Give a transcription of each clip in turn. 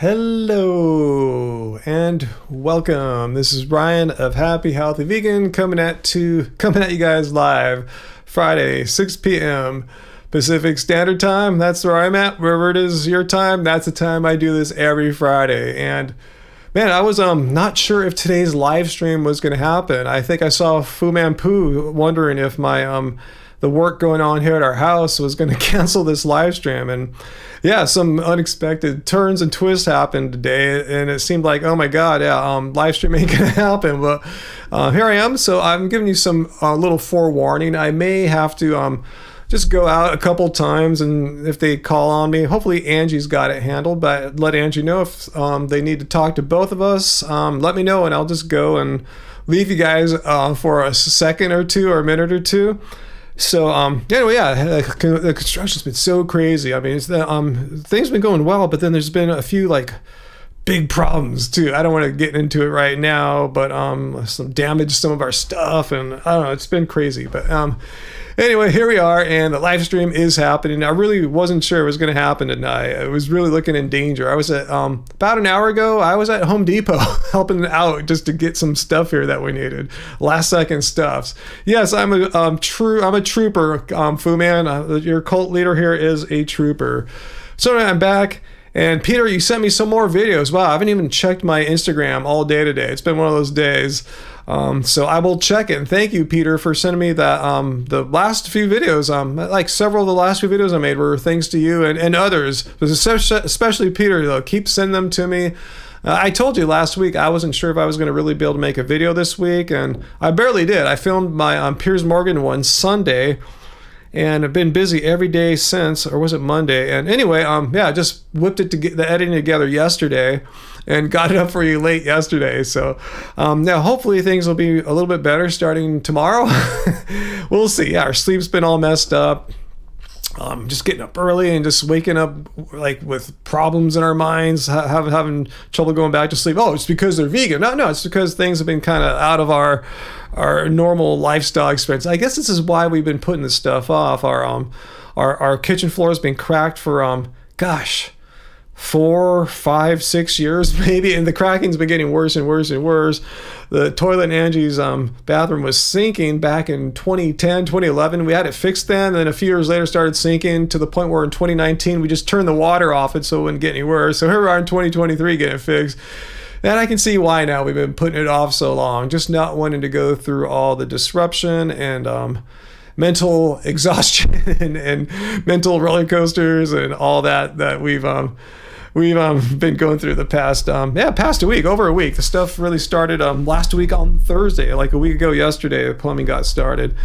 Hello and welcome. This is Brian of Happy Healthy Vegan coming at you guys live Friday 6 p.m. Pacific Standard Time. That's where I'm at. Wherever it is your time, that's the time I do this every Friday. And man, I was not sure if today's live stream was going to happen. I think I saw Fu Man Poo wondering if my the work going on here at our house was going to cancel this live stream. And yeah, some unexpected turns and twists happened today, and it seemed like, oh my god, live stream ain't gonna happen. But here I am. So I'm giving you some little forewarning. I may have to just go out a couple times, and if they call on me, hopefully Angie's got it handled. But let Angie know if they need to talk to both of us. Let me know, and I'll just go and leave you guys for a second or two or a minute or two. So anyway, yeah, the construction's been so crazy. I mean, it's things have been going well, but then there's been a few like big problems too. I don't want to get into it right now, but some damage to some of our stuff, and I don't know, it's been crazy. But anyway, here we are, and the live stream is happening. I really wasn't sure it was going to happen tonight. I was really looking in danger. I was at about an hour ago, I was at Home Depot helping out just to get some stuff here that we needed, last second stuffs. Yes, I'm a trooper, Fu Man. Your cult leader here is a trooper. So I'm back. And Peter, you sent me some more videos. Wow, I haven't even checked my Instagram all day today. It's been one of those days. So I will check it. And thank you, Peter, for sending me that the last few videos. Like several of the last few videos I made were thanks to you and others. Especially Peter, though. Keep sending them to me. I told you last week I wasn't sure if I was going to really be able to make a video this week, and I barely did. I filmed my Piers Morgan one Sunday, and I've been busy every day since, or was it Monday? And anyway, I just whipped it to get the editing together yesterday and got it up for you late yesterday. So now hopefully things will be a little bit better starting tomorrow. We'll see. Yeah, our sleep's been all messed up. Just getting up early and just waking up like with problems in our minds, having trouble going back to sleep. Oh, it's because they're vegan. No, it's because things have been kind of out of our normal lifestyle experience. I guess this is why we've been putting this stuff off. Our kitchen floor has been cracked for 4, 5, 6 years maybe, and the cracking's been getting worse and worse and worse. The toilet in Angie's bathroom was sinking back in 2010, 2011. We had it fixed then, and then a few years later started sinking to the point where in 2019 we just turned the water off it so it wouldn't get any worse. So here we are in 2023 getting it fixed. And I can see why now we've been putting it off so long, just not wanting to go through all the disruption and mental exhaustion and mental roller coasters and all that we've been going through the past over a week. The stuff really started last week on Thursday, like a week ago yesterday. The plumbing got started.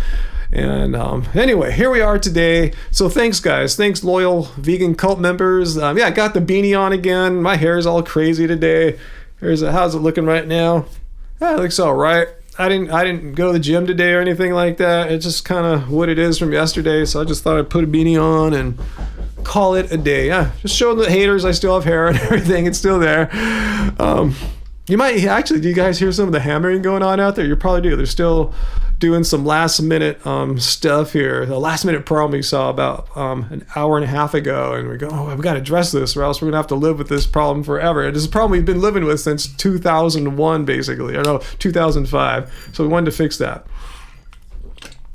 And anyway, here we are today. So thanks, guys. Thanks, loyal vegan cult members. I got the beanie on again. My hair is all crazy today. How's it looking right now? It looks all right. I didn't go to the gym today or anything like that. It's just kind of what it is from yesterday. So I just thought I'd put a beanie on and call it a day. Just showing the haters I still have hair and everything. It's still there. You might actually, do you guys hear some of the hammering going on out there? You probably do. They're still doing some last minute stuff here. The last minute problem we saw about an hour and a half ago, and we go, we got to address this or else we're gonna have to live with this problem forever. This is a problem we've been living with since 2001 basically, or no, 2005. So we wanted to fix that.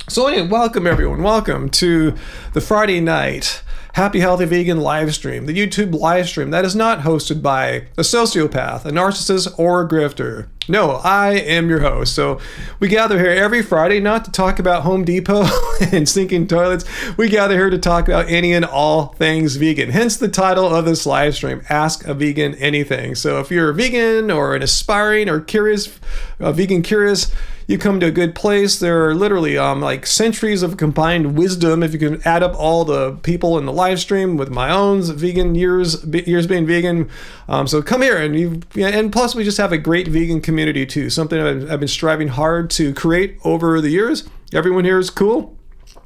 So anyway, welcome everyone. Welcome to the Friday night Happy Healthy Vegan live stream, the YouTube live stream that is not hosted by a sociopath, a narcissist, or a grifter. No, I am your host. So we gather here every Friday not to talk about Home Depot and sinking toilets. We gather here to talk about any and all things vegan. Hence the title of this live stream, Ask a Vegan Anything. So if you're a vegan or an aspiring or curious, vegan curious, you come to a good place. There are literally like centuries of combined wisdom if you can add up all the people in the live stream with my own vegan years being vegan. So come here, and plus we just have a great vegan community too. Something I've been striving hard to create over the years. Everyone here is cool.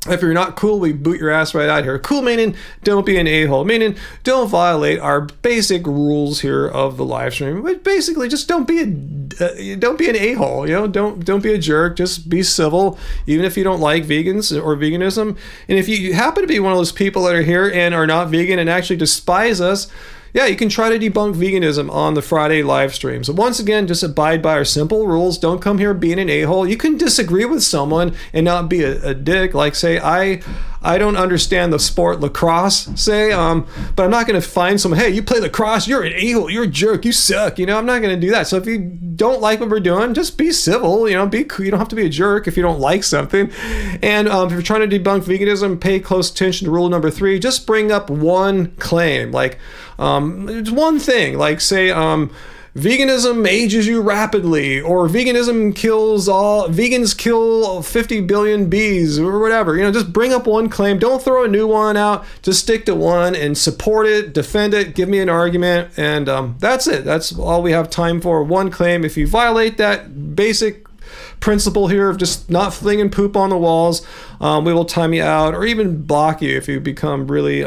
If you're not cool, we boot your ass right out here. Cool meaning don't be an a-hole, meaning don't violate our basic rules here of the live stream. But basically, just don't be an a-hole. Don't be a jerk. Just be civil, even if you don't like vegans or veganism. And if you happen to be one of those people that are here and are not vegan and actually despise us, yeah, you can try to debunk veganism on the Friday live stream. So once again, just abide by our simple rules. Don't come here being an a-hole. You can disagree with someone and not be a dick. Like, say, I don't understand the sport lacrosse, say, but I'm not going to find someone, hey, you play lacrosse, you're an a-hole, you're a jerk, you suck. You know, I'm not going to do that. So if you don't like what we're doing, just be civil. You know, you don't have to be a jerk if you don't like something. And if you're trying to debunk veganism, pay close attention to rule number 3. Just bring up one claim, like it's one thing, like say veganism ages you rapidly, or vegans kill 50 billion bees, or whatever. You know, just bring up one claim. Don't throw a new one out. Just stick to one and support it, defend it, give me an argument, and that's it. That's all we have time for. One claim. If you violate that basic principle here of just not flinging poop on the walls, we will time you out or even block you if you become really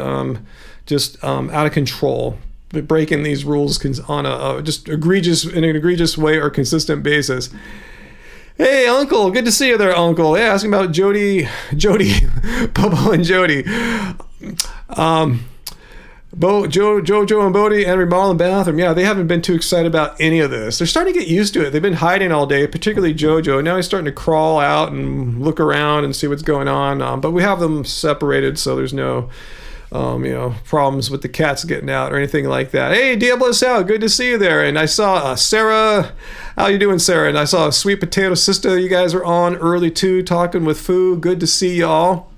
just out of control, breaking these rules on a just in an egregious way or consistent basis. Hey, Uncle, good to see you there, Uncle. Yeah, asking about Jody, Bobo and Jody. Jojo and Bodie and remodeling bathroom. Yeah, they haven't been too excited about any of this. They're starting to get used to it. They've been hiding all day, particularly Jojo. Now he's starting to crawl out and look around and see what's going on. But we have them separated, so there's no problems with the cats getting out or anything like that. Hey, Diablo Sal, good to see you there. And I saw Sarah. How you doing, Sarah? And I saw Sweet Potato Sister. You guys were on early too, talking with Foo. Good to see y'all.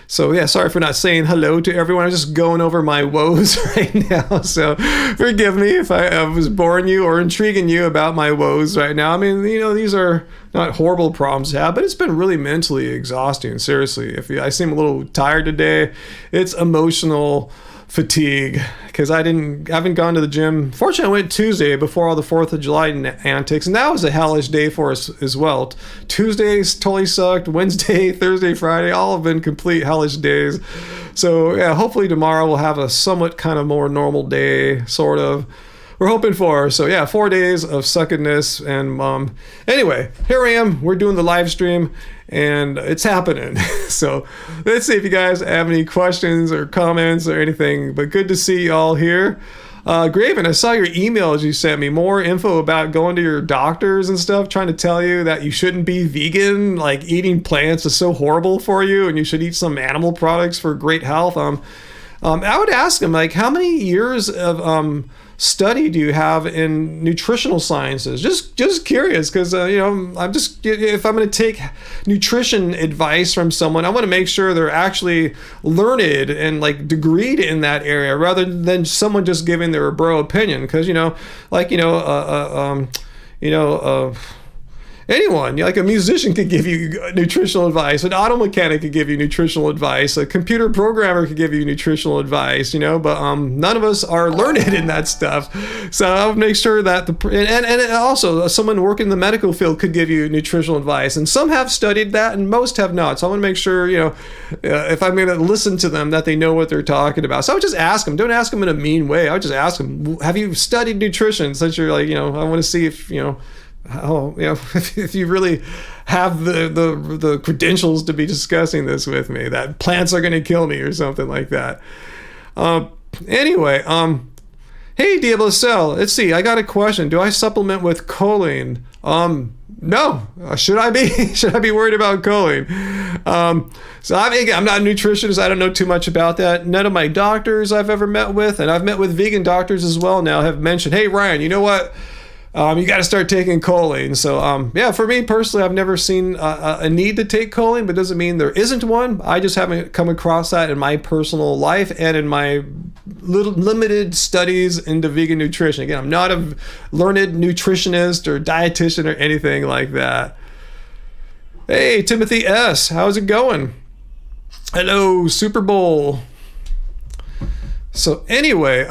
So yeah, sorry for not saying hello to everyone. I'm just going over my woes right now. So forgive me if I was boring you or intriguing you about my woes right now. I mean, these are not horrible problems to have, but it's been really mentally exhausting. Seriously, I seem a little tired today, it's emotional fatigue because I haven't gone to the gym. Fortunately, I went Tuesday before all the 4th of July antics, and that was a hellish day for us as well. Tuesdays totally sucked. Wednesday, Thursday, Friday, all have been complete hellish days. So yeah, hopefully tomorrow we'll have a somewhat kind of more normal day, sort of. We're hoping for. So yeah, 4 days of suckedness. And anyway, here I am. We're doing the live stream and it's happening. So let's see if you guys have any questions or comments or anything. But good to see you all here. Graven, I saw your emails you sent me. More info about going to your doctors and stuff, trying to tell you that you shouldn't be vegan, like eating plants is so horrible for you and you should eat some animal products for great health. I would ask them, like, how many years of study do you have in nutritional sciences? Just curious, because I'm just, if I'm going to take nutrition advice from someone, I want to make sure they're actually learned and like degreed in that area, rather than someone just giving their bro opinion. Because anyone, like a musician could give you nutritional advice, an auto mechanic could give you nutritional advice, a computer programmer could give you nutritional advice, but none of us are learned in that stuff. So I'll make sure that and also someone working in the medical field could give you nutritional advice, and some have studied that and most have not. So I want to make sure, if I'm going to listen to them, that they know what they're talking about. So I would just ask them. Don't ask them in a mean way. I would just ask them, have you studied nutrition? Since you're like, I want to see if, if you really have the credentials to be discussing this with me, that plants are going to kill me or something like that. Anyway, hey, Diablo Cell, let's see. I got a question. Do I supplement with choline? No. Should I be? Should I be worried about choline? So I'm not a nutritionist. I don't know too much about that. None of my doctors I've ever met with, and I've met with vegan doctors as well now, have mentioned, hey, Ryan, you know what? You got to start taking choline. So, yeah, for me personally, I've never seen a need to take choline, but doesn't mean there isn't one. I just haven't come across that in my personal life and in my limited studies into vegan nutrition. Again, I'm not a learned nutritionist or dietitian or anything like that. Hey, Timothy S., how's it going? Hello, Super Bowl. So anyway,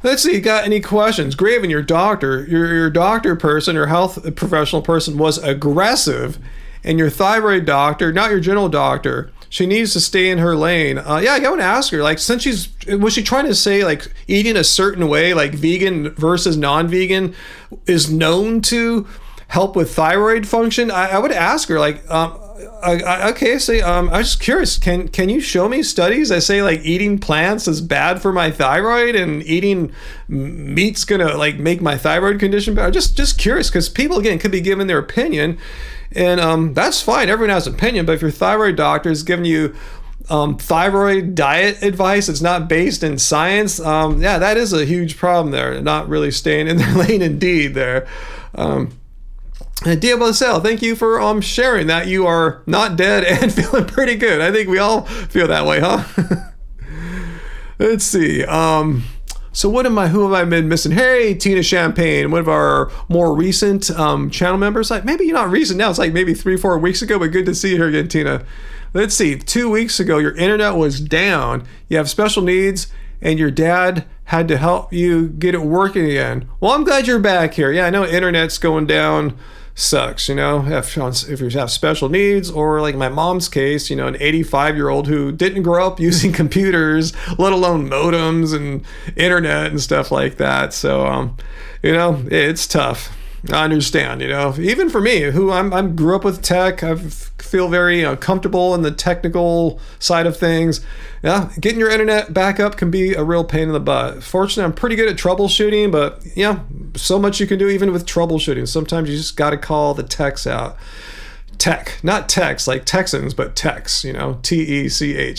let's see, you got any questions? Graven, your doctor, your doctor person or health professional person was aggressive, and your thyroid doctor, not your general doctor, she needs to stay in her lane. Yeah, I want to ask her, like, since was she trying to say, like, eating a certain way, like vegan versus non-vegan, is known to help with thyroid function? I would ask her, like, Okay, so I was just curious. Can you show me studies that say like eating plants is bad for my thyroid and eating meat's gonna like make my thyroid condition better? Just curious, because people again could be given their opinion, and that's fine. Everyone has an opinion, but if your thyroid doctor is giving you thyroid diet advice, it's not based in science. Yeah, that is a huge problem there. Not really staying in their lane, indeed. There. Diablo, thank you for sharing that you are not dead and feeling pretty good. I think we all feel that way, huh? Let's see. So who have I been missing? Hey, Tina Champagne, one of our more recent channel members. Like maybe you're not recent now. It's like maybe 3-4 weeks ago, but good to see you here again, Tina. Let's see. 2 weeks ago, your internet was down. You have special needs, and your dad had to help you get it working again. Well, I'm glad you're back here. Yeah, I know internet's going down. Sucks, if you have special needs, or like my mom's case, an 85-year-old who didn't grow up using computers, let alone modems and internet and stuff like that. So, it's tough. I understand, even for me, who I grew up with tech, I feel very comfortable in the technical side of things. Yeah, getting your internet back up can be a real pain in the butt. Fortunately, I'm pretty good at troubleshooting, but so much you can do even with troubleshooting. Sometimes you just got to call the techs out. Tech, not techs like Texans, but techs, Tech.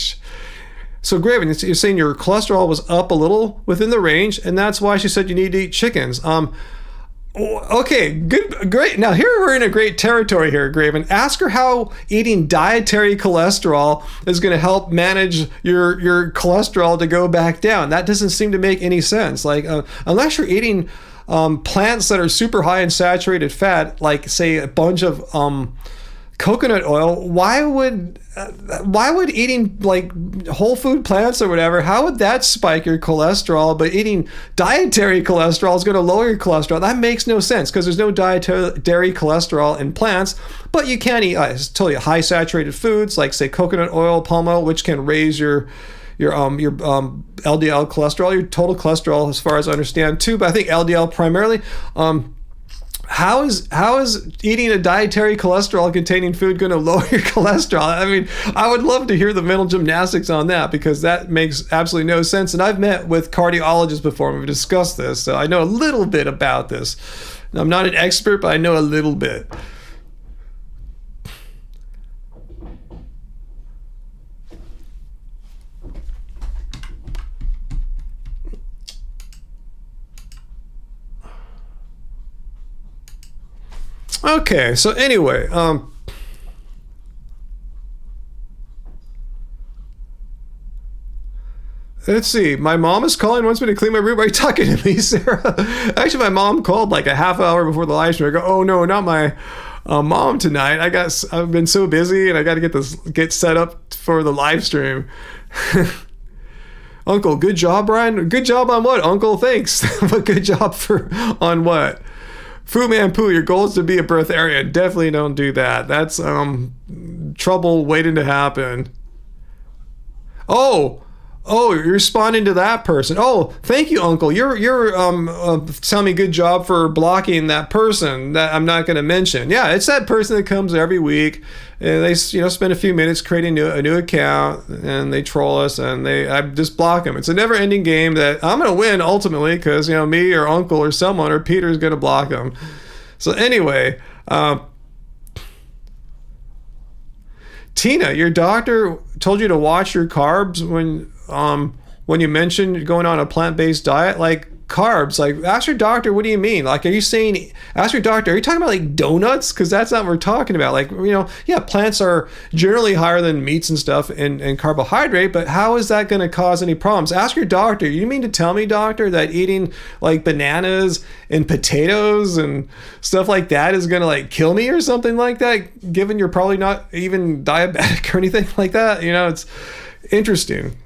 So Graven, you're saying your cholesterol was up a little within the range, and that's why she said you need to eat chickens. Okay, good, great. Now here we're in a great territory here, Graven. Ask her how eating dietary cholesterol is going to help manage your cholesterol to go back down. That doesn't seem to make any sense. Like unless you're eating plants that are super high in saturated fat, like say a bunch of coconut oil, why would eating like whole food plants or whatever, how would that spike your cholesterol? But eating dietary cholesterol is going to lower your cholesterol. That makes no sense, because there's no dietary cholesterol in plants. But you can eat, I told you, high saturated foods like say coconut oil, palm oil, which can raise your LDL cholesterol, your total cholesterol, as far as I understand too. But I think LDL primarily. How is eating a dietary cholesterol containing food going to lower your cholesterol? I mean, I would love to hear the mental gymnastics on that, because that makes absolutely no sense. And I've met with cardiologists before and we've discussed this, so I know a little bit about this. I'm not an expert, but I know a little bit. Okay, so anyway, let's see. My mom is calling, wants me to clean my room. Are you talking to me, Sarah? Actually, my mom called like a half hour before the live stream. I go, oh no, not my mom tonight. I've been so busy, and I got to get set up for the live stream. Uncle, good job, Brian. Good job on what, Uncle? Thanks. But good job on what? Fu Manpoo, your goal is to be a breatharian. Definitely don't do that. That's trouble waiting to happen. Oh, you're responding to that person. Oh, thank you, Uncle. You're telling me good job for blocking that person that I'm not going to mention. Yeah, it's that person that comes every week, and they spend a few minutes creating a new account, and they troll us, and I just block them. It's a never-ending game that I'm going to win ultimately, because me or Uncle or someone or Peter is going to block them. So anyway. Tina, your doctor told you to watch your carbs when you mentioned going on a plant-based diet. Like carbs, like ask your doctor, what do you mean? Like, ask your doctor, are you talking about like donuts? Because that's not what we're talking about. Like, yeah, plants are generally higher than meats and stuff in carbohydrate, but how is that going to cause any problems? Ask your doctor. You mean to tell me, doctor, that eating like bananas and potatoes and stuff like that is going to like kill me or something like that, given you're probably not even diabetic or anything like that? It's interesting.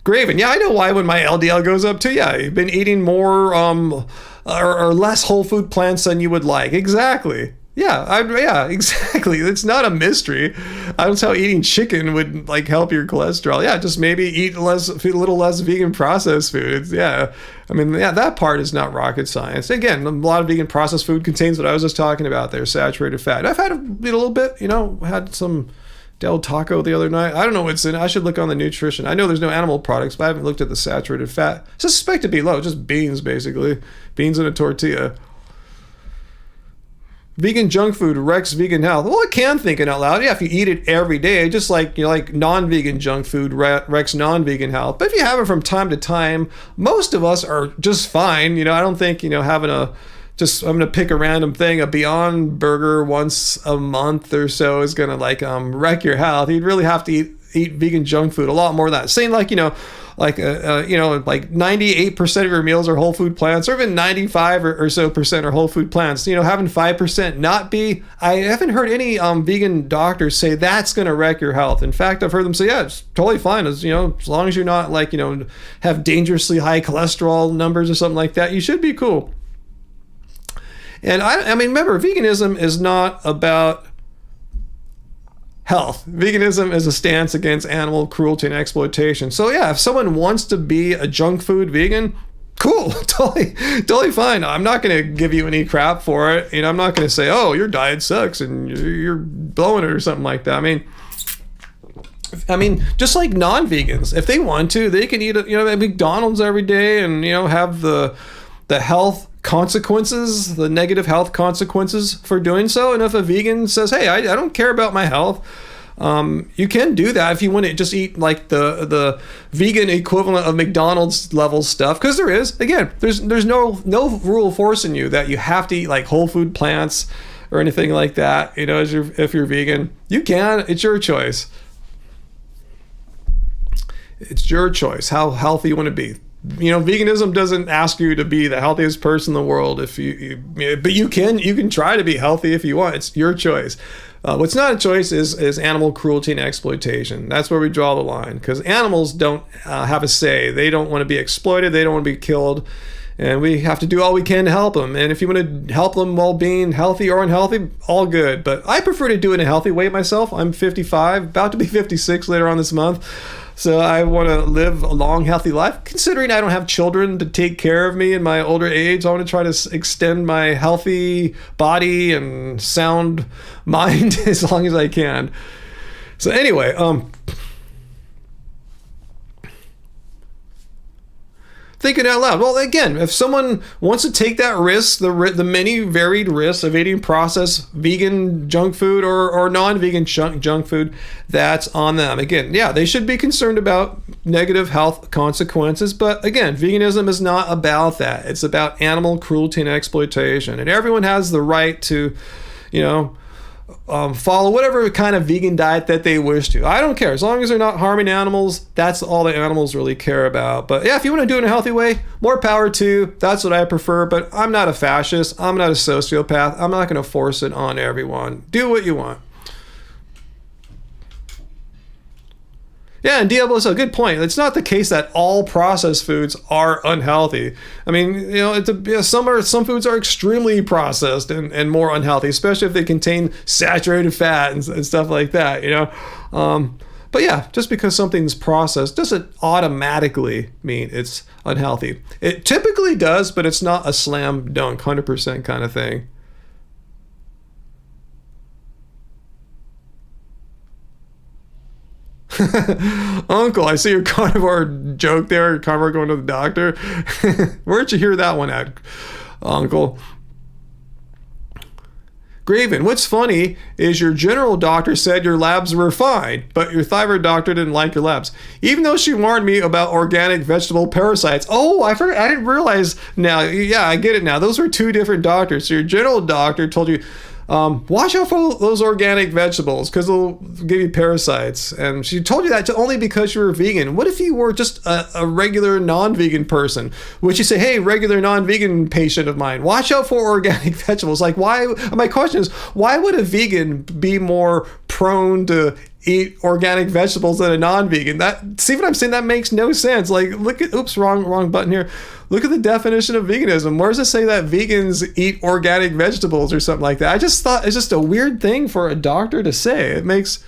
Graven, yeah, I know why when my LDL goes up too. Yeah, you've been eating more or less whole food plants than you would like. Exactly. Yeah, exactly. It's not a mystery. I don't know how eating chicken would like help your cholesterol. Yeah, just maybe eat a little less vegan processed food. That part is not rocket science. Again, a lot of vegan processed food contains what I was just talking about there, saturated fat. I've had a little bit, had some Del Taco the other night. I don't know what's in it. I should look on the nutrition. I know there's no animal products, but I haven't looked at the saturated fat. I suspect it to be low, just beans basically. Beans in a tortilla. Vegan junk food wrecks vegan health. Well, I can thinking out loud. Yeah, if you eat it every day, just like non-vegan junk food wrecks non-vegan health. But if you have it from time to time, most of us are just fine. I don't think I'm gonna pick a random thing. A Beyond Burger once a month or so is gonna wreck your health. You'd really have to eat vegan junk food a lot more than that. Saying 98% of your meals are whole food plants, or even 95 or so percent are whole food plants. Having 5% not be. I haven't heard any vegan doctors say that's gonna wreck your health. In fact, I've heard them say, yeah, it's totally fine as long as you're not have dangerously high cholesterol numbers or something like that. You should be cool. And remember, veganism is not about health. Veganism is a stance against animal cruelty and exploitation. So yeah, if someone wants to be a junk food vegan, cool, totally fine. I'm not going to give you any crap for it. I'm not going to say, oh, your diet sucks and you're blowing it or something like that. Just like non-vegans, if they want to, they can eat at McDonald's every day and have the health consequences, the negative health consequences for doing so. And if a vegan says, hey, I don't care about my health, you can do that if you want to just eat the vegan equivalent of McDonald's level stuff, because there's no rule forcing you that you have to eat whole food plants or anything like that. If you're vegan, you can. It's your choice. It's your choice how healthy you want to be. Veganism doesn't ask you to be the healthiest person in the world but you can try to be healthy if you want. It's your choice. What's not a choice is animal cruelty and exploitation. That's where we draw the line, because animals don't have a say. They don't want to be exploited. They don't want to be killed. And we have to do all we can to help them. And if you want to help them while being healthy or unhealthy, all good. But I prefer to do it in a healthy way myself. I'm 55, about to be 56 later on this month. So I want to live a long, healthy life. Considering I don't have children to take care of me in my older age, I want to try to extend my healthy body and sound mind as long as I can. So anyway, thinking out loud. Well, again, if someone wants to take that risk, the many varied risks of eating processed vegan junk food or non-vegan junk food, that's on them. Again, yeah, they should be concerned about negative health consequences. But again, veganism is not about that. It's about animal cruelty and exploitation. And everyone has the right to, follow whatever kind of vegan diet that they wish to. I don't care. As long as they're not harming animals, that's all the animals really care about. But yeah, if you want to do it in a healthy way, more power to you. That's what I prefer. But I'm not a fascist. I'm not a sociopath. I'm not going to force it on everyone. Do what you want. Yeah, and Diablo, so good point. It's not the case that all processed foods are unhealthy. Some foods are extremely processed and more unhealthy, especially if they contain saturated fat and stuff like that. But yeah, just because something's processed doesn't automatically mean it's unhealthy. It typically does, but it's not a slam dunk, 100% kind of thing. Uncle, I see your carnivore joke there. Carnivore going to the doctor. Where'd you hear that one at, Uncle? Graven, what's funny is your general doctor said your labs were fine, but your thyroid doctor didn't like your labs, even though she warned me about organic vegetable parasites. Oh, I forgot. I didn't realize now. Yeah, I get it now. Those were two different doctors. So your general doctor told you, watch out for those organic vegetables because they'll give you parasites. And she told you that only because you were vegan. What if you were just a regular non-vegan person? Would you say, hey, regular non-vegan patient of mine, watch out for organic vegetables? Why? My question is, why would a vegan be more prone to eat organic vegetables than a non-vegan? See what I'm saying? That makes no sense. Look at, oops, wrong button here. Look at the definition of veganism. Where does it say that vegans eat organic vegetables or something like that? I just thought it's just a weird thing for a doctor to say. It makes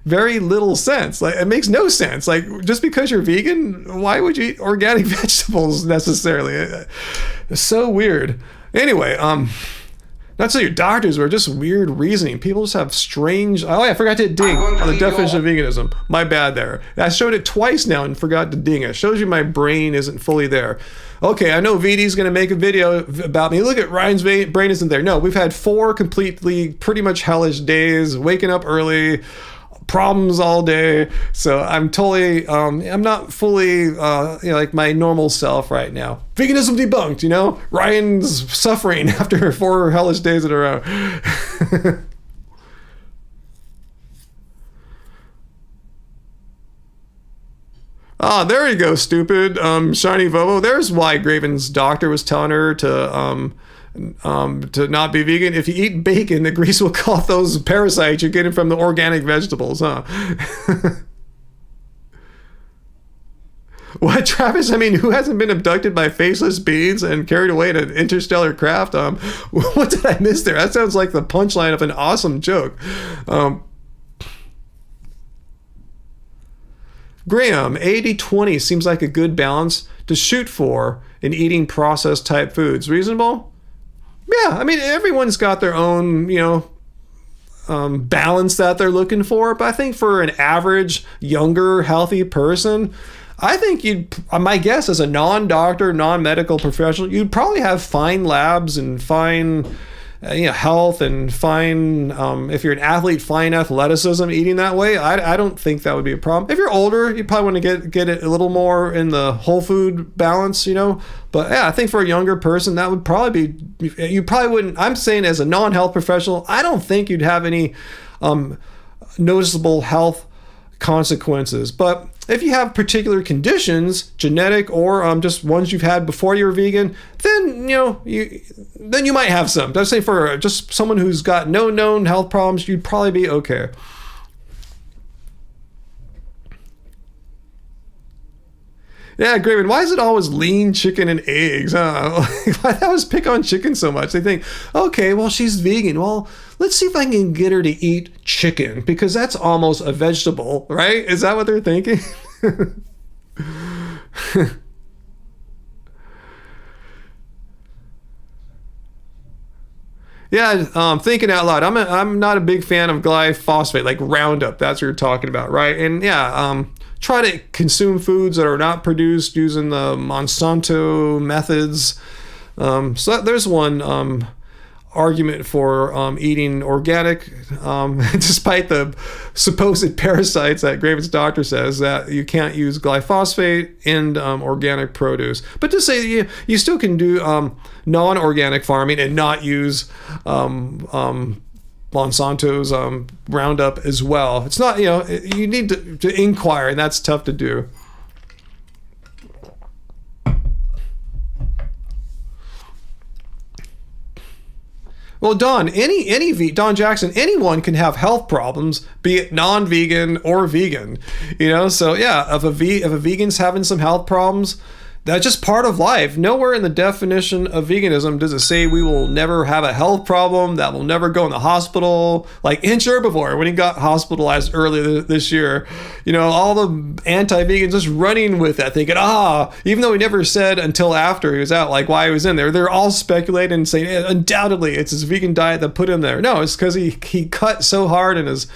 very little sense. Like, it makes no sense. Like, just because you're vegan, why would you eat organic vegetables necessarily? It's so weird. Anyway, not so your doctors were just weird reasoning. People just have strange. Oh, yeah, I forgot to ding on the definition of veganism. My bad there. I showed it twice now and forgot to ding. It shows you my brain isn't fully there. Okay, I know VD's going to make a video about me. Look at Ryan's brain isn't there. No, we've had 4 completely pretty much hellish days, waking up early, problems all day. So I'm totally, I'm not fully, like my normal self right now. Veganism debunked, Ryan's suffering after 4 hellish days in a row. Ah, there you go, stupid. Shiny Vovo. There's why Graven's doctor was telling her to not be vegan. If you eat bacon, the grease will kill off those parasites you're getting from the organic vegetables, huh? What, Travis? I mean, who hasn't been abducted by faceless beings and carried away in an interstellar craft? What did I miss there? That sounds like the punchline of an awesome joke. Graham, 80-20 seems like a good balance to shoot for in eating processed type foods. Reasonable? Yeah, I mean, everyone's got their own, balance that they're looking for. But I think for an average, younger, healthy person, I think my guess as a non-doctor, non-medical professional, you'd probably have fine labs and fine health and fine, if you're an athlete, fine athleticism eating that way. I don't think that would be a problem. If you're older, you probably want to get it a little more in the whole food balance, But yeah, I think for a younger person, that would probably be, you probably wouldn't, I'm saying as a non-health professional, I don't think you'd have any noticeable health consequences. But if you have particular conditions, genetic or just ones you've had before you were vegan, then you might have some. I'd say for just someone who's got no known health problems, you'd probably be okay. Yeah, Graven, why is it always lean chicken and eggs? Why they always pick on chicken so much? They think, okay, well, she's vegan. Well, let's see if I can get her to eat chicken because that's almost a vegetable, right? Is that what they're thinking? Yeah, thinking out loud. I'm not a big fan of glyphosate, like Roundup. That's what you're talking about, right? And yeah, try to consume foods that are not produced using the Monsanto methods. So there's one argument for eating organic, despite the supposed parasites that Graven's doctor says that you can't use glyphosate in organic produce. But to say you still can do non-organic farming and not use Monsanto's Roundup as well. It's not, you need to inquire, and that's tough to do. Well, Don Jackson, anyone can have health problems, be it non-vegan or vegan. So yeah, if a vegan's having some health problems, that's just part of life. Nowhere in the definition of veganism does it say we will never have a health problem, that will never go in the hospital. Like Inch Herbivore, when he got hospitalized earlier this year, all the anti-vegans just running with that, thinking, even though he never said until after he was out, like why he was in there. They're all speculating and saying, undoubtedly, it's his vegan diet that put him there. No, it's because he cut so hard in his,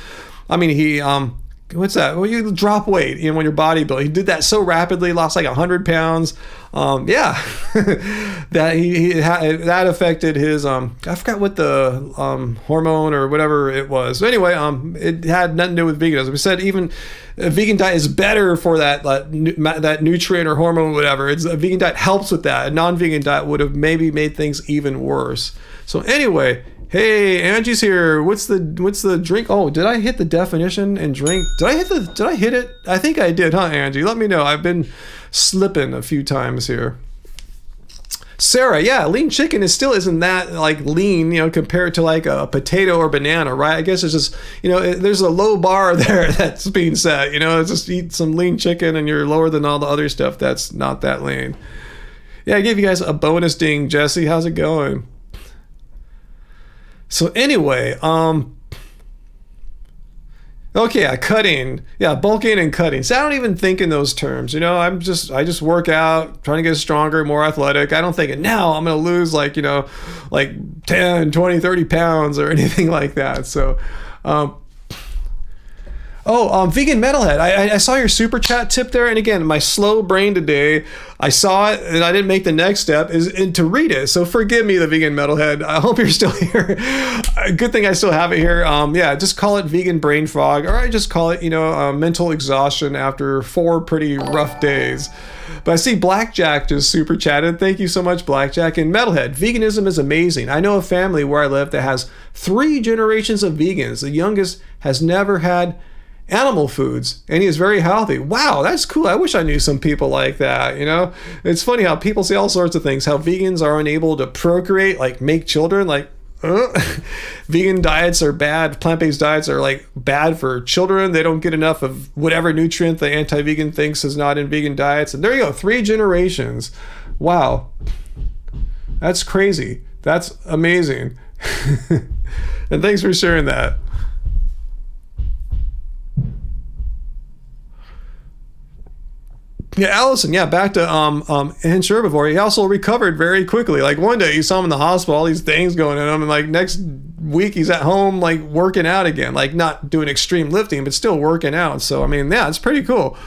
what's that? Well, you drop weight, when you're bodybuilding. He did that so rapidly, lost like 100 pounds. That that affected his, I forgot what the hormone or whatever it was. So anyway, it had nothing to do with veganism. We said even a vegan diet is better for that nutrient or hormone, whatever. A vegan diet helps with that. A non-vegan diet would have maybe made things even worse. So anyway, hey, Angie's here. What's the drink? Oh, did I hit the definition and drink? Did I hit it? I think I did, huh, Angie? Let me know. I've been slipping a few times here. Sarah, yeah, lean chicken isn't that like lean, compared to like a potato or banana, right? I guess it's just, there's a low bar there that's being set, just eat some lean chicken and you're lower than all the other stuff that's not that lean. Yeah, I gave you guys a bonus ding, Jesse. How's it going? So anyway, Okay, yeah, cutting. Yeah, bulking and cutting. See, I don't even think in those terms. I just work out, trying to get stronger, more athletic. I don't think now I'm going to lose like 10, 20, 30 pounds or anything like that. So, Vegan Metalhead. I saw your super chat tip there, and again, my slow brain today, I saw it and I didn't make the next step is to read it. So forgive me, the Vegan Metalhead. I hope you're still here. Good thing I still have it here. Just call it vegan brain fog, or I just call it mental exhaustion after 4 pretty rough days. But I see Blackjack just super chatted. Thank you so much, Blackjack. And Metalhead, veganism is amazing. I know a family where I live that has 3 generations of vegans. The youngest has never had animal foods, and he is very healthy. Wow, that's cool. I wish I knew some people like that. It's funny how people say all sorts of things, how vegans are unable to procreate, like make children, vegan diets are bad, plant-based diets are like bad for children. They don't get enough of whatever nutrient the anti-vegan thinks is not in vegan diets. And there you go, 3 generations. Wow, that's crazy. That's amazing. And thanks for sharing that. Yeah, Allison, back to Hinch Herbivore. He also recovered very quickly. Like one day you saw him in the hospital, all these things going in him, and like next week he's at home like working out again. Like not doing extreme lifting, but still working out. So I mean, it's pretty cool.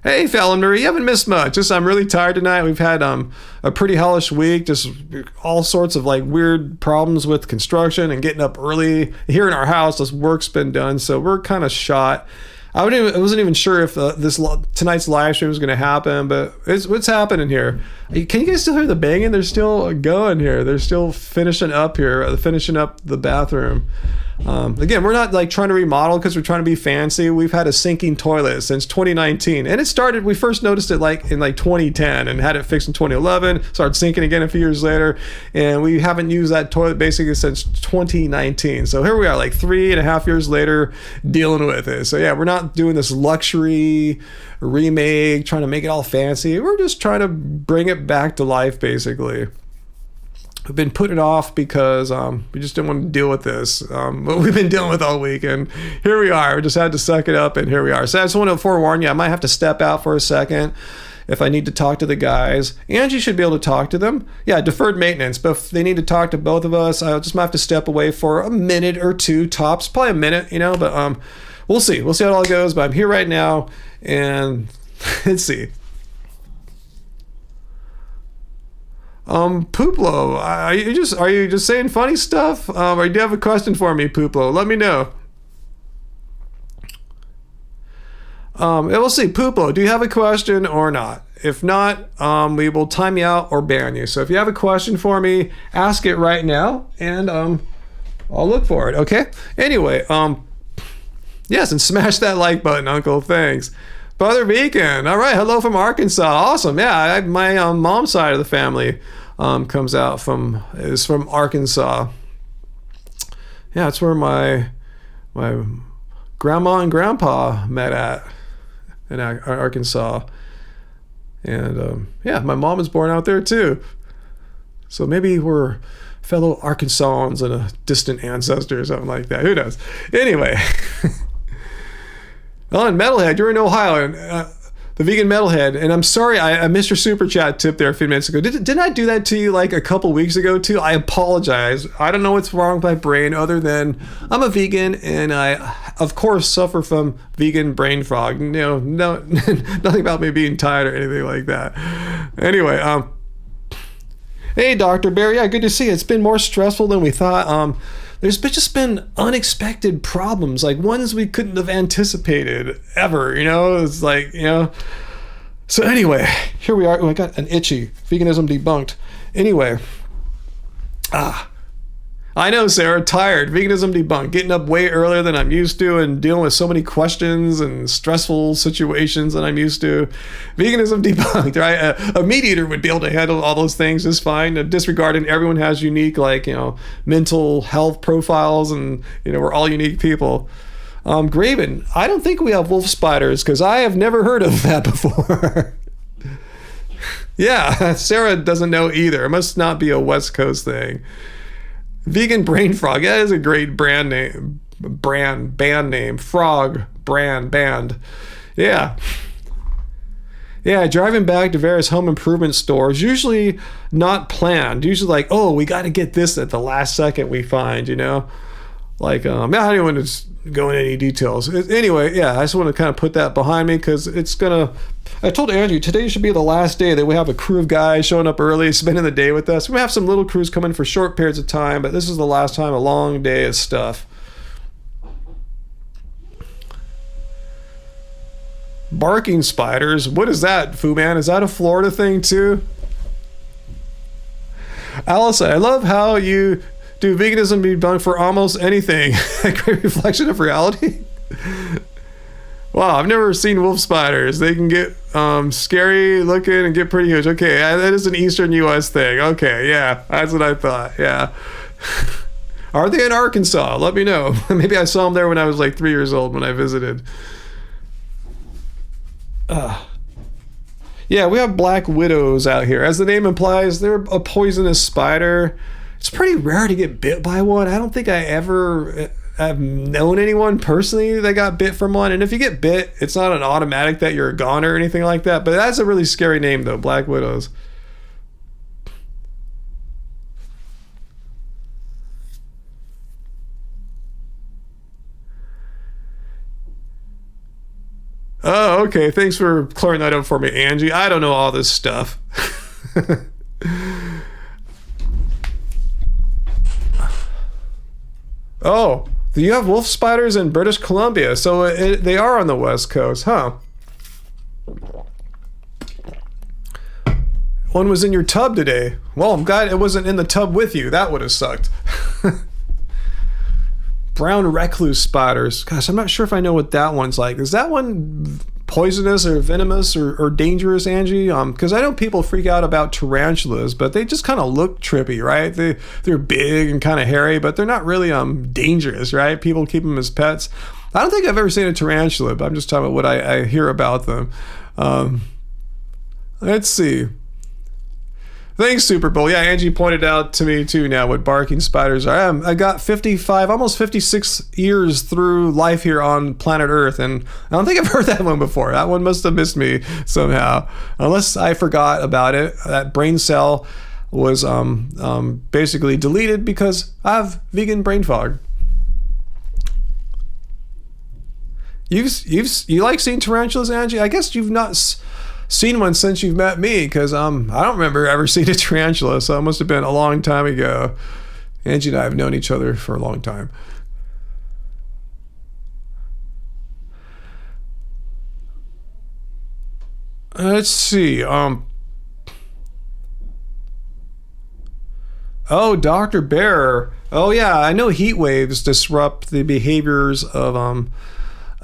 Hey, Fallon Marie, you haven't missed much. I'm really tired tonight. We've had a pretty hellish week. Just all sorts of like weird problems with construction and getting up early. Here in our house, this work's been done, so we're kind of shot. I wasn't even sure if tonight's live stream was going to happen, but what's happening here? Can you guys still hear the banging? They're still going here. They're still finishing up here, finishing up the bathroom. Again, we're not like trying to remodel because we're trying to be fancy. We've had a sinking toilet since 2019, and we first noticed it like in like 2010 and had it fixed in 2011, started sinking again a few years later, and we haven't used that toilet basically since 2019. So here we are like 3.5 years later dealing with it. So we're not doing this luxury remake, trying to make it all fancy. We're just trying to bring it back to life basically. We've been putting it off because we just didn't want to deal with this. What we've been dealing with all week, and here we are. We just had to suck it up, and here we are. So I just want to forewarn you, I might have to step out for a second if I need to talk to the guys. Angie should be able to talk to them. Deferred maintenance, but if they need to talk to both of us, I just might have to step away for a minute or 2 tops, probably a minute, but we'll see. We'll see how it all goes, but I'm here right now, and let's see. Pooplo, are you just saying funny stuff? Or do you have a question for me, Pooplo? Let me know. We'll see. Pooplo, do you have a question or not? If not, we will time you out or ban you. So if you have a question for me, ask it right now, and I'll look for it. Okay. Anyway, yes, and smash that like button, Uncle. Thanks. Brother Beacon. All right. Hello from Arkansas. Awesome. Yeah. My mom's side of the family is from Arkansas. Yeah. That's where my grandma and grandpa met at in Arkansas. And my mom was born out there too. So maybe we're fellow Arkansans and a distant ancestor or something like that. Who knows? Anyway. And Metalhead, you're in Ohio, and the Vegan Metalhead, and I'm sorry I missed your super chat tip there a few minutes ago. Didn't I do that to you like a couple weeks ago too? I apologize. I don't know what's wrong with my brain other than I'm a vegan, and I of course suffer from vegan brain fog. No, nothing about me being tired or anything like that. Anyway, hey Dr. Barry, good to see you. It's been more stressful than we thought. There's just been unexpected problems, like ones we couldn't have anticipated ever, It's like, So anyway, here we are. Oh, I got an itchy. Veganism debunked. Anyway. I know, Sarah, tired. Veganism debunked. Getting up way earlier than I'm used to and dealing with so many questions and stressful situations than I'm used to. Veganism debunked, right? A meat eater would be able to handle all those things just fine. Disregarding everyone has unique, mental health profiles, and, we're all unique people. Graven, I don't think we have wolf spiders because I have never heard of that before. Yeah, Sarah doesn't know either. It must not be a West Coast thing. Vegan Brain Frog. That is a great band name. Frog brand band. Yeah. Yeah, driving back to various home improvement stores, usually not planned. Usually like, oh, we got to get this at the last second we find, you know? Like, I don't want to go into any details. Anyway, yeah, I just want to kind of put that behind me because it's going to... I told Angie, today should be the last day that we have a crew of guys showing up early, spending the day with us. We have some little crews coming for short periods of time, but this is the last time, a long day of stuff. Barking spiders. What is that, Fu Man? Is that a Florida thing too? Allison, I love how you do veganism debunk for almost anything. A great reflection of reality. Wow, I've never seen wolf spiders. They can get scary looking and get pretty huge. Okay, that is an Eastern U.S. thing. Okay, yeah, that's what I thought. Yeah. Are they in Arkansas? Let me know. Maybe I saw them there when I was like 3 years old when I visited. Yeah, we have black widows out here. As the name implies, they're a poisonous spider. It's pretty rare to get bit by one. I don't think I've known anyone personally that got bit from one. And if you get bit, it's not an automatic that you're a goner or anything like that. But that's a really scary name, though, black widows. Oh, okay. Thanks for clearing that up for me, Angie. I don't know all this stuff. Oh, you have wolf spiders in British Columbia, so they are on the West Coast, huh? One was in your tub today. Well, I'm glad it wasn't in the tub with you. That would have sucked. Brown recluse spiders. Gosh, I'm not sure if I know what that one's like. Is that one poisonous or venomous or dangerous, Angie? Because I know people freak out about tarantulas, but they just kind of look trippy, right? They're big and kind of hairy, but they're not really dangerous, right? People keep them as pets. I don't think I've ever seen a tarantula, but I'm just talking about what I hear about them. Let's see. Thanks, Super Bowl. Yeah, Angie pointed out to me too now what barking spiders are. I got 55, almost 56 years through life here on planet Earth, and I don't think I've heard that one before. That one must have missed me somehow, unless I forgot about it. That brain cell was basically deleted because I have vegan brain fog. You like seeing tarantulas, Angie? I guess you've not seen one since you've met me, because I don't remember ever seeing a tarantula, so it must have been a long time ago. Angie and I have known each other for a long time. Let's see. Oh, Dr. Bear. Oh yeah, I know heat waves disrupt the behaviors of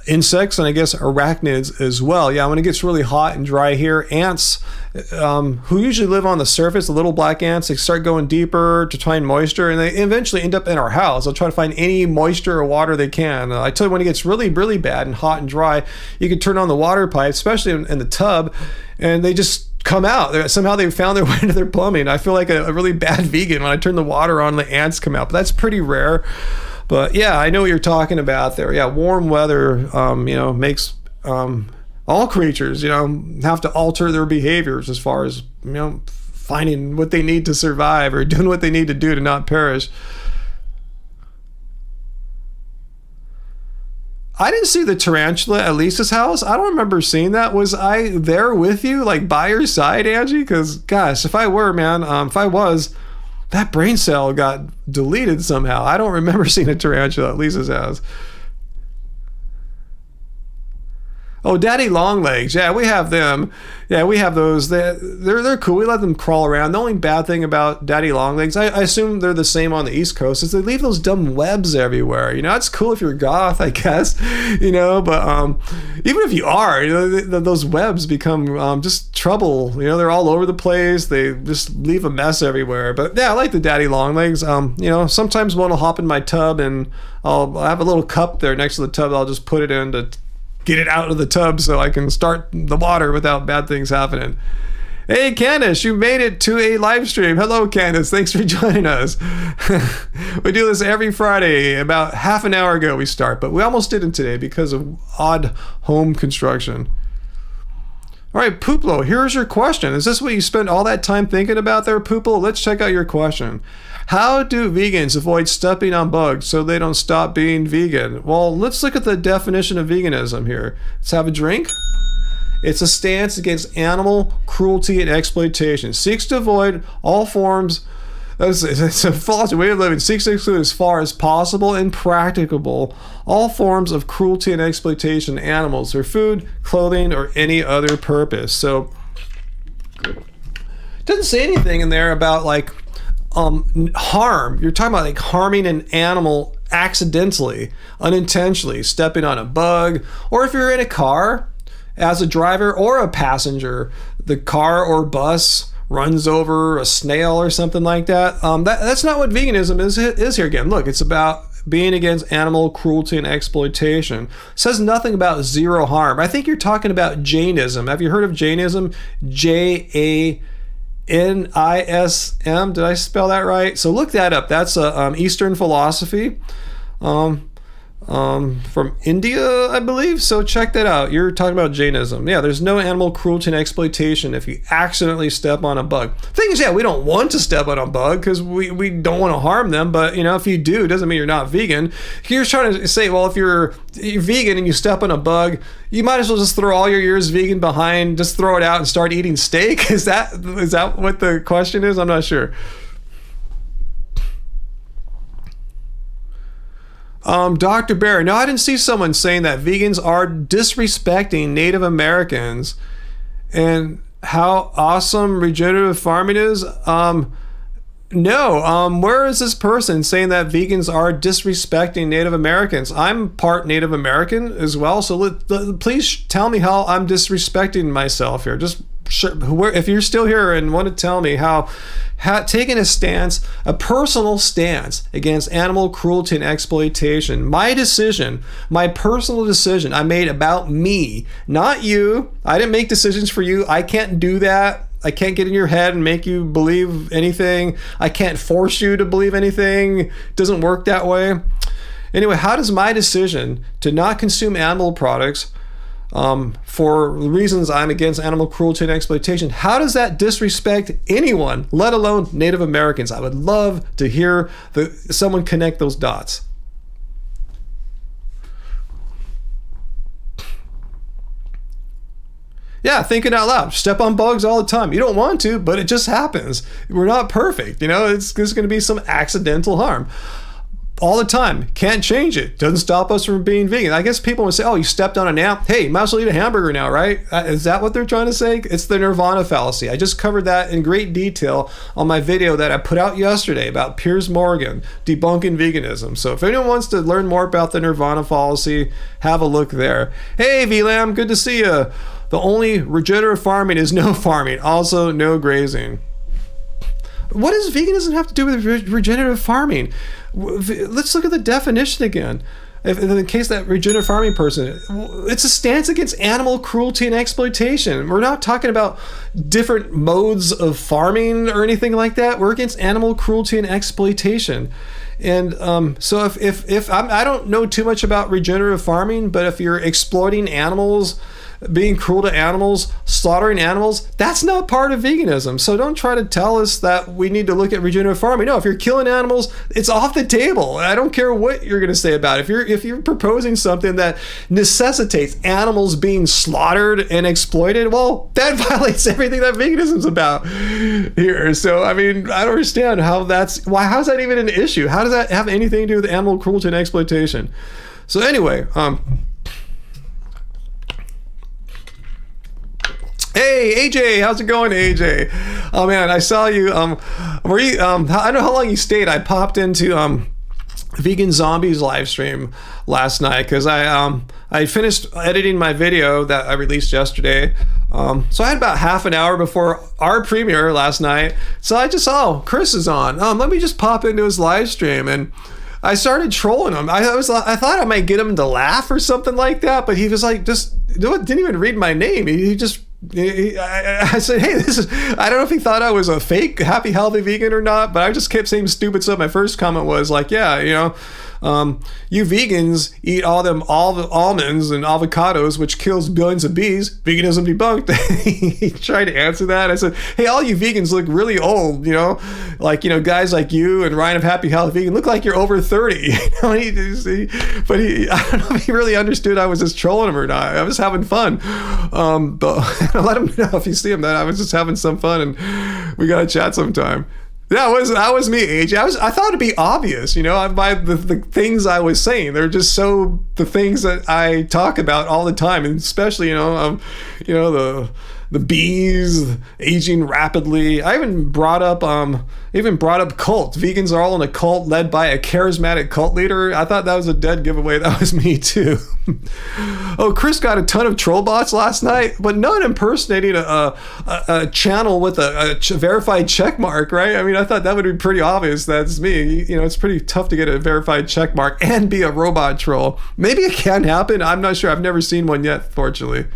insects and I guess arachnids as well. Yeah, when it gets really hot and dry here, ants who usually live on the surface, the little black ants, they start going deeper to find moisture, and they eventually end up in our house. They'll try to find any moisture or water they can. I tell you, when it gets really, really bad and hot and dry, you can turn on the water pipe, especially in the tub, and they just come out. Somehow they found their way into their plumbing. I feel like a really bad vegan when I turn the water on, the ants come out, but that's pretty rare. But yeah, I know what you're talking about there. Yeah, warm weather, makes all creatures, have to alter their behaviors as far as, finding what they need to survive or doing what they need to do to not perish. I didn't see the tarantula at Lisa's house. I don't remember seeing that. Was I there with you, like by your side, Angie? Because, gosh, if I were, man, if I was, that brain cell got deleted somehow. I don't remember seeing a tarantula at Lisa's house. Oh, daddy long legs. Yeah, we have them. Yeah, we have those. They're cool. We let them crawl around. The only bad thing about daddy long legs, I assume they're the same on the East Coast, is they leave those dumb webs everywhere. It's cool if you're goth, I guess, but even if you are, those webs become just trouble. They're all over the place. They just leave a mess everywhere. But yeah, I like the daddy long legs. Sometimes one will hop in my tub, and I'll have a little cup there next to the tub. I'll just put it in to get it out of the tub so I can start the water without bad things happening. Hey, Candace, you made it to a live stream. Hello, Candace. Thanks for joining us. We do this every Friday. About half an hour ago we start, but we almost didn't today because of odd home construction. All right, Puplo, here's your question. Is this what you spent all that time thinking about there, Puplo? Let's check out your question. How do vegans avoid stepping on bugs so they don't stop being vegan? Well, let's look at the definition of veganism here. Let's have a drink. It's a stance against animal cruelty and exploitation. Seeks to avoid all forms. It's a philosophy, way of living. Seeks to exclude as far as possible and practicable all forms of cruelty and exploitation of animals for food, clothing, or any other purpose. So, it doesn't say anything in there about like harm. You're talking about like harming an animal accidentally, unintentionally, stepping on a bug, or if you're in a car as a driver or a passenger, the car or bus runs over a snail or something like that. That's not what veganism is here again. Look, it's about being against animal cruelty and exploitation. It says nothing about zero harm. I think you're talking about Jainism. Have you heard of Jainism? Janism. Did I spell that right? So look that up. That's a Eastern philosophy. From India, I believe. So check that out. You're talking about Jainism. Yeah, there's no animal cruelty and exploitation if you accidentally step on a bug. Thing is, yeah, we don't want to step on a bug because we don't want to harm them. But you know, if you do, it doesn't mean you're not vegan. You're trying to say, well, if you're vegan and you step on a bug, you might as well just throw all your years vegan behind, just throw it out and start eating steak. Is that what the question is? I'm not sure. Dr. Bear, no, I didn't see someone saying that vegans are disrespecting Native Americans and how awesome regenerative farming is. No, where is this person saying that vegans are disrespecting Native Americans? I'm part Native American as well, so please tell me how I'm disrespecting myself here. Just if you're still here and want to tell me how taking a stance, a personal stance against animal cruelty and exploitation, my decision, my personal decision I made about me, not you. I didn't make decisions for you. I can't do that. I can't get in your head and make you believe anything. I can't force you to believe anything. It doesn't work that way. Anyway, how does my decision to not consume animal products for reasons I'm against animal cruelty and exploitation, how does that disrespect anyone, let alone Native Americans? I would love to hear someone connect those dots. Yeah, thinking out loud. Step on bugs all the time. You don't want to, but it just happens. We're not perfect. You know, there's going to be some accidental harm. All the time. Can't change it. Doesn't stop us from being vegan. I guess people would say, oh, you stepped on a nap. Hey, you might as well eat a hamburger now, right? Is that what they're trying to say? It's the nirvana fallacy. I just covered that in great detail on my video that I put out yesterday about Piers Morgan, Debunking Veganism. So if anyone wants to learn more about the nirvana fallacy, have a look there. Hey, VLAM, good to see you. The only regenerative farming is no farming. Also, no grazing. What does veganism have to do with regenerative farming? Let's look at the definition again. If, in the case that regenerative farming person, it's a stance against animal cruelty and exploitation. We're not talking about different modes of farming or anything like that. We're against animal cruelty and exploitation. And so if I don't know too much about regenerative farming, but if you're exploiting animals, being cruel to animals, slaughtering animals, that's not part of veganism. So don't try to tell us that we need to look at regenerative farming. No, if you're killing animals, it's off the table. I don't care what you're going to say about it. If you're proposing something that necessitates animals being slaughtered and exploited, well, that violates everything that veganism's about here. So, I mean, I don't understand how's that even an issue? How does that have anything to do with animal cruelty and exploitation? So anyway, hey AJ, how's it going, AJ? Oh man, I saw you. I don't know how long you stayed. I popped into Vegan Zombies live stream last night because I finished editing my video that I released yesterday. So I had about half an hour before our premiere last night. So I just saw Chris is on. Let me just pop into his live stream, and I started trolling him. I thought I might get him to laugh or something like that, but he was like, didn't even read my name. He just I said, hey, I don't know if he thought I was a fake happy, healthy vegan or not, but I just kept saying stupid stuff. My first comment was like, yeah, you vegans eat all the almonds and avocados, which kills billions of bees. Veganism debunked. He tried to answer that. I said, hey, all you vegans look really old, guys like you and Ryan of Happy Healthy Vegan look like you're over 30. But I don't know if he really understood I was just trolling him or not. I was having fun. But let him know if you see him that I was just having some fun, and we gotta chat sometime. That was me, AJ. I thought it'd be obvious, by the things I was saying. They're just the things that I talk about all the time, and especially the bees aging rapidly. I even brought up cults. Vegans are all in a cult led by a charismatic cult leader. I thought that was a dead giveaway. That was me too. Oh, Chris got a ton of troll bots last night, but none impersonating a channel with a verified check mark, right? I mean, I thought that would be pretty obvious. That's me. It's pretty tough to get a verified check mark and be a robot troll. Maybe it can happen. I'm not sure. I've never seen one yet, fortunately.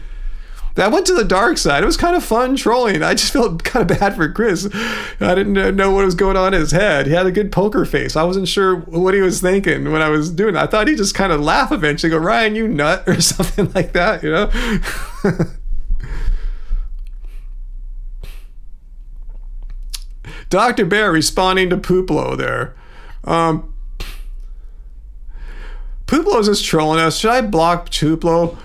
I went to the dark side. It was kind of fun trolling. I just felt kind of bad for Chris. I didn't know what was going on in his head. He had a good poker face. I wasn't sure what he was thinking when I was doing it. I thought he'd just kind of laugh eventually, go, Ryan, you nut, or something like that, Dr. Bear responding to Pooplo there. Pooplo's just trolling us. Should I block Pooplo?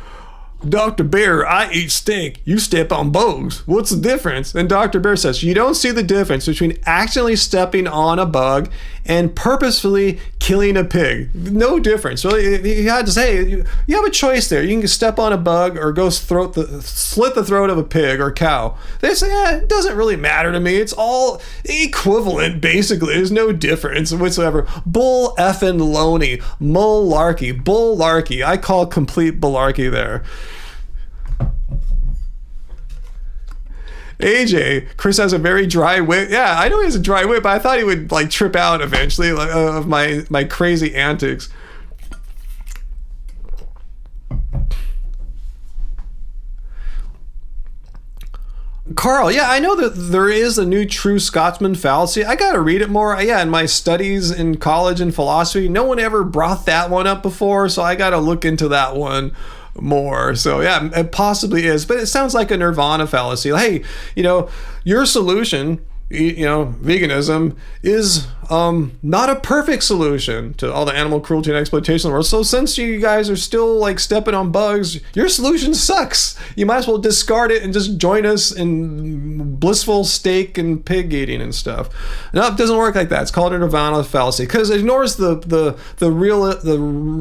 Dr. Bear, I eat steak. You step on bugs. What's the difference? And Dr. Bear says, you don't see the difference between accidentally stepping on a bug and purposefully killing a pig. No difference. Really, you had to say, you have a choice there. You can step on a bug or go slit the throat of a pig or cow. They say, it doesn't really matter to me. It's all equivalent, basically. There's no difference whatsoever. Bull effing loney. Malarkey. Bullarkey. I call complete bullarkey there. AJ, Chris has a very dry wit. Yeah, I know he has a dry wit, but I thought he would trip out eventually of my crazy antics. Carl, yeah, I know that there is a new true Scotsman fallacy. I gotta read it more. Yeah, in my studies in college in philosophy, no one ever brought that one up before, so I gotta look into that one more. So yeah, it possibly is, but it sounds like a nirvana fallacy. Hey, your solution, veganism is not a perfect solution to all the animal cruelty and exploitation in the world. So since you guys are still stepping on bugs, your solution sucks. You might as well discard it and just join us in blissful steak and pig eating and stuff. No, it doesn't work like that. It's called a nirvana fallacy because it ignores the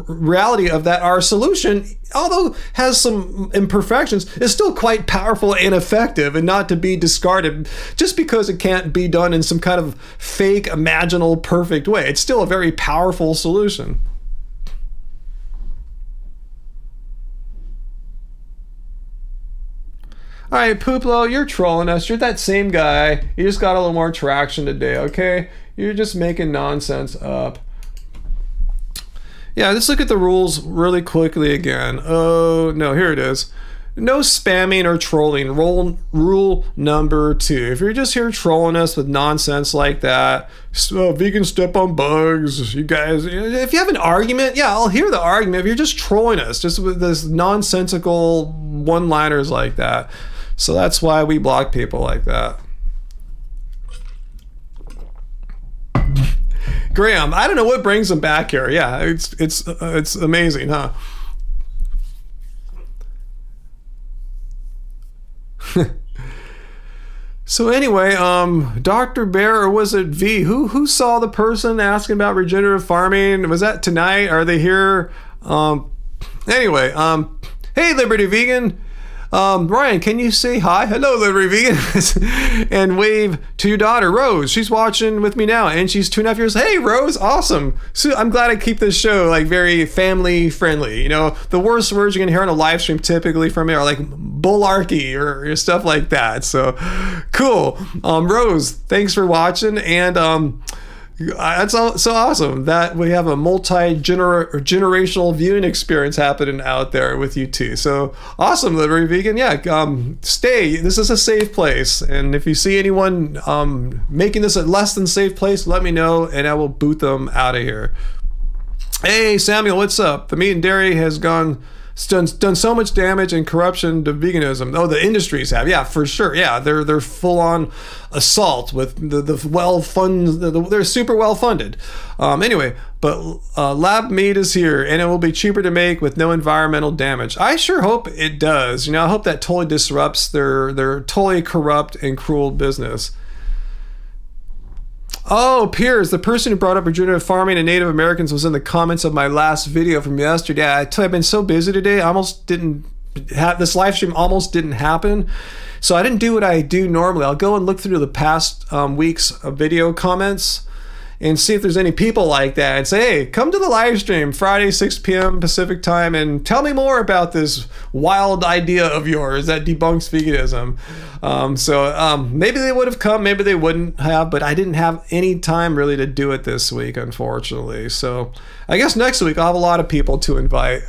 reality of that our solution, although has some imperfections, is still quite powerful and effective and not to be discarded just because it can't be done in some kind of fake, imaginal, perfect way. It's still a very powerful solution. All right, Pooplo, you're trolling us. You're that same guy. You just got a little more traction today, okay? You're just making nonsense up. Yeah, let's look at the rules really quickly again. Oh, no, here it is. No spamming or trolling. Rule number 2. If you're just here trolling us with nonsense like that, vegan step on bugs, you guys, if you have an argument, yeah, I'll hear the argument. If you're just trolling us, just with this nonsensical one-liners like that. So that's why we block people like that. Graham, I don't know what brings them back here. Yeah, it's amazing, huh? So anyway, Dr. Bear, or was it V? Who saw the person asking about regenerative farming? Was that tonight? Are they here? Anyway, hey, Liberty Vegan. Ryan, can you say hi? Hello, Liberty Vegan. And wave to your daughter, Rose. She's watching with me now, and she's 2.5 years. Hey, Rose, awesome. So I'm glad I keep this show very family friendly. The worst words you're gonna hear on a live stream typically from me are bullarchy or stuff like that. So cool. Rose, thanks for watching, and That's so awesome that we have a multi-generational viewing experience happening out there with you too. So awesome, Liberty Vegan. Yeah, stay. This is a safe place. And if you see anyone making this a less than safe place, let me know and I will boot them out of here. Hey, Samuel, what's up? The meat and dairy has done so much damage and corruption to veganism. Oh, the industries have, yeah, for sure. Yeah, they're full on assault with the well funded. They're super well funded. Anyway, but lab meat is here, and it will be cheaper to make with no environmental damage. I sure hope it does. You know, I hope that totally disrupts their totally corrupt and cruel business. Oh, Piers, the person who brought up regenerative farming and Native Americans was in the comments of my last video from yesterday. I tell you, I've been so busy today, I almost didn't have this live stream almost didn't happen. So I didn't do what I do normally. I'll go and look through the past week's video comments and see if there's any people like that and say, hey, come to the live stream Friday, 6 p.m. Pacific time and tell me more about this wild idea of yours that debunks veganism. Maybe they would have come, maybe they wouldn't have, but I didn't have any time really to do it this week, unfortunately. So I guess next week I'll have a lot of people to invite.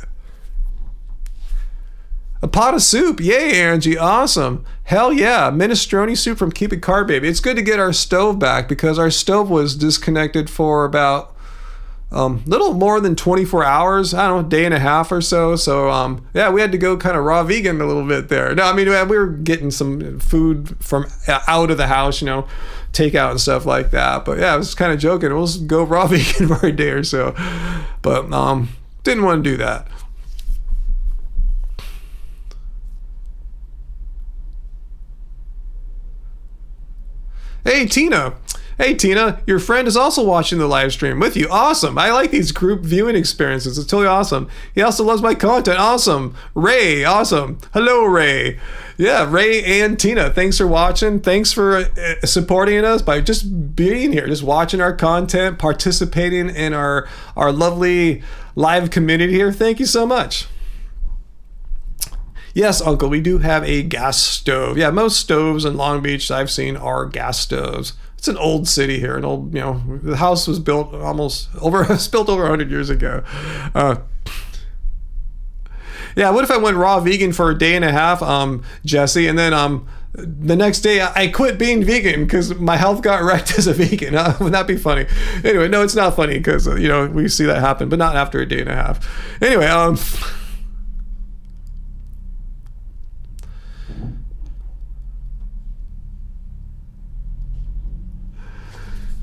A pot of soup. Yay, Angie. Awesome. Hell yeah. Minestrone soup from Keep It Carb Baby. It's good to get our stove back because our stove was disconnected for about little more than 24 hours. I don't know, day and a half or so. So, yeah, we had to go kind of raw vegan a little bit there. No, I mean, we were getting some food from out of the house, you know, takeout and stuff like that. But yeah, I was kind of joking. We'll just go raw vegan for a day or so. But didn't want to do that. Hey, Tina. Hey, Tina, your friend is also watching the live stream with you. Awesome. I like these group viewing experiences. It's totally awesome. He also loves my content. Awesome. Ray, awesome. Hello, Ray. Yeah, Ray and Tina, thanks for watching. Thanks for supporting us by just being here, just watching our content, participating in our lovely live community here. Thank you so much. Yes, Uncle, we do have a gas stove. Yeah, most stoves in Long Beach I've seen are gas stoves. It's an old city here, an old, you know, the house was built over 100 years ago. Yeah, what if I went raw vegan for a day and a half, Jesse, and then the next day I quit being vegan because my health got wrecked as a vegan? Would that be funny? Anyway, no, it's not funny because, you know, we see that happen, but not after a day and a half. Anyway,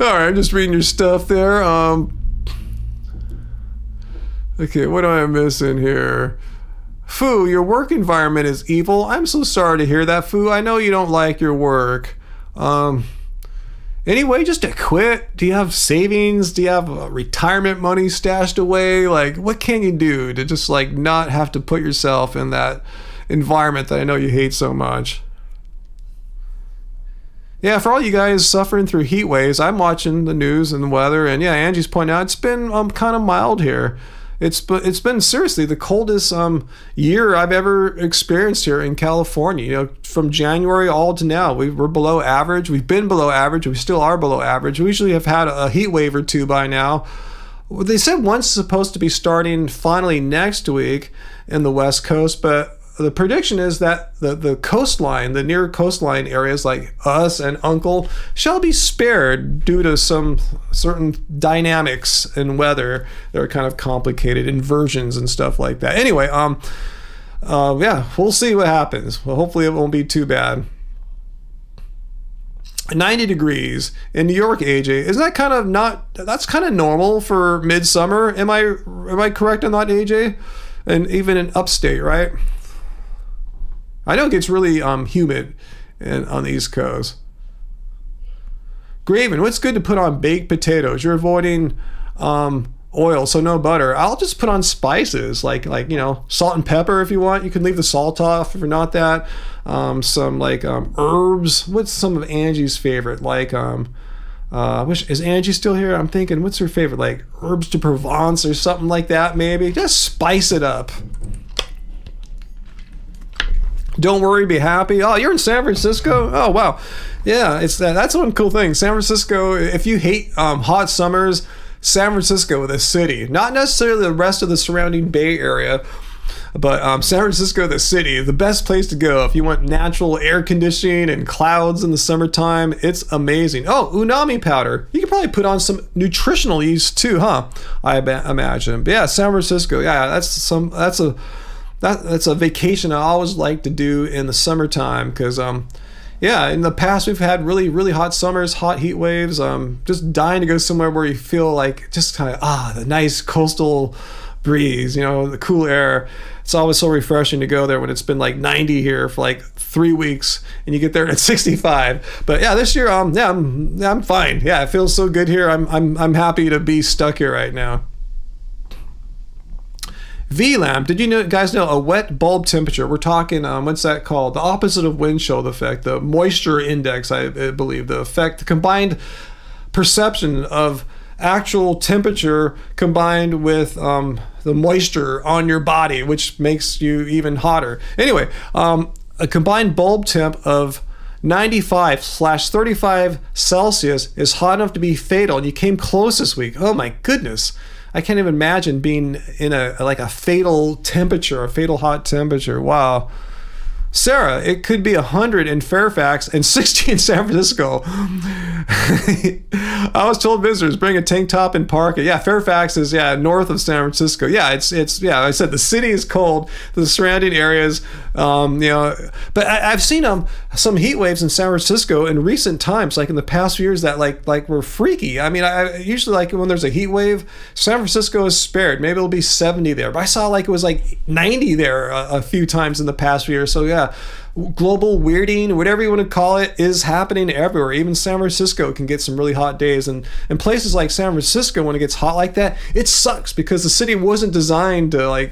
all right, I'm just reading your stuff there. Okay, what am I missing here? Foo, your work environment is evil. I'm so sorry to hear that, Foo. I know you don't like your work. Anyway, just to quit. Do you have savings? Do you have retirement money stashed away? Like, what can you do to just like not have to put yourself in that environment that I know you hate so much? Yeah, for all you guys suffering through heat waves, I'm watching the news and the weather, and yeah, Angie's pointing out it's been kind of mild here. It's been seriously the coldest year I've ever experienced here in California. You know, from January all to now, we're below average. We've been below average. We still are below average. We usually have had a heat wave or two by now. They said one's supposed to be starting finally next week in the West Coast, but the prediction is that the coastline, the near coastline areas like us and Uncle shall be spared due to some certain dynamics in weather that are kind of complicated, inversions and stuff like that. Anyway, yeah, we'll see what happens. Well, hopefully it won't be too bad. 90 degrees in New York, AJ. Isn't that kind of that's kind of normal for midsummer? Am I correct on that, AJ? And even in upstate, right? I know it gets really humid on the East Coast. Graven, what's good to put on baked potatoes? You're avoiding oil, so no butter. I'll just put on spices like you know, salt and pepper if you want. You can leave the salt off if you're not that. Some like herbs. What's some of Angie's favorite? Like is Angie still here? I'm thinking, what's her favorite? Like herbs de Provence or something like that maybe. Just spice it up. Don't worry, be happy. Oh, you're in San Francisco? Oh, wow. Yeah, that's one cool thing. San Francisco, if you hate hot summers, San Francisco, the city, not necessarily the rest of the surrounding Bay Area, but San Francisco, the city, the best place to go if you want natural air conditioning and clouds in the summertime. It's amazing. Oh, unami powder. You could probably put on some nutritional yeast too, huh? I imagine. But yeah, San Francisco. Yeah, that's a vacation I always like to do in the summertime because yeah, in the past we've had really, really hot summers, hot heat waves. Just dying to go somewhere where you feel like just kind of the nice coastal breeze, the cool air. It's always so refreshing to go there when it's been like 90 here for like 3 weeks and you get there and it's 65. But yeah, this year I'm fine. Yeah, it feels so good here. I'm happy to be stuck here right now. VLAMP, did you guys know a wet bulb temperature? We're talking, what's that called? The opposite of wind chill effect, the moisture index, I believe, the effect, the combined perception of actual temperature combined with the moisture on your body, which makes you even hotter. Anyway, a combined bulb temp of 95/35 Celsius is hot enough to be fatal, and you came close this week. Oh my goodness. I can't even imagine being in a fatal temperature, a fatal hot temperature. Wow. Sarah, it could be 100 in Fairfax and 60 in San Francisco. I was told visitors bring a tank top and park it. Yeah, Fairfax is north of San Francisco. Yeah, it's I said the city is cold, the surrounding areas, but I've seen some heat waves in San Francisco in recent times, like in the past few years that like were freaky. I mean, I usually like when there's a heat wave, San Francisco is spared. Maybe it'll be 70 there, but I saw like it was like 90 there a few times in the past few years. So yeah. Global weirding, whatever you want to call it, is happening everywhere. Even San Francisco can get some really hot days, and places like San Francisco, when it gets hot like that, it sucks because the city wasn't designed to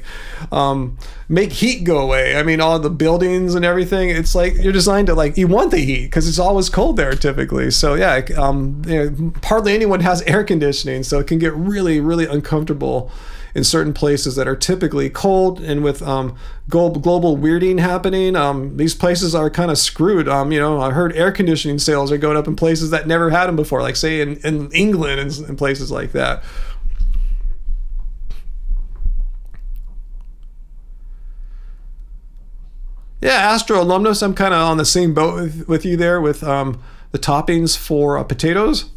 make heat go away. I mean, all the buildings and everything, it's like you're designed to you want the heat because it's always cold there typically. So yeah, hardly anyone has air conditioning, so it can get really, really uncomfortable in certain places that are typically cold, and with global weirding happening, these places are kind of screwed. I heard air conditioning sales are going up in places that never had them before, like say in England and places like that. Yeah, Astro Alumnus, I'm kind of on the same boat with you there with the toppings for potatoes.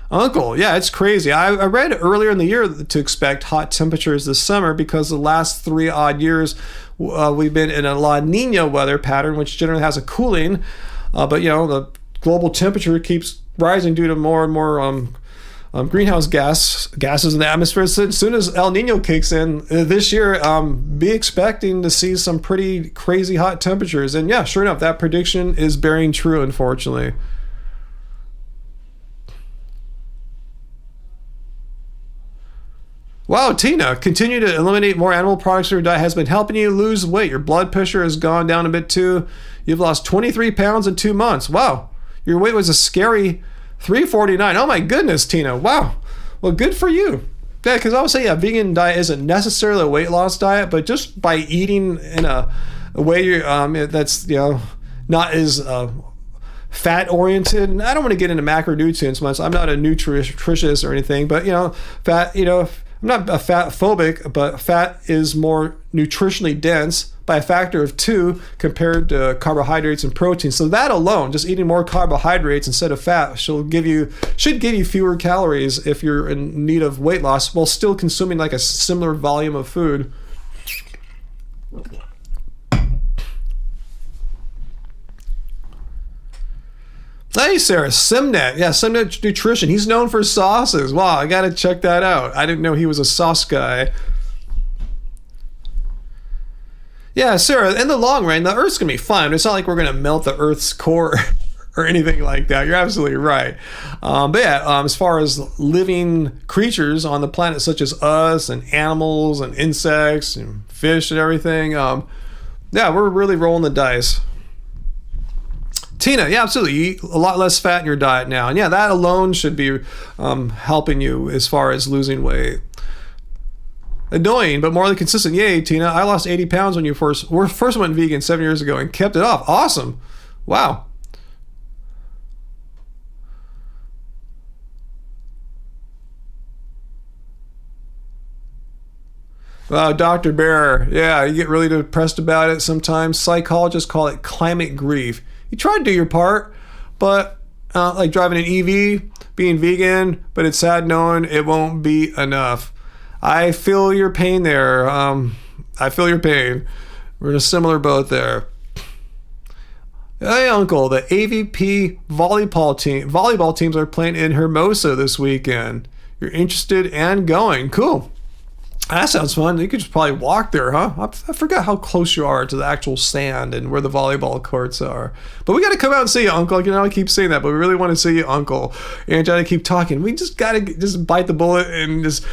Uncle, yeah, it's crazy. I read earlier in the year to expect hot temperatures this summer because the last 3 odd years we've been in a La Nina weather pattern, which generally has a cooling, but the global temperature keeps rising due to more and more greenhouse gases in the atmosphere. So as soon as El Nino kicks in this year, be expecting to see some pretty crazy hot temperatures. And yeah, sure enough, that prediction is bearing true, unfortunately. Wow, Tina, continue to eliminate more animal products in your diet has been helping you lose weight. Your blood pressure has gone down a bit too. You've lost 23 pounds in 2 months. Wow, your weight was a scary 349. Oh my goodness, Tina. Wow. Well, good for you. Yeah, because I would say a vegan diet isn't necessarily a weight loss diet, but just by eating in a way that's not as fat oriented. And I don't want to get into macronutrients much. I'm not a nutritionist or anything, but fat. I'm not a fat phobic, but fat is more nutritionally dense by a factor of 2 compared to carbohydrates and protein. So that alone, just eating more carbohydrates instead of fat, should give you fewer calories if you're in need of weight loss while still consuming like a similar volume of food. Hey, Sarah, Simnet. Yeah, Simnet Nutrition. He's known for sauces. Wow, I got to check that out. I didn't know he was a sauce guy. Yeah, Sarah, in the long run, the Earth's going to be fine. It's not like we're going to melt the Earth's core or anything like that. You're absolutely right. But yeah, as far as living creatures on the planet, such as us and animals and insects and fish and everything, yeah, we're really rolling the dice. Tina, yeah, absolutely. You eat a lot less fat in your diet now. And yeah, that alone should be helping you as far as losing weight. Annoying, but morally consistent. Yay, Tina. I lost 80 pounds when you first went vegan 7 years ago and kept it off. Awesome. Wow. Dr. Bear, yeah, you get really depressed about it sometimes. Psychologists call it climate grief. You try to do your part, but like driving an EV, being vegan, but it's sad knowing it won't be enough. I feel your pain there. I feel your pain. We're in a similar boat there. Hey, Uncle, the AVP volleyball teams are playing in Hermosa this weekend. You're interested and going. Cool. That sounds fun. You could just probably walk there, huh? I forgot how close you are to the actual sand and where the volleyball courts are. But we got to come out and see you, Uncle. You know, I keep saying that, but we really want to see you, Uncle. And try to keep talking. We just got to just bite the bullet and just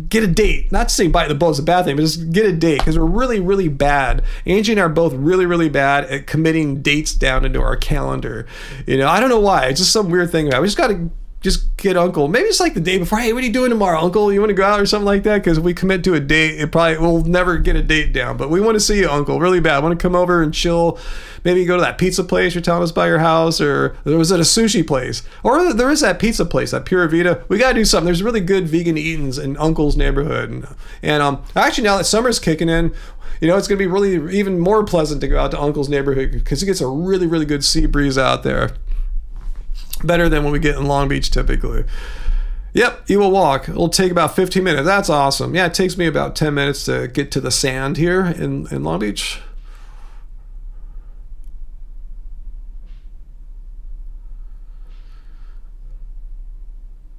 get a date. Not to say bite the bullet is a bad thing, but just get a date, because we're really, really bad. Angie and I are both really, really bad at committing dates down into our calendar. You know, I don't know why. It's just some weird thing about it. We just got to get Uncle. Maybe it's like the day before. Hey, what are you doing tomorrow, Uncle? You want to go out or something like that? Because if we commit to a date, we'll never get a date down. But we want to see you, Uncle, really bad. I want to come over and chill. Maybe go to that pizza place you're telling us by your house, or there was at a sushi place, or there is that pizza place, that Pura Vida. We got to do something. There's really good vegan eatings in Uncle's neighborhood, and actually now that summer's kicking in, you know, it's going to be really even more pleasant to go out to Uncle's neighborhood because he gets a really, really good sea breeze out there. Better than what we get in Long Beach typically. Yep, you will walk. It'll take about 15 minutes. That's awesome. Yeah, it takes me about 10 minutes to get to the sand here in Long Beach.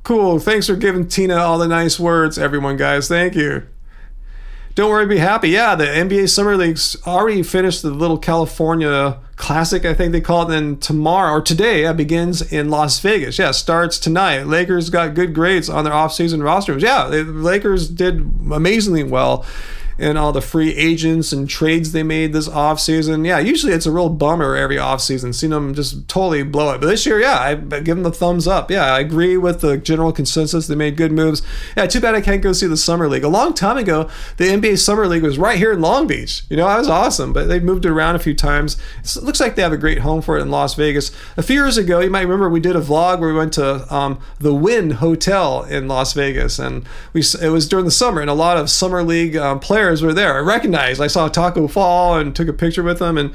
Cool. Thanks for giving Tina all the nice words, everyone, guys. Thank you. Don't worry, be happy. Yeah, the NBA Summer League's already finished the little California Classic, I think they call it. Then tomorrow, or today, begins in Las Vegas. Yeah, starts tonight. Lakers got good grades on their off-season rosters. Yeah, the Lakers did amazingly well in all the free agents and trades they made this offseason. Yeah, usually it's a real bummer every offseason, seeing them just totally blow it. But this year, yeah, I give them the thumbs up. Yeah, I agree with the general consensus. They made good moves. Yeah, too bad I can't go see the Summer League. A long time ago, the NBA Summer League was right here in Long Beach. You know, that was awesome, but they've moved it around a few times. It looks like they have a great home for it in Las Vegas. A few years ago, you might remember we did a vlog where we went to the Wynn Hotel in Las Vegas, and it was during the summer, and a lot of Summer League players were there. I saw Taco Fall and took a picture with them, and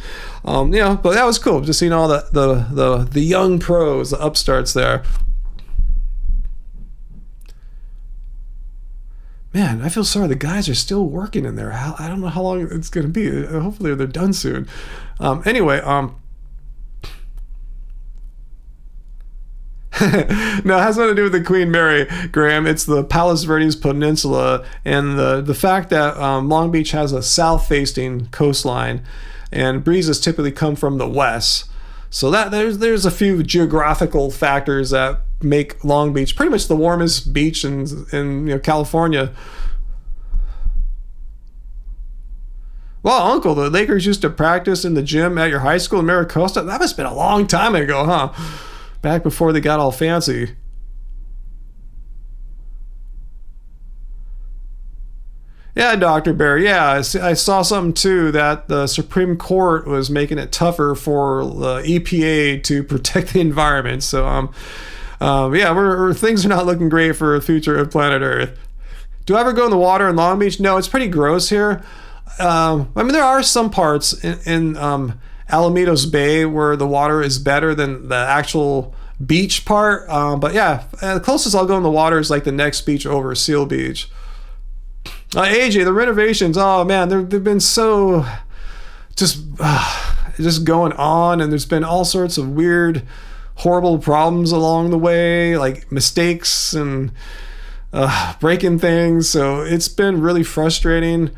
you know, but that was cool, just seeing all the young pros, the upstarts there. Man, I feel sorry. The guys are still working in there. I don't know how long it's going to be. Hopefully they're done soon. Anyway, no, it has nothing to do with the Queen Mary, Graham. It's the Palos Verdes Peninsula, and the fact that Long Beach has a south-facing coastline, and breezes typically come from the west. So that there's a few geographical factors that make Long Beach pretty much the warmest beach in you know, California. Well, Uncle, the Lakers used to practice in the gym at your high school in Maricosta. That must have been a long time ago, huh? Back before they got all fancy. Yeah, Dr. Bear. Yeah, I saw something too, that the Supreme Court was making it tougher for the EPA to protect the environment. So, yeah, things are not looking great for the future of planet Earth. Do I ever go in the water in Long Beach? No, it's pretty gross here. I mean, there are some parts in Alamitos Bay where the water is better than the actual beach part, but yeah, the closest I'll go in the water is like the next beach over, Seal Beach. AJ, the renovations, oh man, they've been so just going on, and there's been all sorts of weird, horrible problems along the way, like mistakes and breaking things, so it's been really frustrating.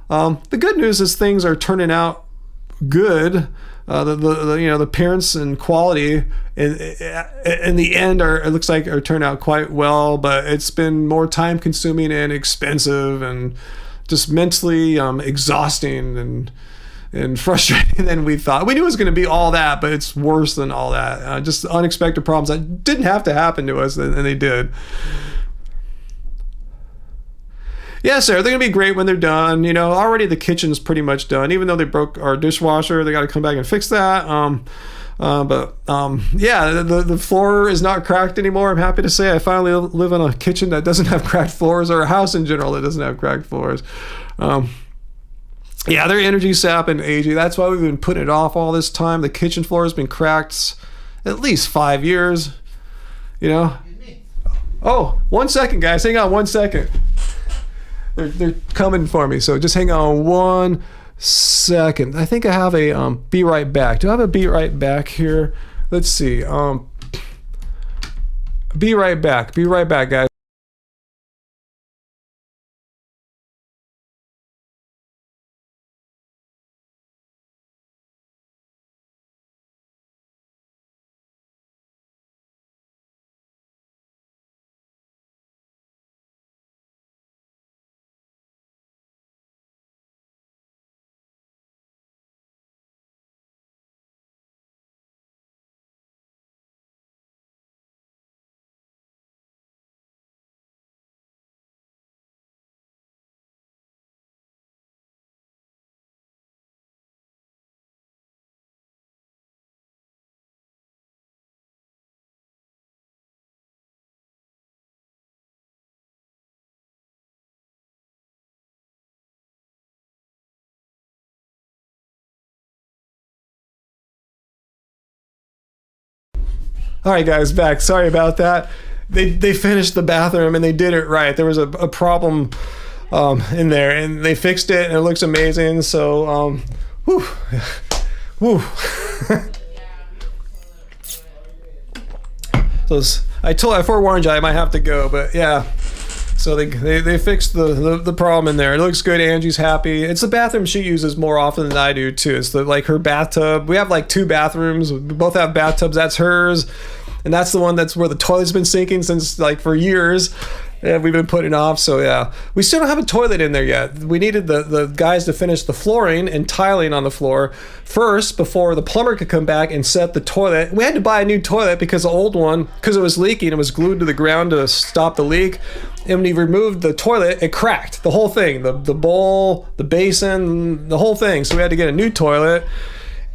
The good news is things are turning out good. The appearance and quality in the end it looks like are turned out quite well, but it's been more time consuming and expensive and just mentally exhausting and frustrating than we thought. We knew it was going to be all that, but it's worse than all that. Just unexpected problems that didn't have to happen to us, and they did. Yeah, Sarah, they're gonna be great when they're done. You know, already the kitchen's pretty much done. Even though they broke our dishwasher, they got to come back and fix that. Yeah, the floor is not cracked anymore. I'm happy to say I finally live in a kitchen that doesn't have cracked floors, or a house in general that doesn't have cracked floors. Yeah, their energy sap and aging. That's why we've been putting it off all this time. The kitchen floor has been cracked at least 5 years. You know. Oh, 1 second, guys. Hang on 1 second. They're coming for me, so just hang on 1 second. I think I have a be right back. Do I have a be right back here? Let's see. Be right back. Be right back, guys. All right, guys, back. Sorry about that. They finished the bathroom and they did it right. There was a problem in there, and they fixed it, and it looks amazing. So, whew, whew. So I forewarned you I might have to go, but yeah. So they fixed the problem in there. It looks good. Angie's happy. It's the bathroom she uses more often than I do too. It's like her bathtub. We have like 2 bathrooms. We both have bathtubs. That's hers, and that's the one that's where the toilet's been sinking since like for years. Yeah, we've been putting off. So yeah, we still don't have a toilet in there yet. We needed the guys to finish the flooring and tiling on the floor first before the plumber could come back and set the toilet. We had to buy a new toilet because the old one, because it was leaking, it was glued to the ground to stop the leak. And when he removed the toilet, it cracked. The whole thing, the bowl, the basin, the whole thing. So we had to get a new toilet.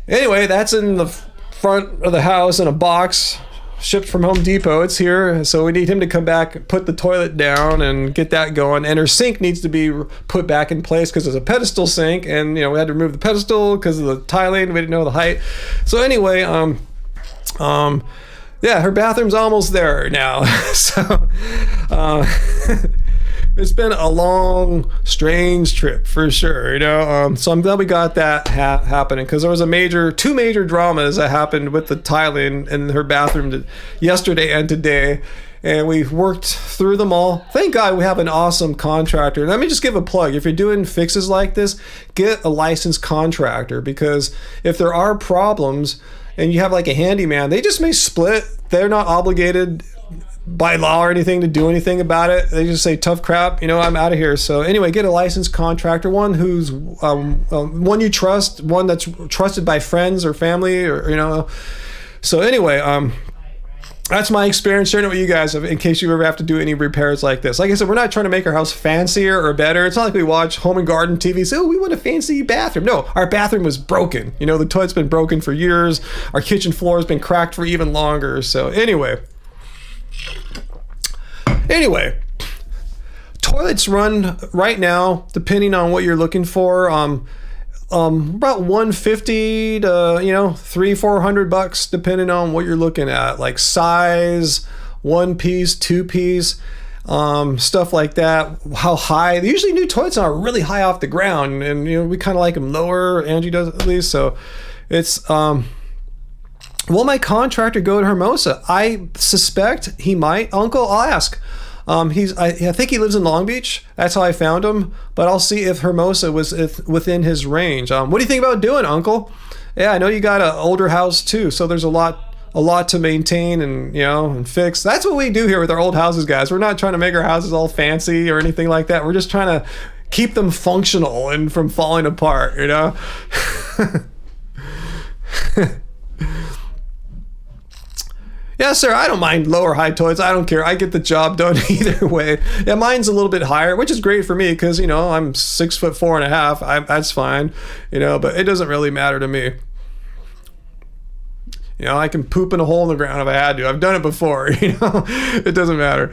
Anyway, that's in the front of the house in a box, shipped from Home Depot. It's here. So we need him to come back, put the toilet down and get that going. And her sink needs to be put back in place because it's a pedestal sink. And, you know, we had to remove the pedestal because of the tiling. We didn't know the height. So anyway, yeah, her bathroom's almost there now. So it's been a long, strange trip for sure, you know. So I'm glad we got that happening, because there was two major dramas that happened with the tiling in her bathroom yesterday and today, and we've worked through them all. Thank God we have an awesome contractor. Let me just give a plug. If you're doing fixes like this, get a licensed contractor, because if there are problems and you have like a handyman, they just may split. They're not obligated by law or anything to do anything about it. They just say, tough crap, you know, I'm out of here. So anyway, get a licensed contractor, one who's one you trust, one that's trusted by friends or family, or, you know. So anyway, that's my experience, sharing it with you guys in case you ever have to do any repairs like this. Like I said, we're not trying to make our house fancier or better. It's not like we watch Home and Garden TV and say, oh, we want a fancy bathroom. No, our bathroom was broken. You know, the toilet's been broken for years. Our kitchen floor has been cracked for even longer. So anyway, toilets run right now, depending on what you're looking for, about $150 to $300-400, depending on what you're looking at, like size, 1-piece, 2-piece, stuff like that. How high? Usually new toilets are really high off the ground, and you know, we kind of like them lower. Angie does at least. So it's will my contractor go to Hermosa? I suspect he might. Uncle, I'll ask. I think he lives in Long Beach. That's how I found him. But I'll see if Hermosa was within his range. What do you think about doing, Uncle? Yeah, I know you got an older house too, so there's a lot to maintain and fix. That's what we do here with our old houses, guys. We're not trying to make our houses all fancy or anything like that. We're just trying to keep them functional and from falling apart, you know. Yeah, sir, I don't mind low or high toilets. I don't care. I get the job done either way. Yeah, mine's a little bit higher, which is great for me because, I'm 6'4.5". That's fine, but it doesn't really matter to me. I can poop in a hole in the ground if I had to. I've done it before, It doesn't matter.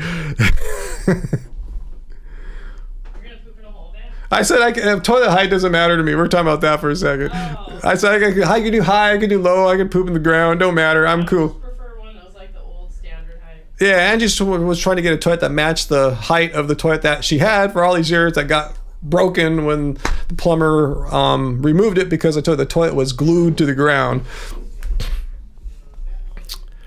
I said toilet height doesn't matter to me. We're talking about that for a second. Oh. I said I can do high, I can do low, I can poop in the ground. Don't matter. I'm cool. I prefer one that was like the old standard height. Yeah, Angie was trying to get a toilet that matched the height of the toilet that she had for all these years that got broken when the plumber removed it because the toilet was glued to the ground.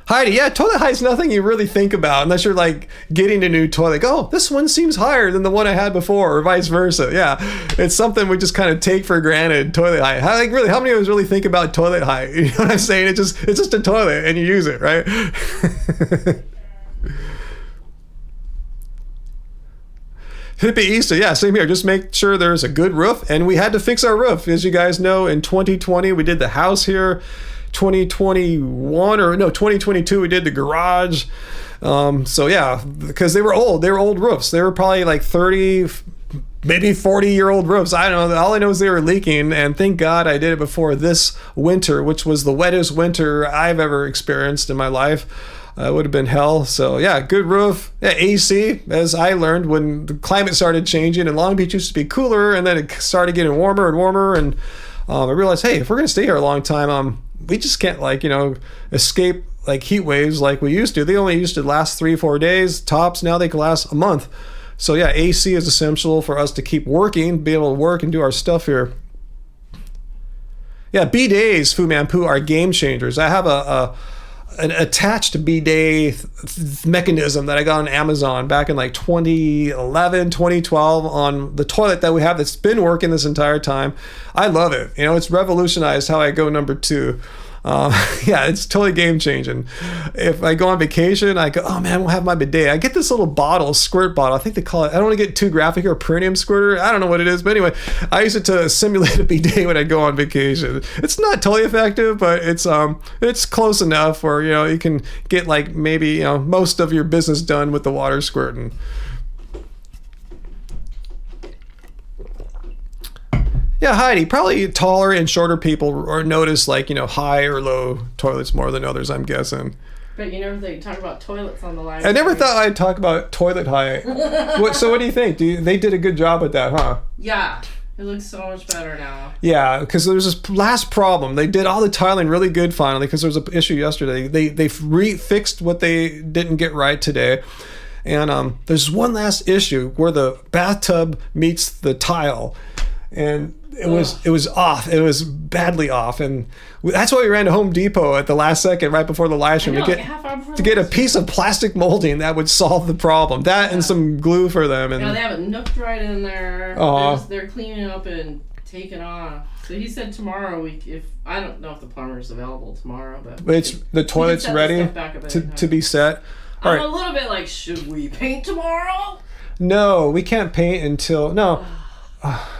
Heidi, yeah, toilet height's nothing you really think about unless you're like getting a new toilet. Like, oh, this one seems higher than the one I had before, or vice versa. Yeah, it's something we just kind of take for granted. Toilet height. How many of us really think about toilet height? You know what I'm saying? It's just a toilet and you use it, right? Hippie Easter, yeah, same here. Just make sure there's a good roof, and we had to fix our roof, as you guys know. In 2020, we did the house here. 2022 we did the garage. So yeah, because they were old roofs. They were probably like 30, maybe 40-year-old roofs. I don't know. All I know is they were leaking, and thank God I did it before this winter, which was the wettest winter I've ever experienced in my life. It would have been hell. So yeah, good roof. Yeah, AC, as I learned when the climate started changing, and Long Beach used to be cooler, and then it started getting warmer and warmer, and I realized, hey, if we're gonna stay here a long time, we just can't escape like heat waves like we used to. They only used to last 3-4 days tops. Now they can last a month. So yeah, AC is essential for us to keep working, be able to work and do our stuff here. Yeah, bidets, Fu Man Poo, are game changers. I have an attached bidet mechanism that I got on Amazon back in like 2011, 2012 on the toilet that we have that's been working this entire time. I love it. It's revolutionized how I go number 2. Yeah, it's totally game changing. If I go on vacation, I go, oh man, we'll have my bidet. I get this little bottle, squirt bottle. I think they call it, I don't want to get too graphic, or premium squirter. I don't know what it is, but anyway, I use it to simulate a bidet when I go on vacation. It's not totally effective, but it's close enough where you can get like maybe most of your business done with the water squirting. Yeah, Heidi, probably taller and shorter people or notice high or low toilets more than others, I'm guessing. But you never think talk about toilets on the line. I never thought I'd talk about toilet height. So what do you think? They did a good job at that, huh? Yeah, it looks so much better now. Yeah, because there was this last problem. They did all the tiling really good finally because there was an issue yesterday. They fixed what they didn't get right today. And there's one last issue where the bathtub meets the tile. And it was off. It was badly off, and that's why we ran to Home Depot at the last second, right before the live stream, to get a piece of plastic molding that would solve the problem. That and some glue for them. And they have it nooked right in there. They're cleaning up and taking off. So he said tomorrow if I don't know if the plumber is available tomorrow, but the toilet's ready to be set. I'm a little bit like, should we paint tomorrow? No, we can't paint until No,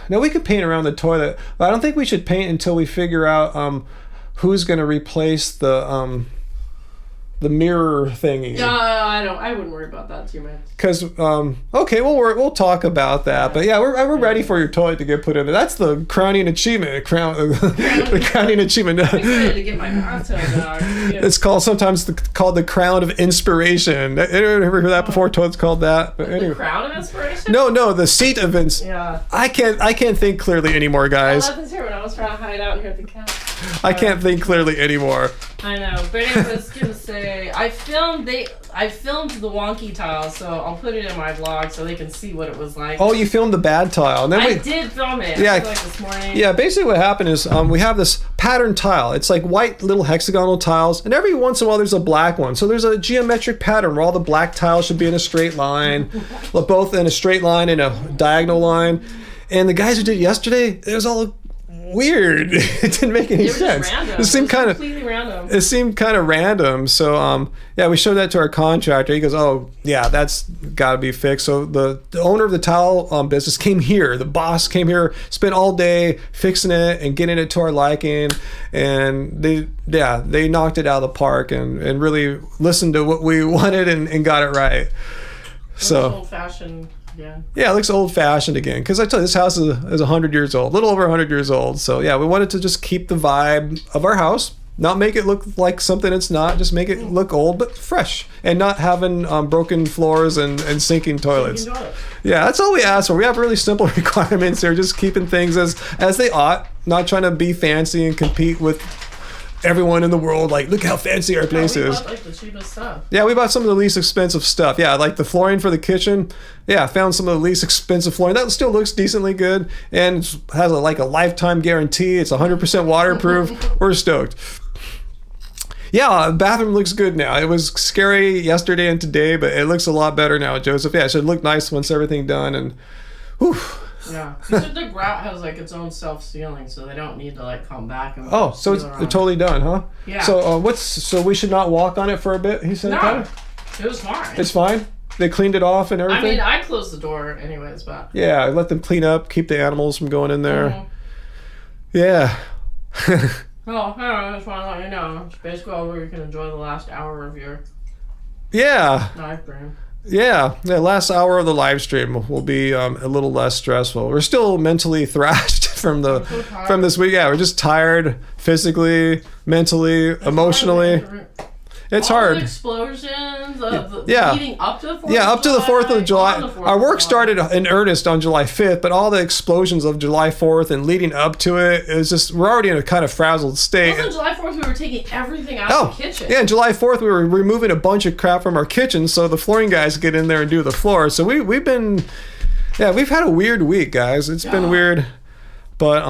we could paint around the toilet, but I don't think we should paint until we figure out who's going to replace the mirror thingy. No, I wouldn't worry about that too much. Because okay, we'll talk about that. But yeah, we're ready for your toilet to get put in there. That's the crowning achievement. The crowning achievement. I'm excited to get my bathtub dog. It's sometimes called the crown of inspiration. Anyone ever heard that before? Toilet's called that. But anyway. The crown of inspiration? No, the seat of Yeah. I can't think clearly anymore, guys. Well, that was here when I was trying to hide out here at the couch. I can't think clearly anymore. I know, but I was gonna say I filmed the wonky tile, so I'll put it in my vlog so they can see what it was like. Oh, you filmed the bad tile, and then I did film it. Yeah, like this morning. Yeah, basically what happened is we have this pattern tile. It's like white little hexagonal tiles, and every once in a while there's a black one. So there's a geometric pattern where all the black tiles should be in a straight line, both in a straight line and a diagonal line. And the guys who did it yesterday, it was all weird. It didn't make any sense. It seemed completely random. It seemed kind of random. So yeah, we showed that to our contractor. He goes, "Oh yeah, that's got to be fixed." So the owner of the tile business came here. The boss came here, spent all day fixing it and getting it to our liking, and they knocked it out of the park and really listened to what we wanted and got it right. So old fashioned. Yeah, it looks old-fashioned again. Because I tell you, this house is 100 years old, a little over 100 years old. So yeah, we wanted to just keep the vibe of our house, not make it look like something it's not, just make it look old but fresh, and not having broken floors and sinking toilets. Yeah, that's all we ask for. We have really simple requirements here, just keeping things as they ought, not trying to be fancy and compete with everyone in the world. Like, look how fancy our place is. Bought, like, the cheapest stuff. Yeah, we bought some of the least expensive stuff. Yeah, like the flooring for the kitchen. Yeah, found some of the least expensive flooring. That still looks decently good and has a lifetime guarantee. It's 100% waterproof. We're stoked. Yeah, the bathroom looks good now. It was scary yesterday and today, but it looks a lot better now, Joseph. Yeah, it should look nice once everything done. And whew. Yeah, the grout has like its own self-sealing, so they don't need to like come back and. Oh, so it's totally done, huh? Yeah. So so we should not walk on it for a bit. He said. No, it was fine. It's fine. They cleaned it off and everything. I mean, I closed the door anyways, but. Yeah, let them clean up, keep the animals from going in there. Mm-hmm. Yeah. Well, I just want to let you know. It's basically all where you can enjoy the last hour of your. Yeah. Live stream. Yeah, the last hour of the live stream will be a little less stressful. We're still mentally thrashed from this week. Yeah, we're just tired physically, mentally, emotionally. It's hard. The explosions leading up to the 4th up to the 4th of July. Our work started in earnest on July 5th, but all the explosions of July 4th and leading up to it, is just, we're already in a kind of frazzled state. Also, July 4th, we were taking everything out of the kitchen. Yeah, July 4th, we were removing a bunch of crap from our kitchen so the flooring guys get in there and do the floor. So we've had a weird week, guys. It's been weird, but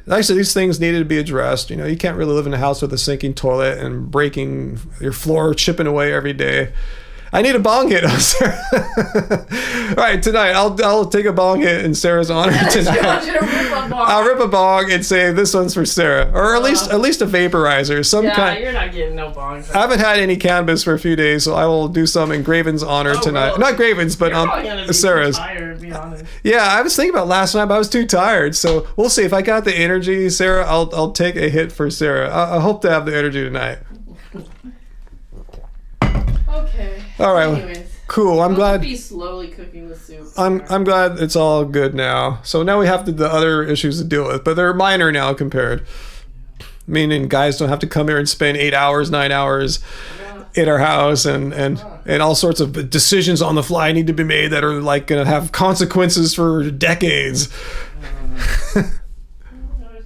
like I said, these things needed to be addressed. You know, you can't really live in a house with a sinking toilet and breaking your floor, chipping away every day. I need a bong hit on Sarah. All right, tonight I'll take a bong hit in Sarah's honor tonight. I'll rip a bong and say this one's for Sarah, or at least a vaporizer, some kind. You're not getting no bong. I haven't had any cannabis for a few days, so I will do some in Graven's honor tonight. Really? Not Graven's, but Sarah's. Tired, be honest. Yeah, I was thinking about last night, but I was too tired. So we'll see if I got the energy, Sarah. I'll take a hit for Sarah. I hope to have the energy tonight. Okay. All right. Anyways, cool. I'm glad. Be slowly cooking the soup. I'm glad it's all good now. So now we have the other issues to deal with, but they're minor now compared. Meaning guys don't have to come here and spend 8 hours, 9 hours in our house and all sorts of decisions on the fly need to be made that are like going to have consequences for decades. I just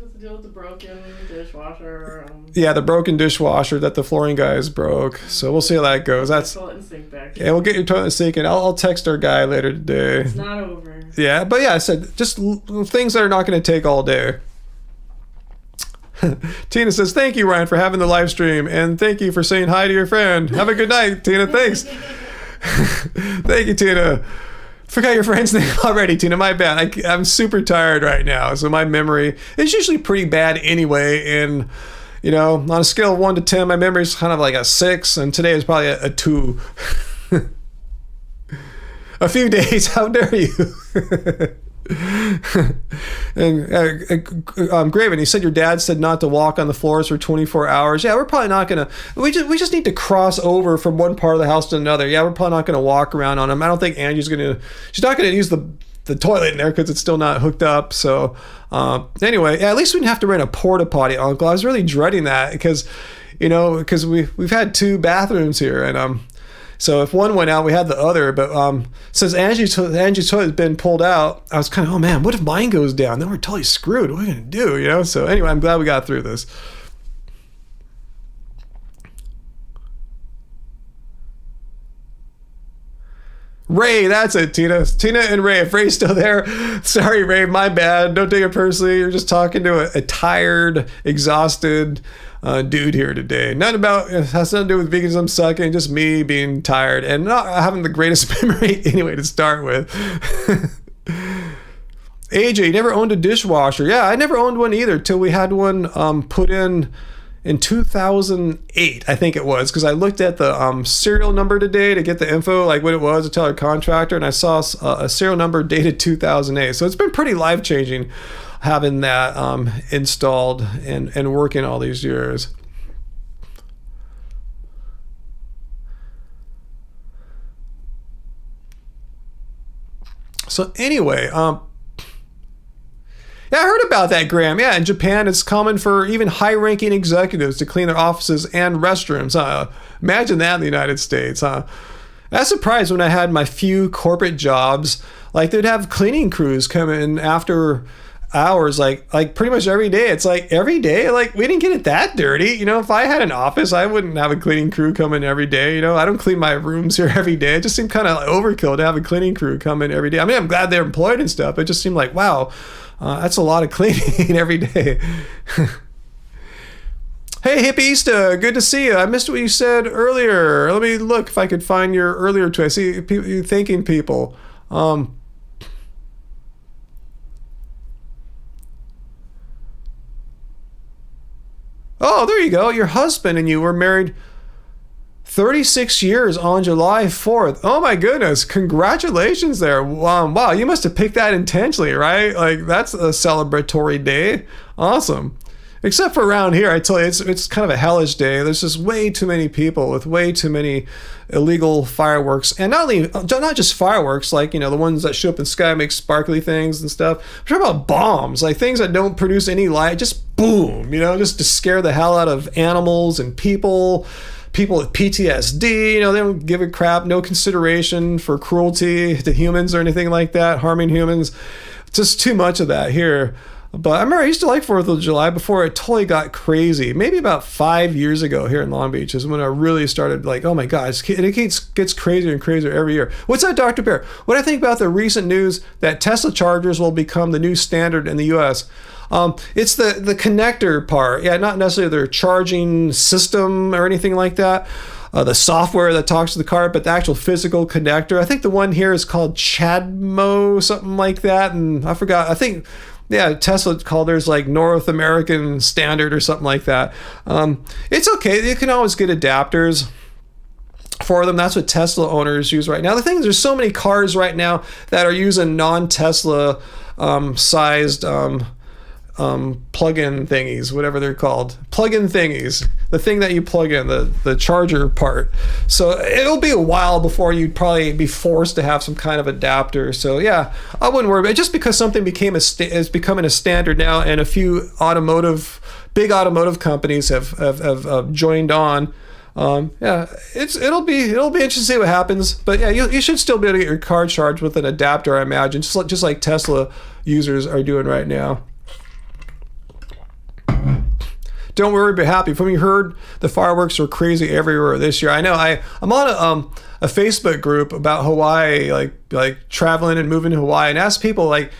have to deal with the broken dishwasher. Yeah, the broken dishwasher that the flooring guys broke. So we'll see how that goes. That's toilet and sink back. Yeah, we'll get your toilet and sink, and I'll text our guy later today. It's not over. Yeah, but yeah, I said just things that are not going to take all day. Tina says, thank you, Ryan, for having the live stream, and thank you for saying hi to your friend. Have a good night, Tina. Thanks. Thank you, Tina. Forgot your friend's name already, Tina. My bad. I'm super tired right now, so my memory is usually pretty bad anyway. And you know, on a scale of 1 to 10, my memory is kind of like a 6, and today is probably a 2. A few days. How dare you? And Graven, he said your dad said not to walk on the floors for 24 hours. Yeah, we're probably not gonna. We just need to cross over from one part of the house to another. Yeah, we're probably not gonna walk around on them. I don't think Angie's gonna. She's not gonna use the toilet in there because it's still not hooked up. So anyway, yeah, at least we didn't have to rent a porta potty, Uncle. I was really dreading that because we've had 2 bathrooms here, and so if one went out, we had the other. But since Angie's toilet has been pulled out, I was kind of, oh man, what if mine goes down? Then we're totally screwed. What are we gonna do? You know. So anyway, I'm glad we got through this. Ray, that's it, Tina. Tina and Ray. If Ray's still there, sorry, Ray, my bad. Don't take it personally. You're just talking to a tired, exhausted dude here today. It has nothing to do with veganism sucking, just me being tired and not having the greatest memory anyway to start with. AJ, you never owned a dishwasher. Yeah, I never owned one either till we had one put in 2008, I think it was, because I looked at the serial number today to get the info, like what it was to tell our contractor, and I saw a serial number dated 2008. So it's been pretty life-changing having that installed and working all these years. So anyway, yeah, I heard about that, Graham. Yeah, in Japan, it's common for even high-ranking executives to clean their offices and restrooms. Imagine that in the United States, huh? I was surprised when I had my few corporate jobs. Like, they'd have cleaning crews come in after hours, like pretty much every day. It's like every day, like we didn't get it that dirty. You know, if I had an office, I wouldn't have a cleaning crew come in every day. You know, I don't clean my rooms here every day. It just seemed kind of like overkill to have a cleaning crew come in every day. I mean, I'm glad they're employed and stuff. It just seemed like, wow, that's a lot of cleaning every day. Hey, Hippieista, good to see you. I missed what you said earlier. Let me look if I could find your earlier tweet. I see you thanking people. Oh, there you go. Your husband and you were married 36 years on July 4th. Oh my goodness. Congratulations there. Wow, you must have picked that intentionally, right? Like, that's a celebratory day. Awesome. Except for around here, I tell you, it's kind of a hellish day. There's just way too many people with way too many illegal fireworks. And not just fireworks, like, you know, the ones that show up in the sky, make sparkly things and stuff. I'm talking about bombs, like things that don't produce any light, just boom, you know, just to scare the hell out of animals and people with PTSD. You know, they don't give a crap, no consideration for cruelty to humans or anything like that, harming humans. Just too much of that here. But I remember I used to like 4th of July before it totally got crazy. Maybe about 5 years ago here in Long Beach is when I really started like, oh my God, it gets crazier and crazier every year. What's that, Dr. Bear? What do I think about the recent news that Tesla chargers will become the new standard in the U.S.? It's the connector part. Yeah, not necessarily their charging system or anything like that. The software that talks to the car, but the actual physical connector. I think the one here is called CHAdeMO, something like that. And I forgot. I think... yeah, Tesla called theirs like North American Standard or something like that. It's okay. You can always get adapters for them. That's what Tesla owners use right now. The thing is, there's so many cars right now that are using non-Tesla sized plug-in thingies, whatever they're called. Plug-in thingies. The thing that you plug in, the charger part. So it'll be a while before you'd probably be forced to have some kind of adapter. So yeah, I wouldn't worry about it. Just because something is becoming a standard now, and a few big automotive companies have joined on. Yeah, it'll be interesting to see what happens. But yeah, you should still be able to get your car charged with an adapter, I imagine, just like Tesla users are doing right now. Don't worry, be happy. From you heard, the fireworks are crazy everywhere this year. I know. I'm on a Facebook group about Hawaii, like traveling and moving to Hawaii, and ask people like,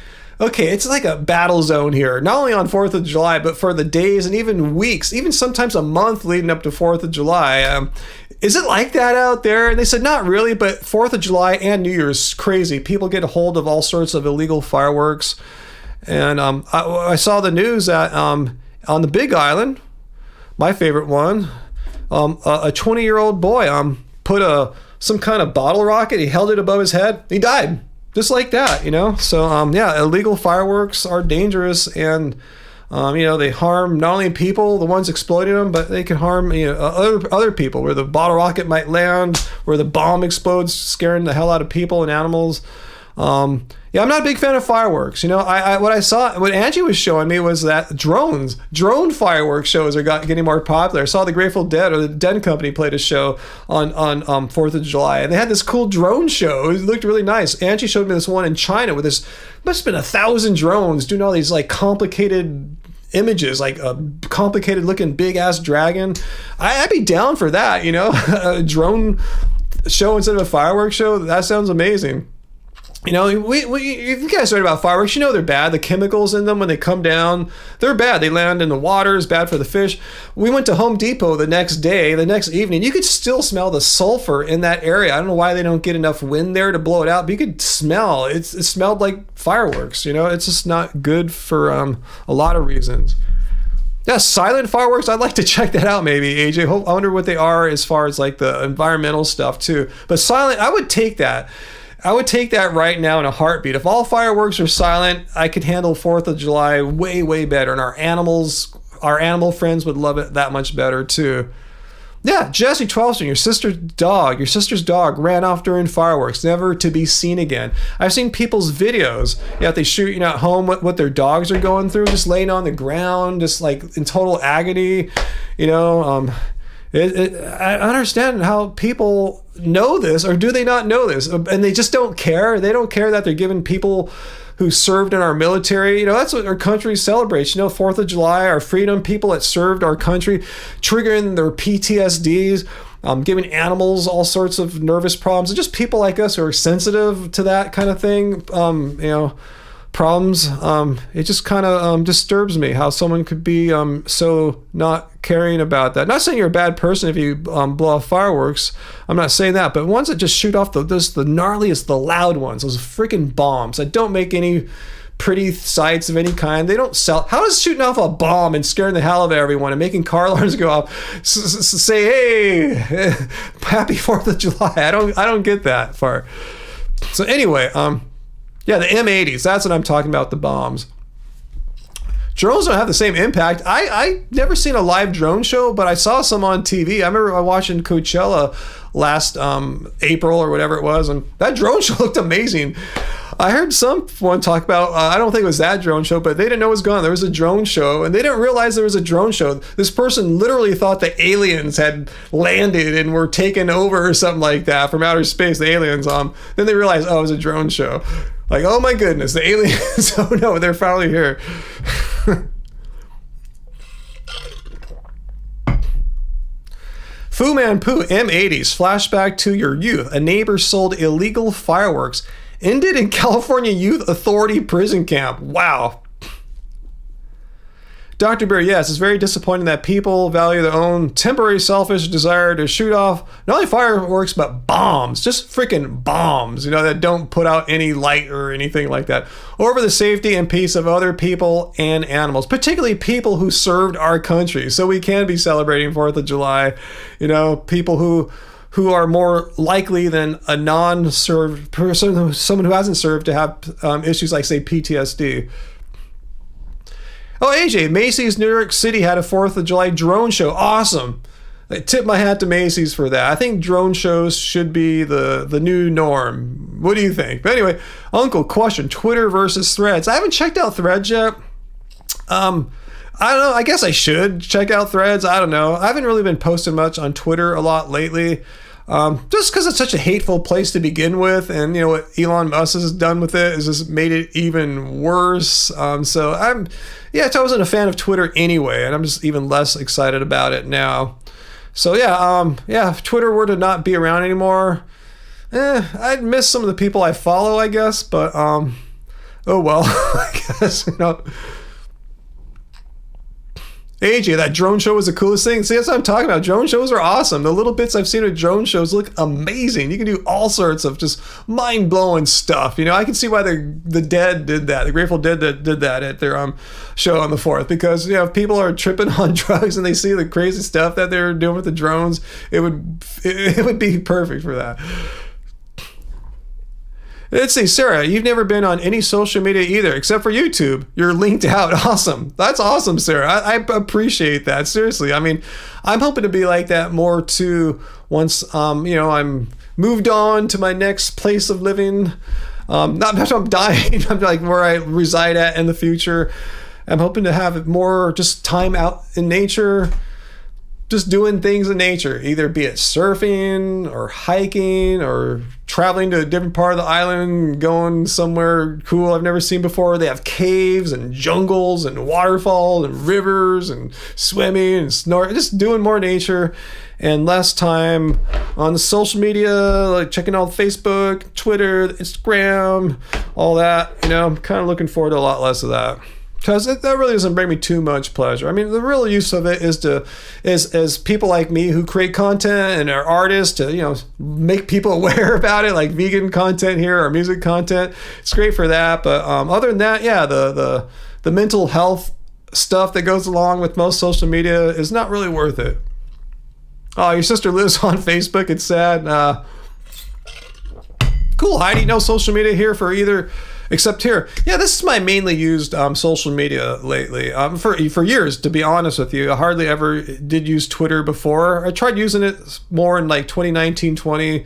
okay, it's like a battle zone here. Not only on 4th of July, but for the days and even weeks, even sometimes a month leading up to 4th of July. Is it like that out there? And they said not really, but 4th of July and New Year's crazy. People get a hold of all sorts of illegal fireworks, and I saw the news that on the Big Island, my favorite one, a 20-year-old boy put some kind of bottle rocket. He held it above his head. He died just like that, you know. So yeah, illegal fireworks are dangerous, and you know, they harm not only people, the ones exploiting them, but they can harm, you know, other people. Where the bottle rocket might land, where the bomb explodes, scaring the hell out of people and animals. Yeah, I'm not a big fan of fireworks. You know, what Angie was showing me was that drone fireworks shows are getting more popular. I saw the Grateful Dead, or the Dead Company, played a show on 4th of July, and they had this cool drone show. It looked really nice. Angie showed me this one in China with this, must have been 1,000 drones doing all these like complicated images, like a complicated looking big ass dragon. I'd be down for that, you know, a drone show instead of a fireworks show. That sounds amazing. You know, if you guys heard about fireworks, you know they're bad. The chemicals in them when they come down, they're bad. They land in the water, it's bad for the fish. We went to Home Depot the next evening. You could still smell the sulfur in that area. I don't know why they don't get enough wind there to blow it out, but you could smell it. It smelled like fireworks. You know, it's just not good for a lot of reasons. Yeah, silent fireworks. I'd like to check that out maybe, AJ. I wonder what they are as far as like the environmental stuff too. But silent, I would take that. I would take that right now in a heartbeat. If all fireworks are silent, I could handle 4th of July way, way better. And our animal friends would love it that much better too. Yeah, Jesse Twelston, your sister's dog ran off during fireworks, never to be seen again. I've seen people's videos. Yeah, they shoot at home what their dogs are going through, just laying on the ground, just like in total agony. I understand how people know this, or do they not know this? And they just don't care. They don't care that they're giving people who served in our military. That's what our country celebrates. 4th of July, our freedom, people that served our country, triggering their PTSDs, giving animals all sorts of nervous problems, and just people like us who are sensitive to that kind of thing, problems. It just kind of disturbs me how someone could be so not caring about that. Not saying you're a bad person if you blow off fireworks. I'm not saying that, but ones that just shoot off the gnarliest, the loud ones, those freaking bombs that don't make any pretty sights of any kind. They don't sell. How does shooting off a bomb and scaring the hell out of everyone and making car alarms go off say, hey, happy 4th of July? I don't get that far. So anyway, yeah, the M80s, that's what I'm talking about, the bombs. Drones don't have the same impact. I never seen a live drone show, but I saw some on TV. I remember watching Coachella last April or whatever it was, and that drone show looked amazing. I heard someone talk about, I don't think it was that drone show, but they didn't know it was going on. There was a drone show, and they didn't realize there was a drone show. This person literally thought the aliens had landed and were taken over or something like that from outer space, the aliens. Then they realized, oh, it was a drone show. Like, oh my goodness, the aliens, oh no, they're finally here. Fu Manpu, M80s, flashback to your youth. A neighbor sold illegal fireworks. Ended in California Youth Authority prison camp. Wow. Dr. Bear, yes, it's very disappointing that people value their own temporary selfish desire to shoot off not only fireworks, but bombs. Just freaking bombs, that don't put out any light or anything like that, over the safety and peace of other people and animals, particularly people who served our country. So we can be celebrating 4th of July, people who are more likely than a non-served person, someone who hasn't served, to have issues like, say, PTSD. Oh, AJ, Macy's New York City had a 4th of July drone show. Awesome. I tip my hat to Macy's for that. I think drone shows should be the new norm. What do you think? But anyway, Uncle, question, Twitter versus Threads. I haven't checked out Threads yet. I don't know. I guess I should check out Threads. I don't know. I haven't really been posting much on Twitter a lot lately. Just because it's such a hateful place to begin with, and what Elon Musk has done with it has just made it even worse. So I wasn't a fan of Twitter anyway, and I'm just even less excited about it now. So if Twitter were to not be around anymore, I'd miss some of the people I follow, I guess. But oh well, I guess AJ, that drone show was the coolest thing. See, that's what I'm talking about. Drone shows are awesome. The little bits I've seen of drone shows look amazing. You can do all sorts of just mind-blowing stuff. I can see why the Dead did that. The Grateful Dead did that at their show on the 4th, because if people are tripping on drugs and they see the crazy stuff that they're doing with the drones, it would be perfect for that. Let's see, Sarah, you've never been on any social media either, except for YouTube. You're linked out. Awesome. That's awesome, Sarah. I appreciate that. Seriously. I mean, I'm hoping to be like that more too once, I'm moved on to my next place of living. Not that I'm dying. I'm like where I reside at in the future. I'm hoping to have more just time out in nature, just doing things in nature, either be it surfing or hiking or traveling to a different part of the island, going somewhere cool I've never seen before. They have caves and jungles and waterfalls and rivers and swimming and snorkeling, just doing more nature and less time on the social media, like checking out Facebook, Twitter, Instagram, all that. I'm kind of looking forward to a lot less of that. Because that really doesn't bring me too much pleasure. I mean, the real use of it is people like me who create content and are artists to, make people aware about it, like vegan content here or music content. It's great for that. But other than that, yeah, the mental health stuff that goes along with most social media is not really worth it. Oh, your sister lives on Facebook. It's sad. Cool, Heidi. No social media here for either. Except here, yeah, this is my mainly used social media lately. For years, to be honest with you, I hardly ever did use Twitter before. I tried using it more in like 2019, 20.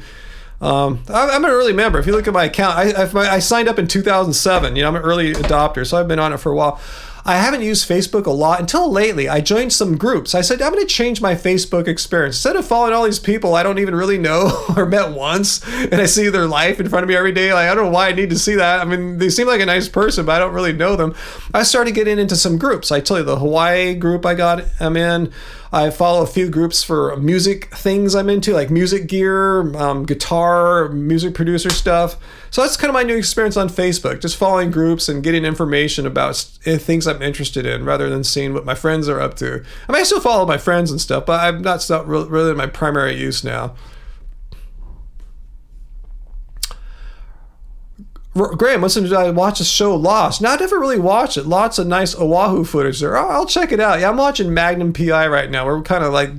I'm an early member. If you look at my account, I signed up in 2007. I'm an early adopter, so I've been on it for a while. I haven't used Facebook a lot until lately. I joined some groups. I said, I'm going to change my Facebook experience. Instead of following all these people I don't even really know or met once, and I see their life in front of me every day, like, I don't know why I need to see that. I mean, they seem like a nice person, but I don't really know them. I started getting into some groups. I tell you, the Hawaii group I'm in. I follow a few groups for music things I'm into, like music gear, guitar, music producer stuff. So that's kind of my new experience on Facebook, just following groups and getting information about things I'm interested in rather than seeing what my friends are up to. I mean, I still follow my friends and stuff, but that's not really my primary use now. Graham, listen, did I watch the show Lost? No, I never really watched it. Lots of nice Oahu footage there. I'll check it out. Yeah, I'm watching Magnum PI right now. We're kind of like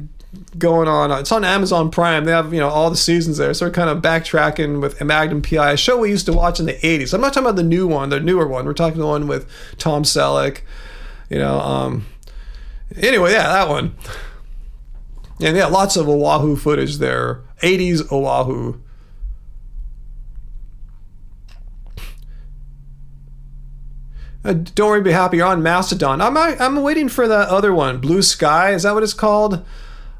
going on. It's on Amazon Prime. They have, all the seasons there. So we're kind of backtracking with Magnum PI, a show we used to watch in the 80s. I'm not talking about the new one, the newer one. We're talking the one with Tom Selleck. Anyway, yeah, that one. And yeah, lots of Oahu footage there. 80s Oahu. Don't worry, be happy. You're on Mastodon. I'm waiting for that other one, Blue Sky. Is that what it's called?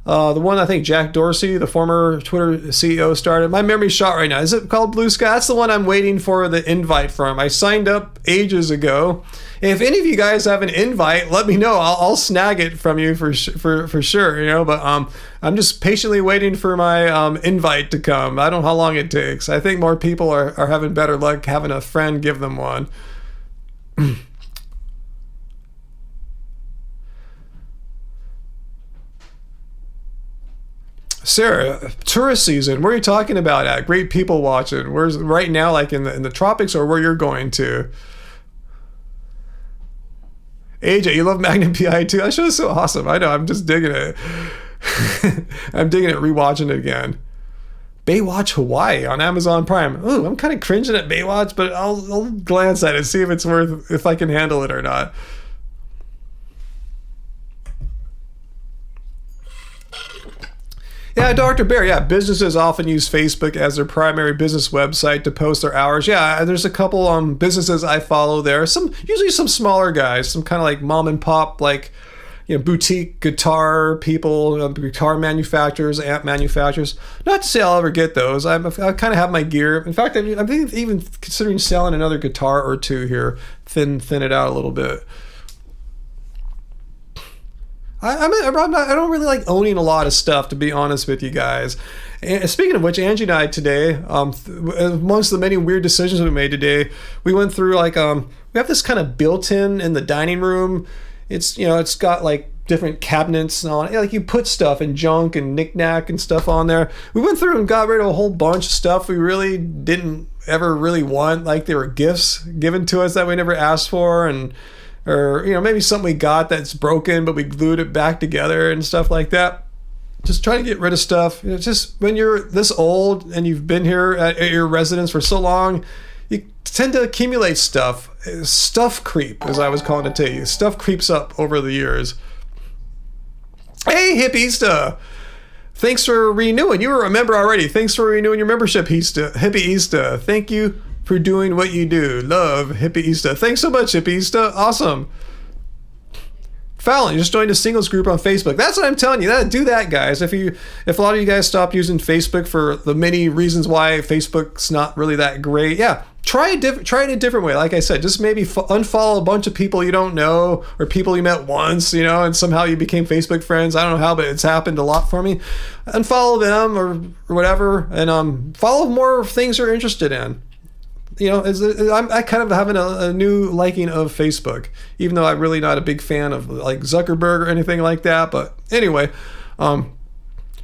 The one I think Jack Dorsey, the former Twitter CEO, started. My memory's shot right now. Is it called Blue Sky? That's the one I'm waiting for the invite from. I signed up ages ago. If any of you guys have an invite, let me know. I'll snag it from you for sure. But I'm just patiently waiting for my invite to come. I don't know how long it takes. I think more people are having better luck having a friend give them one. Sarah, tourist season. Where are you talking about at? Great people watching. Where's right now, like in the tropics, or where you're going to? AJ, you love Magnum PI too. That show is so awesome. I know. I'm just digging it. I'm digging it. Rewatching it again. Baywatch Hawaii on Amazon Prime. Ooh, I'm kind of cringing at Baywatch, but I'll glance at it, see if I can handle it or not. Yeah, Dr. Bear. Yeah, businesses often use Facebook as their primary business website to post their hours. Yeah, there's a couple businesses I follow there. Usually some smaller guys, some kind of like mom and pop, like boutique guitar people, guitar manufacturers, amp manufacturers. Not to say I'll ever get those. I kind of have my gear. In fact, I'm even considering selling another guitar or two here, thin it out a little bit. I don't really like owning a lot of stuff, to be honest with you guys. And speaking of which, Angie and I today, amongst the many weird decisions we made today, we went through we have this kind of built-in in the dining room. It's it's got like different cabinets on it. Like you put stuff and junk and knickknack and stuff on there. We went through and got rid of a whole bunch of stuff we really didn't ever really want. Like they were gifts given to us that we never asked for, or maybe something we got that's broken but we glued it back together and stuff like that. Just trying to get rid of stuff. Just when you're this old and you've been here at your residence for so long, you tend to accumulate stuff. Stuff creep, as I was calling it to you. Stuff creeps up over the years. Hey, Hippieista! Thanks for renewing. You were a member already. Thanks for renewing your membership, Hippieista. Thank you for doing what you do. Love, Hippieista. Thanks so much, Hippieista. Awesome. Fallon, you just joined a singles group on Facebook. That's what I'm telling you. Do that, guys. If a lot of you guys stop using Facebook for the many reasons why Facebook's not really that great, yeah, try it a different way. Like I said, just maybe unfollow a bunch of people you don't know or people you met once, and somehow you became Facebook friends. I don't know how, but it's happened a lot for me. Unfollow them or whatever, and follow more things you're interested in. I kind of having a new liking of Facebook, even though I'm really not a big fan of like Zuckerberg or anything like that. But anyway,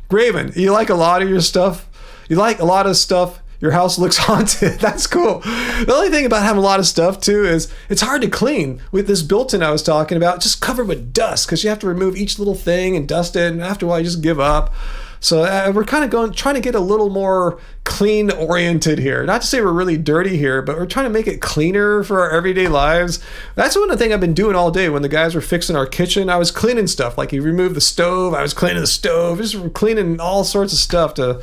Graven, you like a lot of your stuff. You like a lot of stuff. Your house looks haunted. That's cool. The only thing about having a lot of stuff too is it's hard to clean. With this built-in I was talking about, just covered with dust because you have to remove each little thing and dust it, and after a while you just give up. So we're kind of trying to get a little more clean oriented here. Not to say we're really dirty here, but we're trying to make it cleaner for our everyday lives. That's one of the things I've been doing all day. When the guys were fixing our kitchen, I was cleaning stuff. Like he removed the stove, I was cleaning the stove, just cleaning all sorts of stuff to,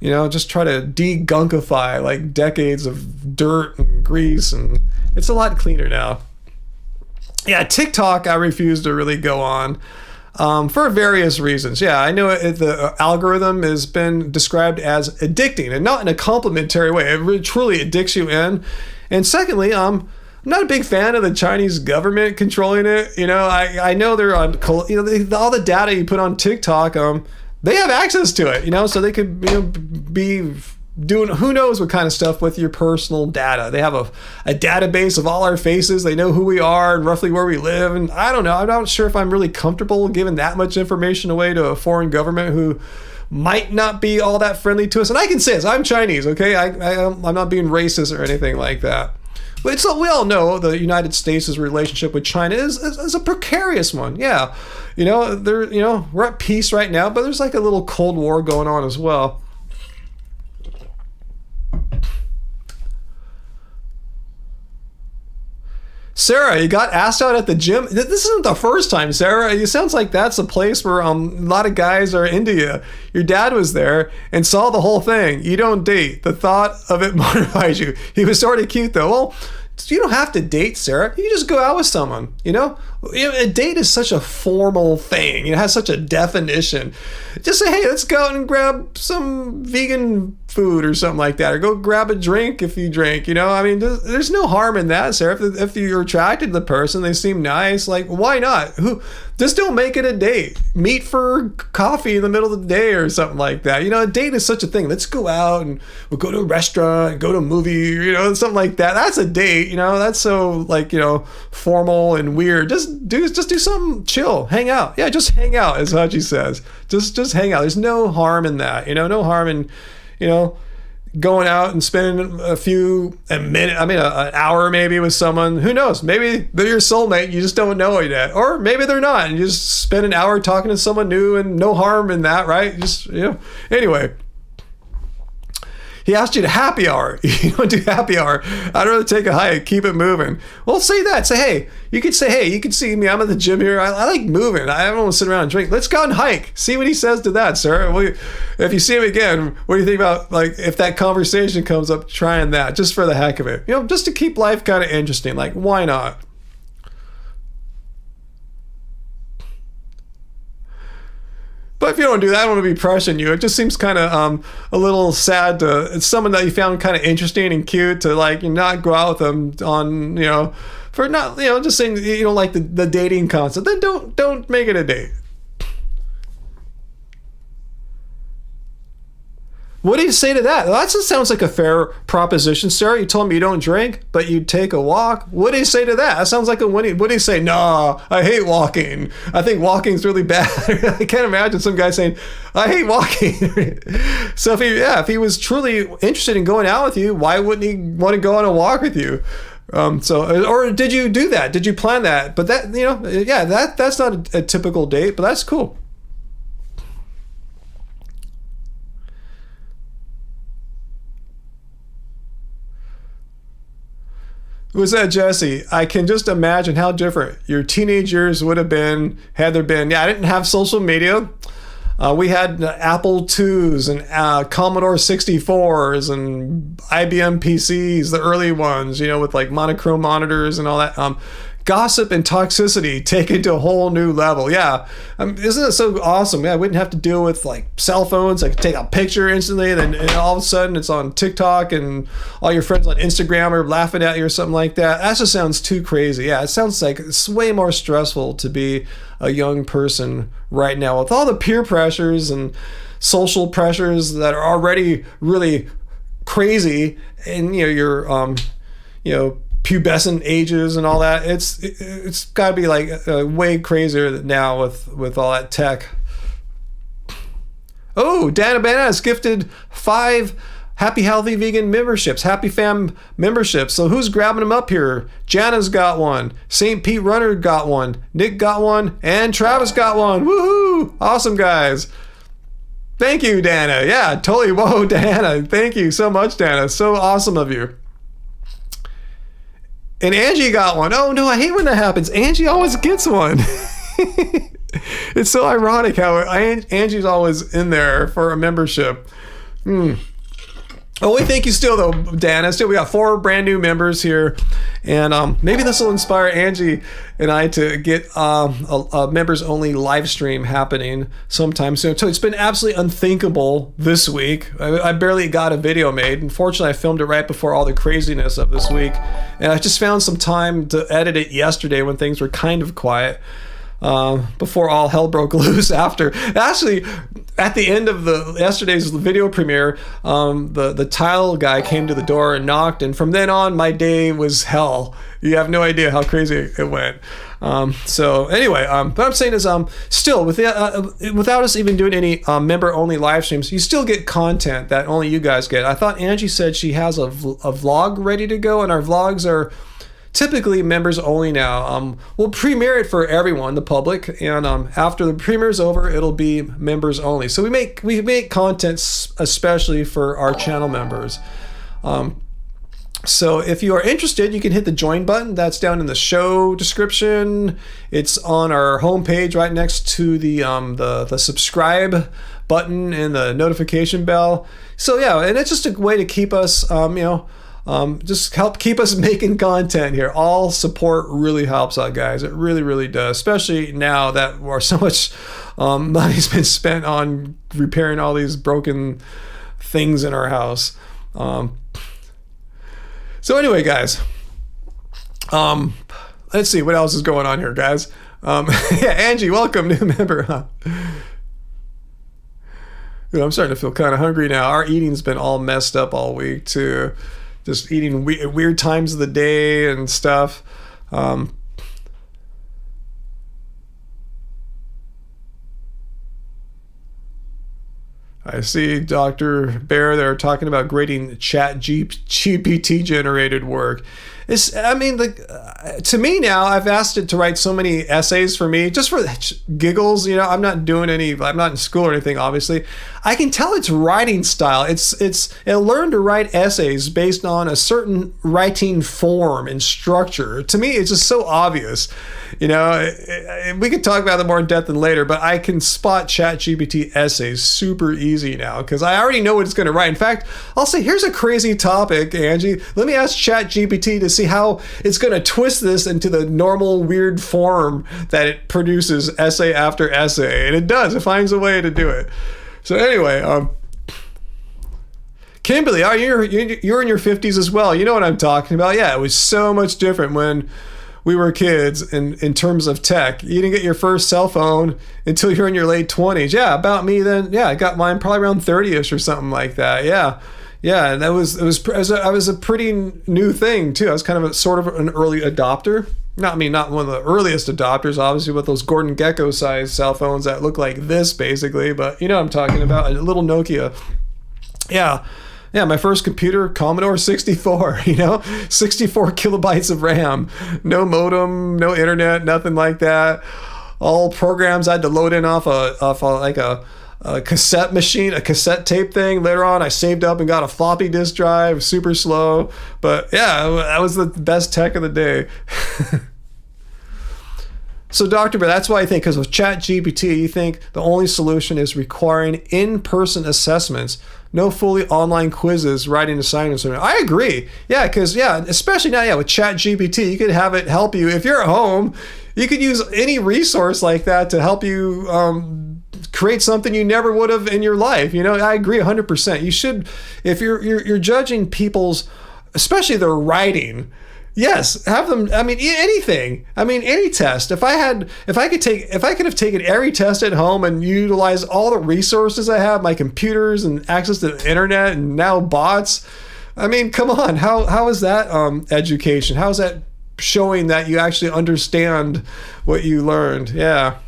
just try to degunkify like decades of dirt and grease, and it's a lot cleaner now. Yeah, TikTok I refuse to really go on. For various reasons. Yeah, I know the algorithm has been described as addicting, and not in a complimentary way. It really, truly addicts you in. And secondly, I'm not a big fan of the Chinese government controlling it. I know they're on, all the data you put on TikTok, they have access to it, so they could, be doing who knows what kind of stuff with your personal data. They have a database of all our faces. They know who we are and roughly where we live. And I don't know. I'm not sure if I'm really comfortable giving that much information away to a foreign government who might not be all that friendly to us. And I can say this, I'm Chinese, okay? I'm not being racist or anything like that. But we all know the United States' relationship with China is a precarious one. Yeah. We're at peace right now, but there's like a little Cold War going on as well. Sarah, you got asked out at the gym. This isn't the first time, Sarah. It sounds like that's a place where a lot of guys are into you. Your dad was there and saw the whole thing. You don't date. The thought of it motivates you. He was sort of cute, though. Well, you don't have to date, Sarah. You can just go out with someone, A date is such a formal thing. It has such a definition. Just say, hey, let's go out and grab some vegan food or something like that. Or go grab a drink if you drink, There's no harm in that, Sarah. If you're attracted to the person, they seem nice, like, why not? Just don't make it a date. Meet for coffee in the middle of the day or something like that. A date is such a thing. Let's go out and we'll go to a restaurant and go to a movie, something like that. That's a date, That's so formal and weird. Just do something chill. Hang out. Yeah, just hang out, as Hachi says. Just hang out. There's no harm in that. No harm in, going out and spending an hour maybe with someone. Who knows? Maybe they're your soulmate. You just don't know it yet. Or maybe they're not. And you just spend an hour talking to someone new, and no harm in that, right? Anyway. He asked you to happy hour. You don't do happy hour. I'd rather take a hike, keep it moving. Well, say that. Say, hey, you could see me. I'm at the gym here. I like moving. I don't want to sit around and drink. Let's go and hike. See what he says to that, sir. If you see him again, what do you think about, if that conversation comes up, trying that just for the heck of it? Just to keep life kind of interesting. Why not? But if you don't do that, I don't want to be pressuring you. It just seems kind of a little sad it's someone that you found kind of interesting and cute to not go out with them on, for not, just saying you don't like the dating concept. Then don't make it a date. What do you say to that? Well, that just sounds like a fair proposition, Sarah. You told me you don't drink, but you take a walk. What do you say to that? That sounds like a winning. What do you say? Nah, I hate walking. I think walking's really bad. I can't imagine some guy saying, I hate walking. So if he was truly interested in going out with you, why wouldn't he want to go on a walk with you? Or did you do that? Did you plan that? But that, that's not a typical date, but that's cool. Was that Jesse? I can just imagine how different your teenage years would have been had there been. Yeah, I didn't have social media. We had Apple IIs and Commodore 64s and IBM PCs, the early ones, with monochrome monitors and all that. gossip and toxicity taken to a whole new level. Yeah, isn't it so awesome? Yeah, I wouldn't have to deal with like cell phones. I could take a picture instantly, and all of a sudden it's on TikTok, and all your friends on Instagram are laughing at you or something like that. That just sounds too crazy. Yeah, it sounds like it's way more stressful to be a young person right now with all the peer pressures and social pressures that are already really crazy, and your pubescent ages and all that. It's got to be like way crazier now with all that tech. Oh, Dana Banana has gifted 5 Happy Healthy Vegan memberships, Happy Fam memberships. So who's grabbing them up here? Jana's got one, St. Pete Runner got one, Nick got one, and Travis got one. Woohoo! Awesome, guys. Thank you, Dana. Yeah, totally. Whoa, Dana. Thank you so much, Dana. So awesome of you. And Angie got one. Oh, no, I hate when that happens. Angie always gets one. It's so ironic how Angie's always in there for a membership. Oh, we thank you still, though, Dana. Still, we got 4 brand new members here. And maybe this will inspire Angie and I to get a members-only live stream happening sometime soon. So it's been absolutely unthinkable this week. I barely got a video made. Unfortunately, I filmed it right before all the craziness of this week. And I just found some time to edit it yesterday when things were kind of quiet. Before all hell broke loose after. Actually, at the end of yesterday's video premiere, the tile guy came to the door and knocked, and from then on, my day was hell. You have no idea how crazy it went. So anyway, what I'm saying is, still, without us even doing any member-only live streams, you still get content that only you guys get. I thought Angie said she has a vlog ready to go, and our vlogs are typically members only now. We'll premiere it for everyone, the public, and after the premiere's over, it'll be members only. So we make content especially for our channel members. So if you are interested, you can hit the join button. That's down in the show description. It's on our homepage right next to the subscribe button and the notification bell. So yeah, and it's just a way to keep us, just help keep us making content here. All support really helps out, guys. It really, really does, especially now that so much money's been spent on repairing all these broken things in our house. So anyway, guys, let's see what else is going on here, guys. Yeah, Angie, welcome, new member. Huh? I'm starting to feel kind of hungry now. Our eating's been all messed up all week too. Just eating weird times of the day and stuff. I see Dr. Bear there talking about grading chat GPT generated work. To me now, I've asked it to write so many essays for me, just for giggles. I'm not in school or anything, obviously. I can tell its writing style. It'll learn to write essays based on a certain writing form and structure. To me, it's just so obvious. We could talk about it more in depth later, but I can spot ChatGPT essays super easy now because I already know what it's going to write. In fact, I'll say, here's a crazy topic, Angie. Let me ask ChatGPT to see how it's going to twist this into the normal weird form that it produces essay after essay. And it does. It finds a way to do it. So anyway, Kimberly, you're in your 50s as well. You know what I'm talking about. Yeah, it was so much different when we were kids in terms of tech. You didn't get your first cell phone until you're in your late 20s. Yeah, about me then. Yeah, I got mine probably around 30ish or something like that. Yeah. Yeah, and I was a pretty new thing too. I was kind of sort of an early adopter. Not one of the earliest adopters, obviously, with those Gordon Gekko sized cell phones that look like this basically, but you know what I'm talking about, a little Nokia. Yeah, my first computer, Commodore 64, 64 kilobytes of RAM, no modem, no internet, nothing like that. All programs I had to load in off a cassette machine, a cassette tape thing. Later on, I saved up and got a floppy disk drive, super slow. But yeah, that was the best tech of the day. So Dr. Bear, that's why I think, because with ChatGPT, you think the only solution is requiring in-person assessments no fully online quizzes, writing assignments. I agree. Yeah, because especially now, with ChatGPT, you could have it help you. If you're at home, you could use any resource like that to help you create something you never would have in your life. I agree 100%. You should, if you're judging people's, especially their writing. Yes, have them. I mean, anything. I mean, any test. If I could have taken every test at home and utilized all the resources I have, my computers and access to the internet and now bots. I mean, come on. How is that education? How is that showing that you actually understand what you learned? Yeah.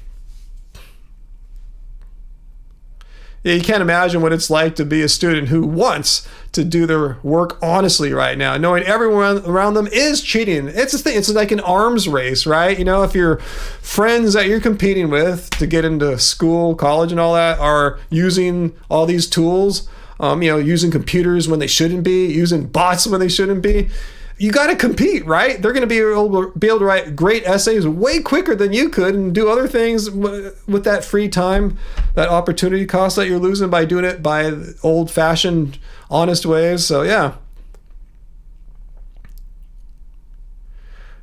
Yeah, you can't imagine what it's like to be a student who wants to do their work honestly right now, knowing everyone around them is cheating. It's a thing. It's like an arms race, right? If your friends that you're competing with to get into school, college, and all that are using all these tools, using computers when they shouldn't be, using bots when they shouldn't be. You got to compete, right? They're going to be able to write great essays way quicker than you could and do other things with that free time, that opportunity cost that you're losing by doing it by old-fashioned, honest ways. So, yeah.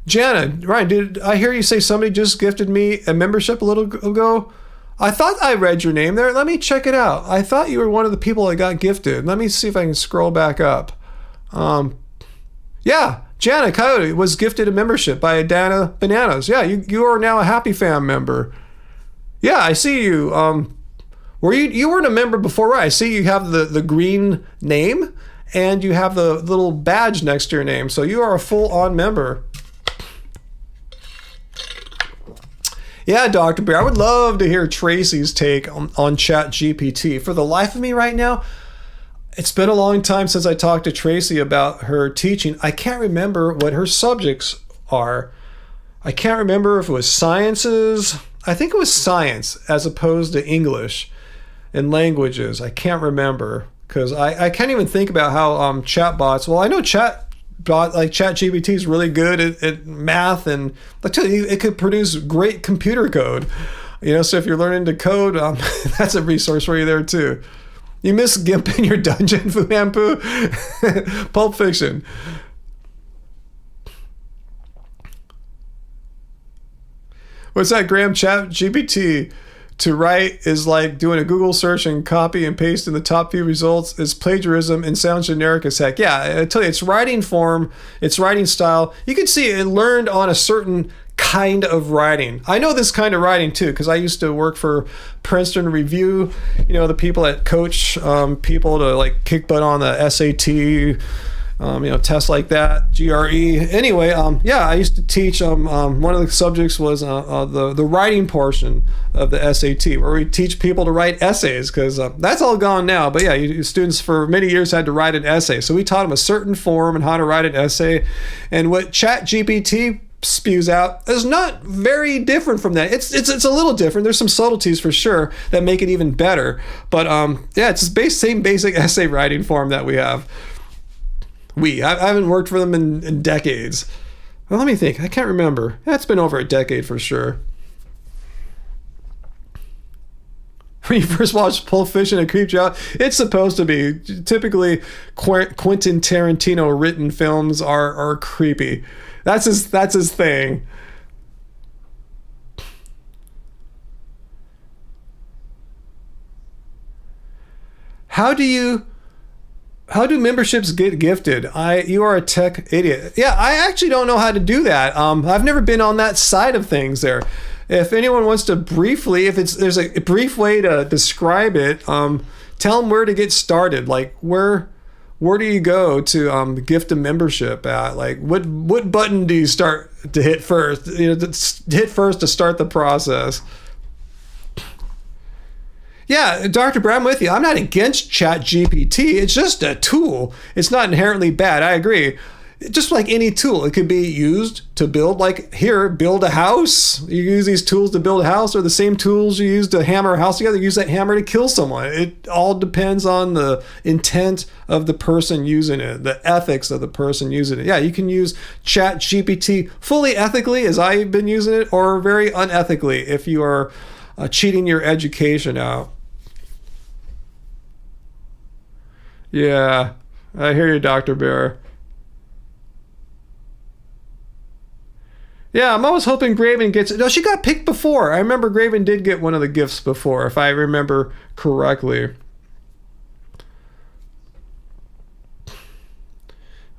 Jana, Ryan, did I hear you say somebody just gifted me a membership a little ago? I thought I read your name there. Let me check it out. I thought you were one of the people that got gifted. Let me see if I can scroll back up. Yeah, Jana Coyote was gifted a membership by Dana Bananas. Yeah, you are now a Happy Fam member. Yeah, I see you. You weren't a member before, right? I see you have the green name and you have the little badge next to your name. So you are a full-on member. Yeah, Dr. Bear, I would love to hear Tracy's take on ChatGPT. For the life of me right now, it's been a long time since I talked to Tracy about her teaching. I can't remember what her subjects are. I can't remember if it was sciences. I think it was science as opposed to English and languages. I can't remember because I can't even think about how chatbots. Well, I know ChatGPT is really good at math, and it could produce great computer code. So if you're learning to code, that's a resource for you there too. You miss Gimp in your dungeon, Fuhampu? Pulp Fiction. What's that, Graham? ChatGPT to write is like doing a Google search and copy and paste in the top few results. Is plagiarism and sounds generic as heck. Yeah, I tell you, it's writing form, it's writing style. You can see it learned on a certain kind of writing. I know this kind of writing too because I used to work for Princeton Review, the people that coach people to like kick butt on the SAT, tests like that, GRE. Anyway, I used to teach one of the subjects was the writing portion of the SAT, where we teach people to write essays because that's all gone now. But yeah, students for many years had to write an essay. So we taught them a certain form and how to write an essay. And what ChatGPT spews out is not very different from that. It's a little different. There's some subtleties for sure that make it even better. But it's the same basic essay writing form that we have. I haven't worked for them in decades. Well, let me think. I can't remember. It's been over a decade for sure. When you first watched Pulp Fiction, it creeped you out. It's supposed to be. Typically, Quentin Tarantino written films are creepy. That's his thing. How do memberships get gifted? You are a tech idiot. Yeah, I actually don't know how to do that. I've never been on that side of things there. If anyone wants to briefly, there's a brief way to describe it, tell them where to get started. Like where do you go to gift a membership at? Like what button do you start to hit first? Hit first to start the process. Yeah, Dr. Brown, I'm with you. I'm not against ChatGPT. It's just a tool. It's not inherently bad. I agree. Just like any tool, it could be used to build, build a house. You use these tools to build a house, or the same tools you use to hammer a house together, use that hammer to kill someone. It all depends on the intent of the person using it, the ethics of the person using it. Yeah, you can use ChatGPT fully ethically, as I've been using it, or very unethically if you are cheating your education out. Yeah, I hear you, Dr. Bear. Yeah, I'm always hoping Graven gets it. No, she got picked before. I remember Graven did get one of the gifts before, if I remember correctly.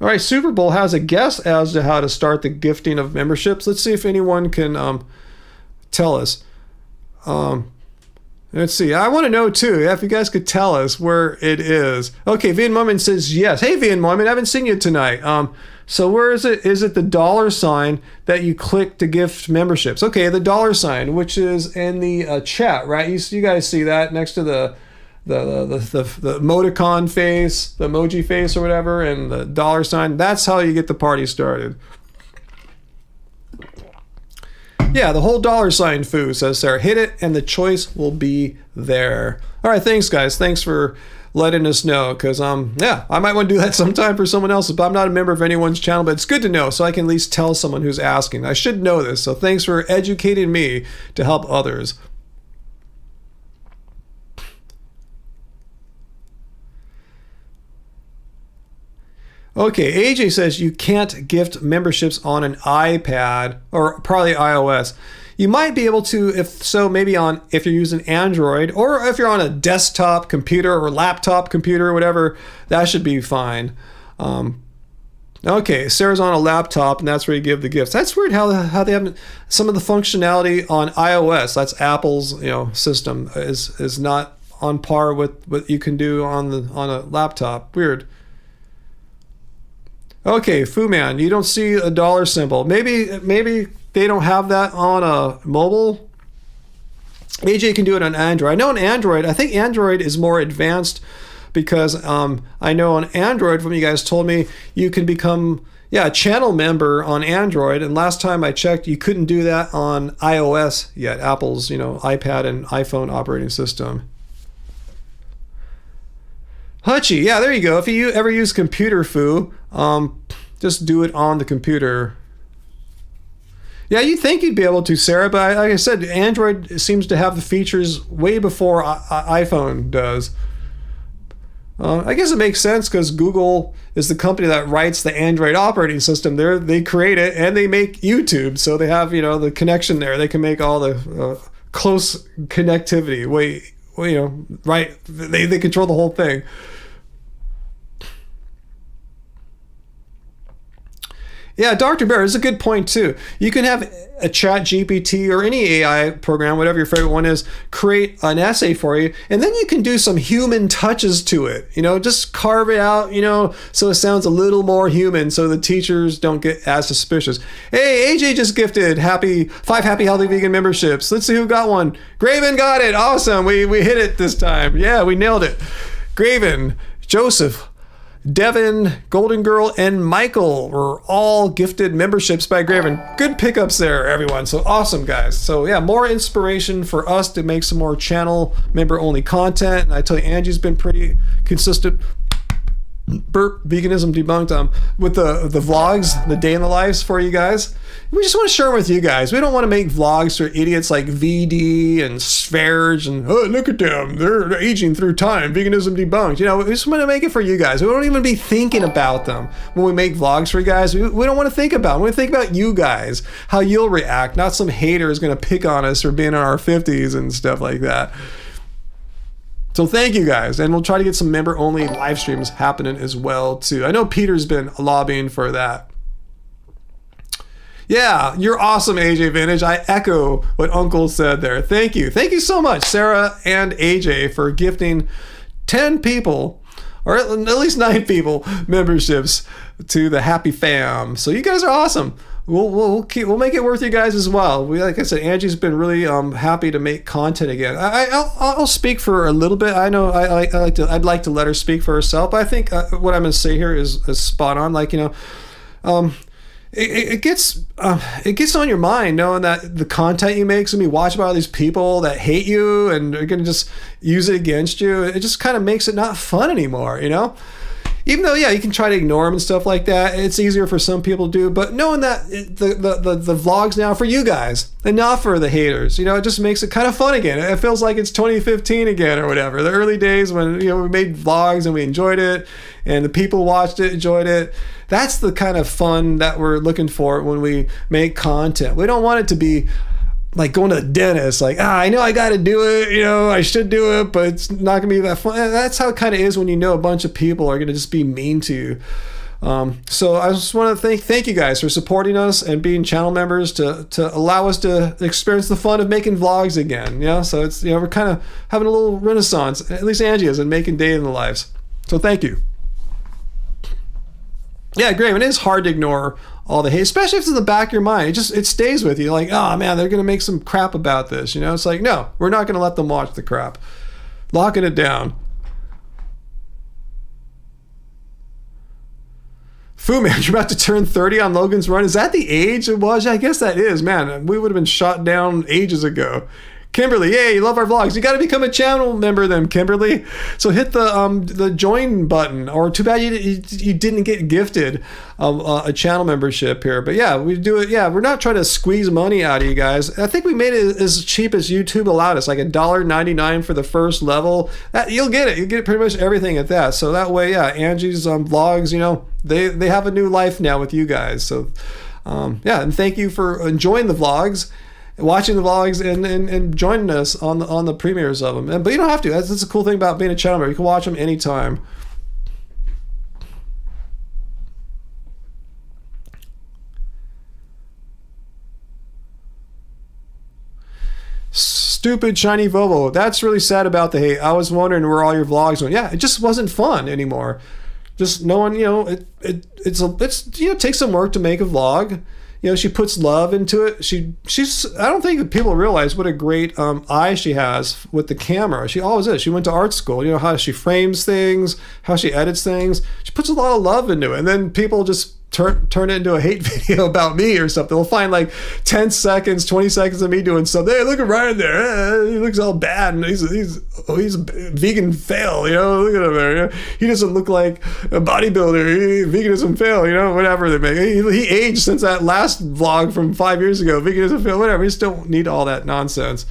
All right, Super Bowl has a guess as to how to start the gifting of memberships. Let's see if anyone can tell us. Let's see. I want to know too if you guys could tell us where it is. Okay, Vian Moyman says yes. Hey, Vian Moyman, I haven't seen you tonight. So where is it? Is it the $sign that you click to gift memberships? Okay, the $sign, which is in the chat, right? You guys see that next to the emoticon face, the emoji face or whatever, and the $sign. That's how you get the party started. Yeah, the whole $sign foo, says Sarah. Hit it and the choice will be there. All right, thanks guys. Thanks for letting us know, because yeah, I might want to do that sometime for someone else, but I'm not a member of anyone's channel, but it's good to know so I can at least tell someone who's asking. I should know this, so thanks for educating me to help others. Okay, AJ says you can't gift memberships on an iPad or probably iOS. You might be able to, if so, maybe if you're using Android, or if you're on a desktop computer or laptop computer or whatever, that should be fine. Okay, Sarah's on a laptop, and that's where you give the gifts. That's weird how they have some of the functionality on iOS. That's Apple's system is not on par with what you can do on a laptop. Weird. Okay, Fu Man, you don't see a dollar symbol. Maybe they don't have that on a mobile. AJ can do it on Android. I know on Android, I think Android is more advanced because I know on Android, from you guys told me, you can become a channel member on Android. And last time I checked, you couldn't do that on iOS yet, Apple's iPad and iPhone operating system. Hutchie, yeah, there you go. If you ever use Computer Foo, just do it on the computer. Yeah, you'd think you'd be able to, Sarah, but like I said, Android seems to have the features way before iPhone does. I guess it makes sense because Google is the company that writes the Android operating system. They create it and they make YouTube, so they have the connection there. They can make all the close connectivity. Right? They control the whole thing. Yeah, Dr. Bear is a good point too. You can have a chat GPT or any AI program, whatever your favorite one is, create an essay for you, and then you can do some human touches to it. Just carve it out, so it sounds a little more human, so the teachers don't get as suspicious. Hey, AJ just gifted 5 happy healthy vegan memberships. Let's see who got one. Graven got it. Awesome. We hit it this time. Yeah, we nailed it. Graven, Joseph, Devin, Golden Girl, and Michael were all gifted memberships by Graven. Good pickups there, everyone. So awesome, guys. So yeah, more inspiration for us to make some more channel member-only content. And I tell you, Angie's been pretty consistent. Burp Veganism Debunked with the vlogs, the day in the lives for you guys. We just want to share them with you guys. We don't want to make vlogs for idiots like VD and Sverge and look at them, they're aging through time. Veganism Debunked. We just want to make it for you guys. We don't even be thinking about them when we make vlogs for you guys. We don't want to think about them. We want to think about you guys, how you'll react. Not some hater is going to pick on us for being in our 50s and stuff like that. So thank you guys, and we'll try to get some member-only live streams happening as well too. I know Peter's been lobbying for that. Yeah, you're awesome, AJ Vintage. I echo what Uncle said there. Thank you. Thank you so much, Sarah and AJ, for gifting 10 people, or at least 9 people, memberships to the Happy Fam. So you guys are awesome. We'll make it worth you guys as well. Like I said, Angie's been really happy to make content again. I'll speak for a little bit. I know I'd like to let her speak for herself. But I think what I'm going to say here is spot on. It gets on your mind knowing that the content you make is going to be watched by all these people that hate you and are going to just use it against you. It just kind of makes it not fun anymore. even though, yeah, you can try to ignore them and stuff like that. It's easier for some people to do, but knowing that the vlogs now for you guys and not for the haters, it just makes it kind of fun again. It feels like it's 2015 again or whatever. The early days when, we made vlogs and we enjoyed it and the people watched it, enjoyed it. That's the kind of fun that we're looking for when we make content. We don't want it to be like going to the dentist, like, I know I got to do it, I should do it, but it's not going to be that fun. That's how it kind of is when a bunch of people are going to just be mean to you. So I just want to thank you guys for supporting us and being channel members to allow us to experience the fun of making vlogs again. So it's, we're kind of having a little renaissance, at least Angie is, in making day in the lives. So thank you. Yeah, Graham, it is hard to ignore all the hate, especially if it's in the back of your mind. It stays with you, like, oh man, they're going to make some crap about this. It's like, no, we're not going to let them watch the crap. Locking it down. Fu Man, you're about to turn 30 on Logan's Run. Is that the age it was? I guess that is. Man, we would have been shot down ages ago. Kimberly, yay, you love our vlogs. You got to become a channel member then, Kimberly. So hit the join button, or too bad you didn't get gifted a channel membership here. But yeah, we do it. Yeah, we're not trying to squeeze money out of you guys. I think we made it as cheap as YouTube allowed us, like $1.99 for the first level. You'll get it. You get pretty much everything at that. So that way, yeah, Angie's vlogs, they have a new life now with you guys. So yeah, and thank you for enjoying the vlogs, watching the vlogs, and joining us on the premieres of them. But you don't have to. That's a cool thing about being a channel member. You can watch them anytime. Stupid shiny Volvo. That's really sad about the hate. I was wondering where all your vlogs went. Yeah, it just wasn't fun anymore. Just knowing, it takes some work to make a vlog. She puts love into it. She's I don't think that people realize what a great eye she has with the camera. She always is. She went to art school. How she frames things, how she edits things. She puts a lot of love into it. And then people just turn it into a hate video about me or something. They'll find like 10 seconds, 20 seconds of me doing something. Hey, look at Ryan there. He looks all bad, and he's a vegan fail. Look at him there. He doesn't look like a bodybuilder. Veganism fail. Whatever they make. He aged since that last vlog from 5 years ago. Veganism fail. Whatever. You just don't need all that nonsense.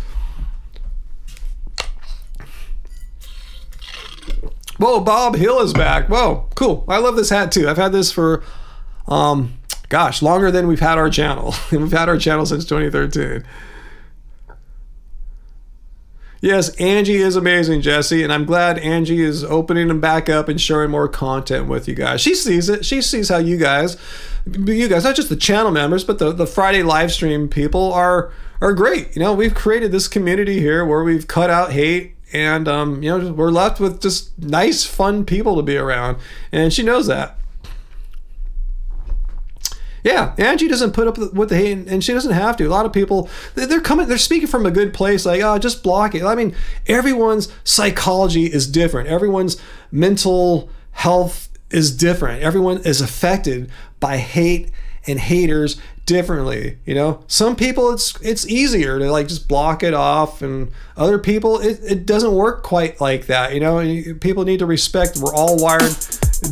Whoa, Bob Hill is back. Whoa, cool. I love this hat too. I've had this for longer than we've had our channel. We've had our channel since 2013. Yes, Angie is amazing, Jesse, and I'm glad Angie is opening them back up and sharing more content with you guys. She sees it. She sees how you guys, not just the channel members, but the Friday live stream people are great. We've created this community here where we've cut out hate, and we're left with just nice, fun people to be around, and she knows that. Yeah, Angie doesn't put up with the hate, and she doesn't have to. A lot of people, they're speaking from a good place, like, oh, just block it. I mean, everyone's psychology is different. Everyone's mental health is different. Everyone is affected by hate and haters differently. Some people it's easier to like just block it off, and other people it doesn't work quite like that. People need to respect we're all wired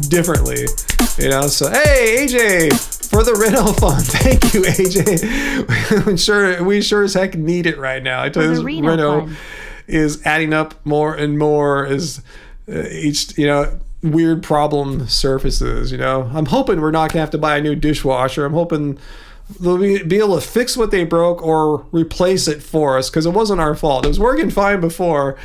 differently. So hey, AJ, for the Reno fund. Thank you, AJ. We sure as heck need it right now. I tell you, this Reno is adding up more and more as each weird problem surfaces. I'm hoping we're not gonna have to buy a new dishwasher. I'm hoping they'll be able to fix what they broke or replace it for us, because it wasn't our fault. It was working fine before,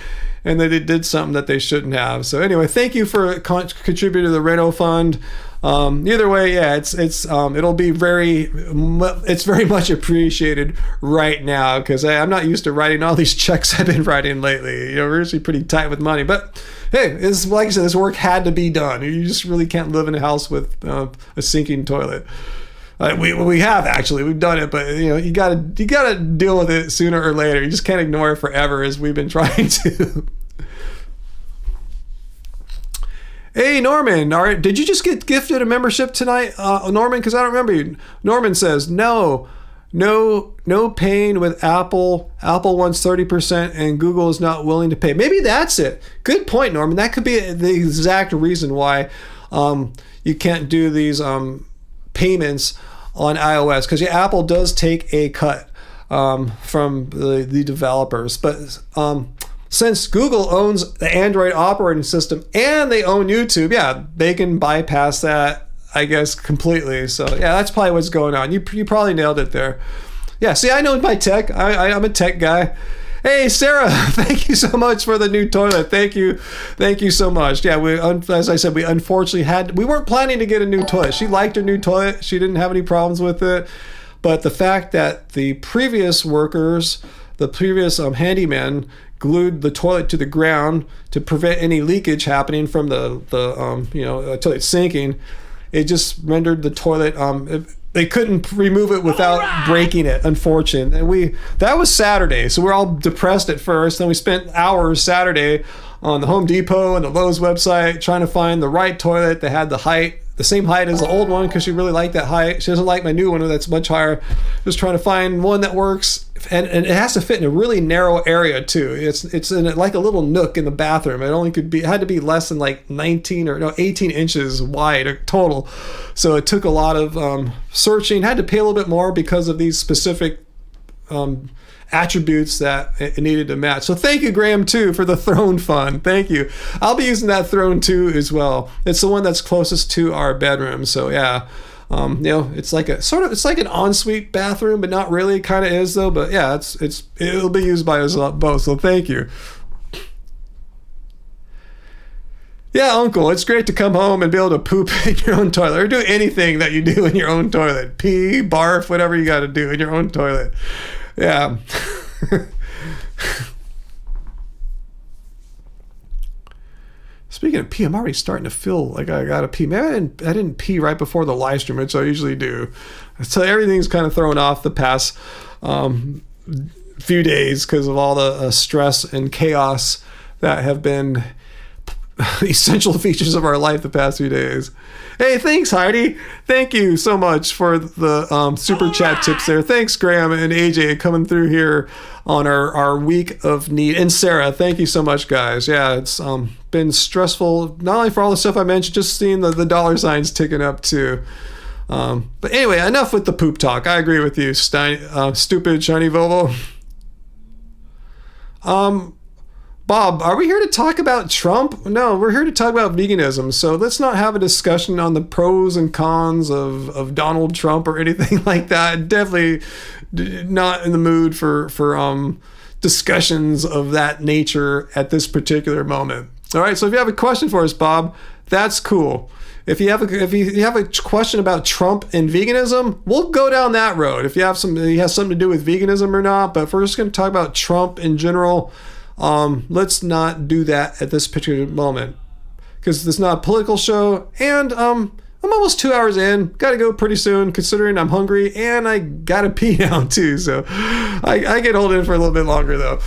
and they did something that they shouldn't have. So anyway, thank you for contributing to the Reno fund. Either way, yeah, it'll be very much appreciated right now, because I'm not used to writing all these checks I've been writing lately. We're usually pretty tight with money, but hey, like I said, this work had to be done. You just really can't live in a house with a sinking toilet. We have actually, we've done it, but you gotta deal with it sooner or later. You just can't ignore it forever, as we've been trying to. Hey, Norman, all right, did you just get gifted a membership tonight, Norman? Because I don't remember you. Norman says, no pain with Apple. Apple wants 30% and Google is not willing to pay. Maybe that's it. Good point, Norman. That could be the exact reason why you can't do these payments on iOS, because Apple does take a cut from the developers. But since Google owns the Android operating system and they own YouTube, yeah, they can bypass that, I guess, completely. So yeah, that's probably what's going on. You probably nailed it there. Yeah, see, I know my tech. I'm a tech guy. Hey, Sarah, thank you so much for the new toilet. Thank you so much. Yeah, as I said, we unfortunately we weren't planning to get a new toilet. She liked her new toilet. She didn't have any problems with it. But the fact that the previous workers, the previous handyman, glued the toilet to the ground to prevent any leakage happening from the toilet sinking, it just rendered the toilet they couldn't remove it without breaking it, unfortunately. And that was Saturday, so we're all depressed at first. Then we spent hours Saturday on the Home Depot and the Lowe's website trying to find the right toilet that had the same height as the old one, because she really liked that height. She doesn't like my new one that's much higher. Just trying to find one that works, and it has to fit in a really narrow area too. It's in like a little nook in the bathroom. It had to be less than like 18 inches wide total. So it took a lot of searching. Had to pay a little bit more because of these specific attributes that it needed to match. So thank you, Graham, too, for the throne fund. Thank you. I'll be using that throne too as well. It's the one that's closest to our bedroom. So yeah, it's like it's like an ensuite bathroom, but not really. It kind of is though. But yeah, it'll be used by us both. So thank you. Yeah, Uncle, it's great to come home and be able to poop in your own toilet, or do anything that you do in your own toilet. Pee, barf, whatever you got to do in your own toilet. Yeah. Speaking of pee, I'm already starting to feel like I gotta pee. Maybe I didn't pee right before the live stream, which I usually do. So everything's kind of thrown off the past few days because of all the stress and chaos that have been essential features of our life the past few days. Hey, thanks, Heidi. Thank you so much for the super chat tips there. Thanks, Graham and AJ, coming through here on our week of need. And Sarah, thank you so much, guys. Yeah, it's been stressful, not only for all the stuff I mentioned, just seeing the dollar signs ticking up too. But anyway, enough with the poop talk. I agree with you, stupid shiny Volvo. Bob, are we here to talk about Trump? No, we're here to talk about veganism. So let's not have a discussion on the pros and cons of Donald Trump or anything like that. Definitely not in the mood for discussions of that nature at this particular moment. All right, so if you have a question for us, Bob, that's cool. If you have a question about Trump and veganism, we'll go down that road. If you have something to do with veganism or not, but if we're just going to talk about Trump in general, let's not do that at this particular moment, because this is not a political show, and I'm almost 2 hours in. Got to go pretty soon, considering I'm hungry and I gotta pee now too. So I can hold in for a little bit longer though.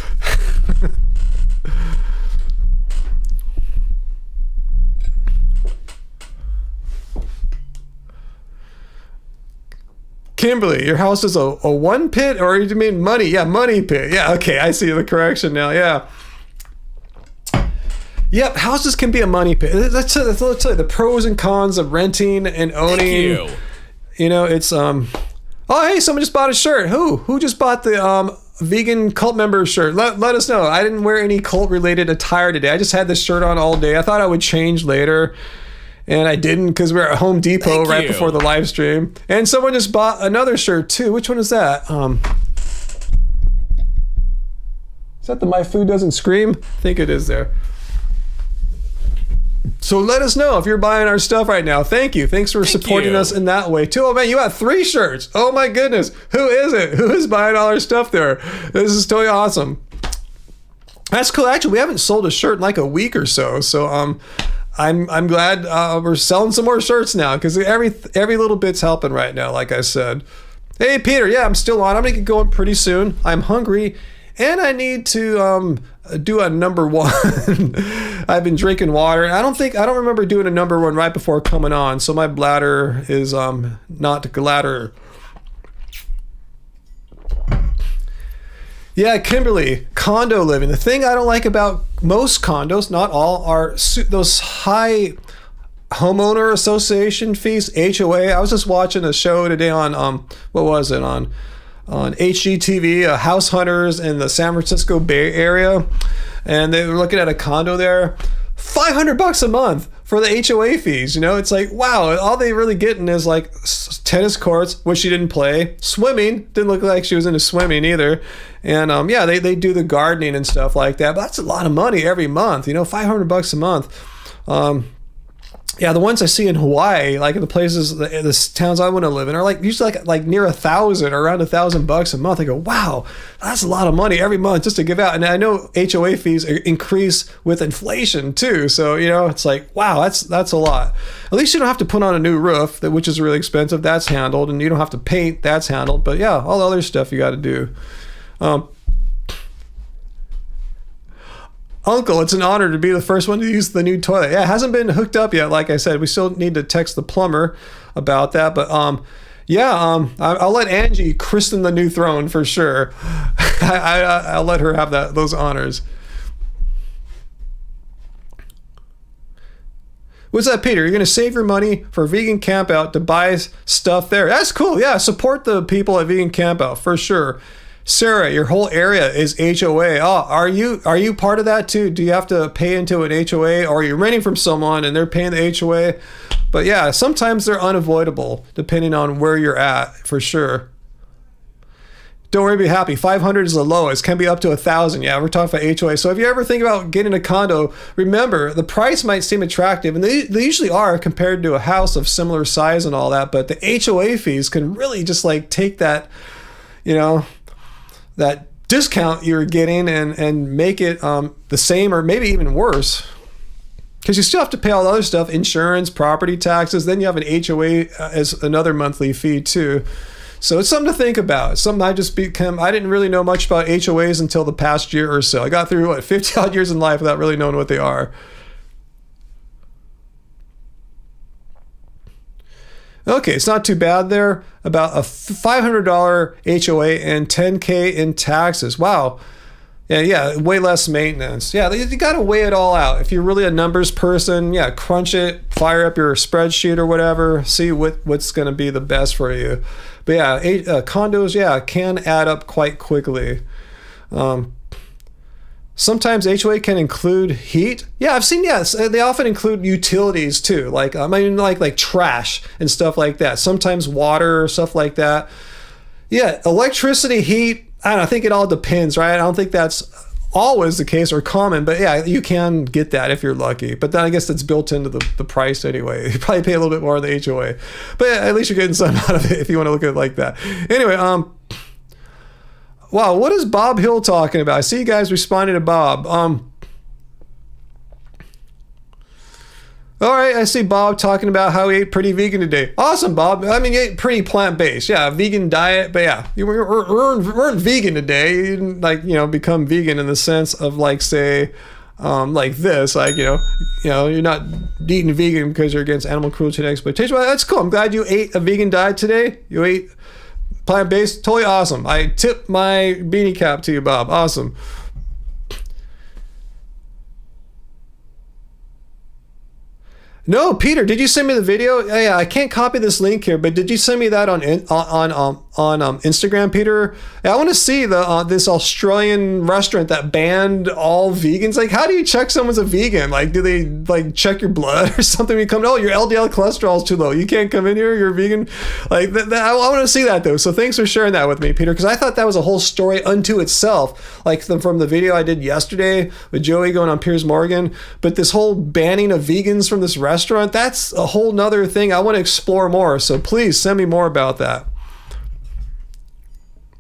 Kimberly, your house is a one pit, or you mean money? Yeah, money pit. Yeah, okay, I see the correction now. Yeah. Yep, houses can be a money pit. Let's tell you the pros and cons of renting and owning. Thank you. You know, it's oh hey, someone just bought a shirt. Who just bought the vegan cult member shirt? Let us know. I didn't wear any cult related attire today. I just had this shirt on all day. I thought I would change later, and I didn't, because we were at Home Depot right before the live stream. And someone just bought another shirt too. Which one is that? Is that the My Food Doesn't Scream? I think it is there. So let us know if you're buying our stuff right now. Thank you. Thanks for supporting us in that way too. Oh man, you got 3 shirts. Oh my goodness. Who is it? Who is buying all our stuff there? This is totally awesome. That's cool. Actually, we haven't sold a shirt in like a week or so. So I'm glad we're selling some more shirts now, because every little bit's helping right now, like I said. Hey Peter, yeah, I'm still on. I'm gonna get going pretty soon. I'm hungry and I need to do a number 1. I've been drinking water. I don't remember doing a number 1 right before coming on, so my bladder is not gladder. Yeah, Kimberly, condo living. The thing I don't like about most condos, not all, are those high homeowner association fees, HOA. I was just watching a show today on what was it on HGTV, House Hunters in the San Francisco Bay Area, and they were looking at a condo there, $500 a month for the HOA fees. You know, it's like, wow, all they really getting is like tennis courts, which she didn't play, swimming, didn't look like she was into swimming either, and yeah, they do the gardening and stuff like that, but that's a lot of money every month, you know, $500 a month. Yeah, the ones I see in Hawaii, like in the places, the towns I want to live in, are like usually like near 1,000 or around $1,000 a month. I go, wow, that's a lot of money every month just to give out. And I know HOA fees increase with inflation too. So, you know, it's like, wow, that's a lot. At least you don't have to put on a new roof, which is really expensive. That's handled. And you don't have to paint. That's handled. But yeah, all the other stuff you got to do. Uncle, it's an honor to be the first one to use the new toilet. Yeah, it hasn't been hooked up yet. Like I said, we still need to text the plumber about that. But I'll let Angie christen the new throne for sure. I'll let her have those honors. What's that, Peter? You're going to save your money for vegan campout to buy stuff there. That's cool. Yeah, support the people at vegan campout for sure. Sarah, your whole area is HOA. Oh, are you part of that too? Do you have to pay into an HOA, or are you renting from someone and they're paying the HOA? But yeah, sometimes they're unavoidable depending on where you're at, for sure. Don't worry, be happy. 500 is the lowest. Can be up to 1,000. Yeah, we're talking about HOA. So if you ever think about getting a condo, remember the price might seem attractive, and they usually are compared to a house of similar size and all that. But the HOA fees can really just like take that, you know, that discount you're getting and make it the same or maybe even worse, because you still have to pay all the other stuff, insurance, property taxes, then you have an HOA as another monthly fee too. So it's something to think about. It's something I didn't really know much about HOAs until the past year or so. I got through 50 odd years in life without really knowing what they are. Okay, it's not too bad there. About a $500 HOA and $10K in taxes. Wow. Yeah, way less maintenance. Yeah, you got to weigh it all out. If you're really a numbers person, yeah, crunch it, fire up your spreadsheet or whatever, see what's going to be the best for you. But yeah, condos, yeah, can add up quite quickly. Sometimes HOA can include heat. Yeah, I've seen, yes. They often include utilities too. Like, like trash and stuff like that. Sometimes water, stuff like that. Yeah, electricity, heat, I don't know, I think it all depends, right? I don't think that's always the case or common, but yeah, you can get that if you're lucky. But then I guess that's built into the price anyway. You probably pay a little bit more on the HOA. But yeah, at least you're getting some out of it if you want to look at it like that. Anyway, wow, what is Bob Hill talking about? I see you guys responding to Bob. All right, I see Bob talking about how he ate pretty vegan today. Awesome, Bob. I mean, you ate pretty plant-based. Yeah, vegan diet. But yeah, you weren't vegan today. You didn't, like, you know, become vegan in the sense of, like, say, like this. Like, you know, you're not eating vegan because you're against animal cruelty and exploitation. Well, that's cool. I'm glad you ate a vegan diet today. You ate plant-based. Totally awesome. I tip my beanie cap to you, Bob. Awesome. No, Peter, did you send me the video? Yeah, I can't copy this link here, but did you send me that on Instagram, Peter? I want to see this Australian restaurant that banned all vegans. Like, how do you check someone's a vegan? Like, do they like check your blood or something? You come, oh, your LDL cholesterol is too low. You can't come in here. You're vegan. Like, I want to see that though. So thanks for sharing that with me, Peter, because I thought that was a whole story unto itself. Like from the video I did yesterday with Joey going on Piers Morgan, but this whole banning of vegans from this restaurant, that's a whole nother thing I want to explore more. So please send me more about that.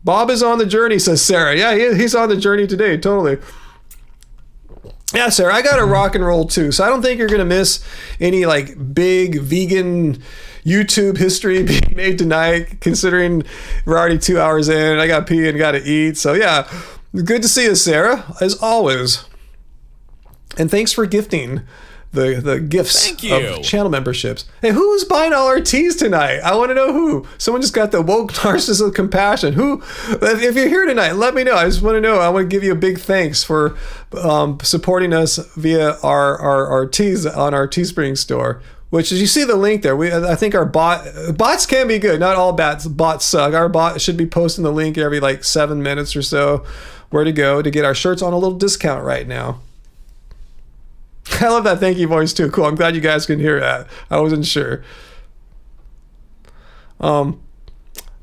Bob is on the journey, says Sarah. Yeah, he's on the journey today, totally. Yeah, Sarah, I got to rock and roll too. So I don't think you're going to miss any like big vegan YouTube history being made tonight, considering we're already 2 hours in. I got to pee and got to eat. So yeah, good to see you, Sarah, as always. And thanks for gifting the gifts of channel memberships. Hey, who's buying all our teas tonight? I want to know who. Someone just got the woke narcissist of compassion. Who? If you're here tonight, let me know. I just want to know. I want to give you a big thanks for supporting us via our teas on our Teespring store. which is, you see the link there. I think our bots can be good. Not all bots suck. Our bot should be posting the link every like 7 minutes or so where to go to get our shirts on a little discount right now. I love that thank you voice too. Cool. I'm glad you guys can hear that. I wasn't sure.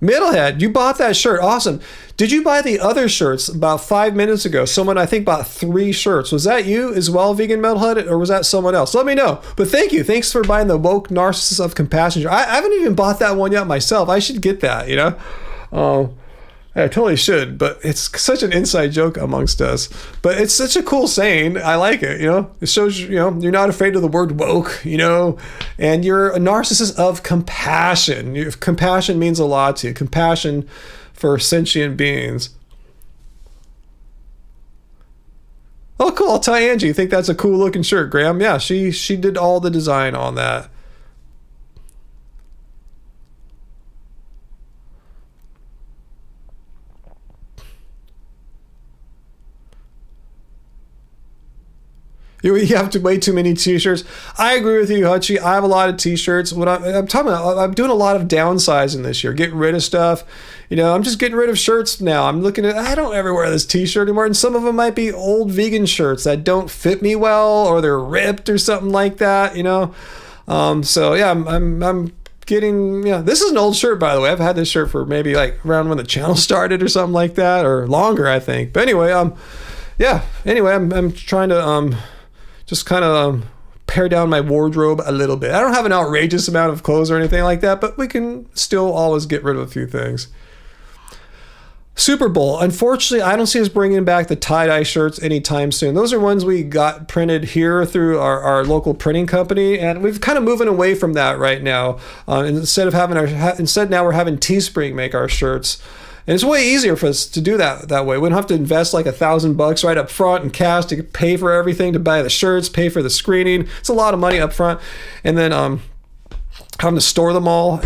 Middlehead, you bought that shirt. Awesome. Did you buy the other shirts about 5 minutes ago? Someone, I think, bought 3 shirts. Was that you as well, Vegan Metalhead, or was that someone else? Let me know. But thank you. Thanks for buying the Woke Narcissist of Compassion shirt. I haven't even bought that one yet myself. I should get that, you know? I totally should, but it's such an inside joke amongst us. But it's such a cool saying. I like it, you know? It shows, you know, you're not afraid of the word woke, you know? And you're a narcissist of compassion. Compassion means a lot to you. Compassion for sentient beings. Oh, cool. I'll tell Angie. You think that's a cool looking shirt, Graham? Yeah, she did all the design on that. You have way too many t-shirts. I agree with you, Hutchie. I have a lot of t-shirts. What I'm talking about, I'm doing a lot of downsizing this year, getting rid of stuff. You know, I'm just getting rid of shirts now. I'm looking at, I don't ever wear this t-shirt anymore. And some of them might be old vegan shirts that don't fit me well, or they're ripped or something like that, you know? So yeah, I'm getting, yeah, this is an old shirt, by the way. I've had this shirt for maybe like around when the channel started or something like that, or longer, I think. But anyway, yeah, anyway, I'm trying to, just kind of pare down my wardrobe a little bit. I don't have an outrageous amount of clothes or anything like that, but we can still always get rid of a few things. Super Bowl. Unfortunately, I don't see us bringing back the tie-dye shirts anytime soon. Those are ones we got printed here through our local printing company, and we've kind of moving away from that right now. Instead now we're having Teespring make our shirts. And it's way easier for us to do that way. We don't have to invest like $1,000 right up front in cash to pay for everything, to buy the shirts, pay for the screening. It's a lot of money up front. And then having to store them all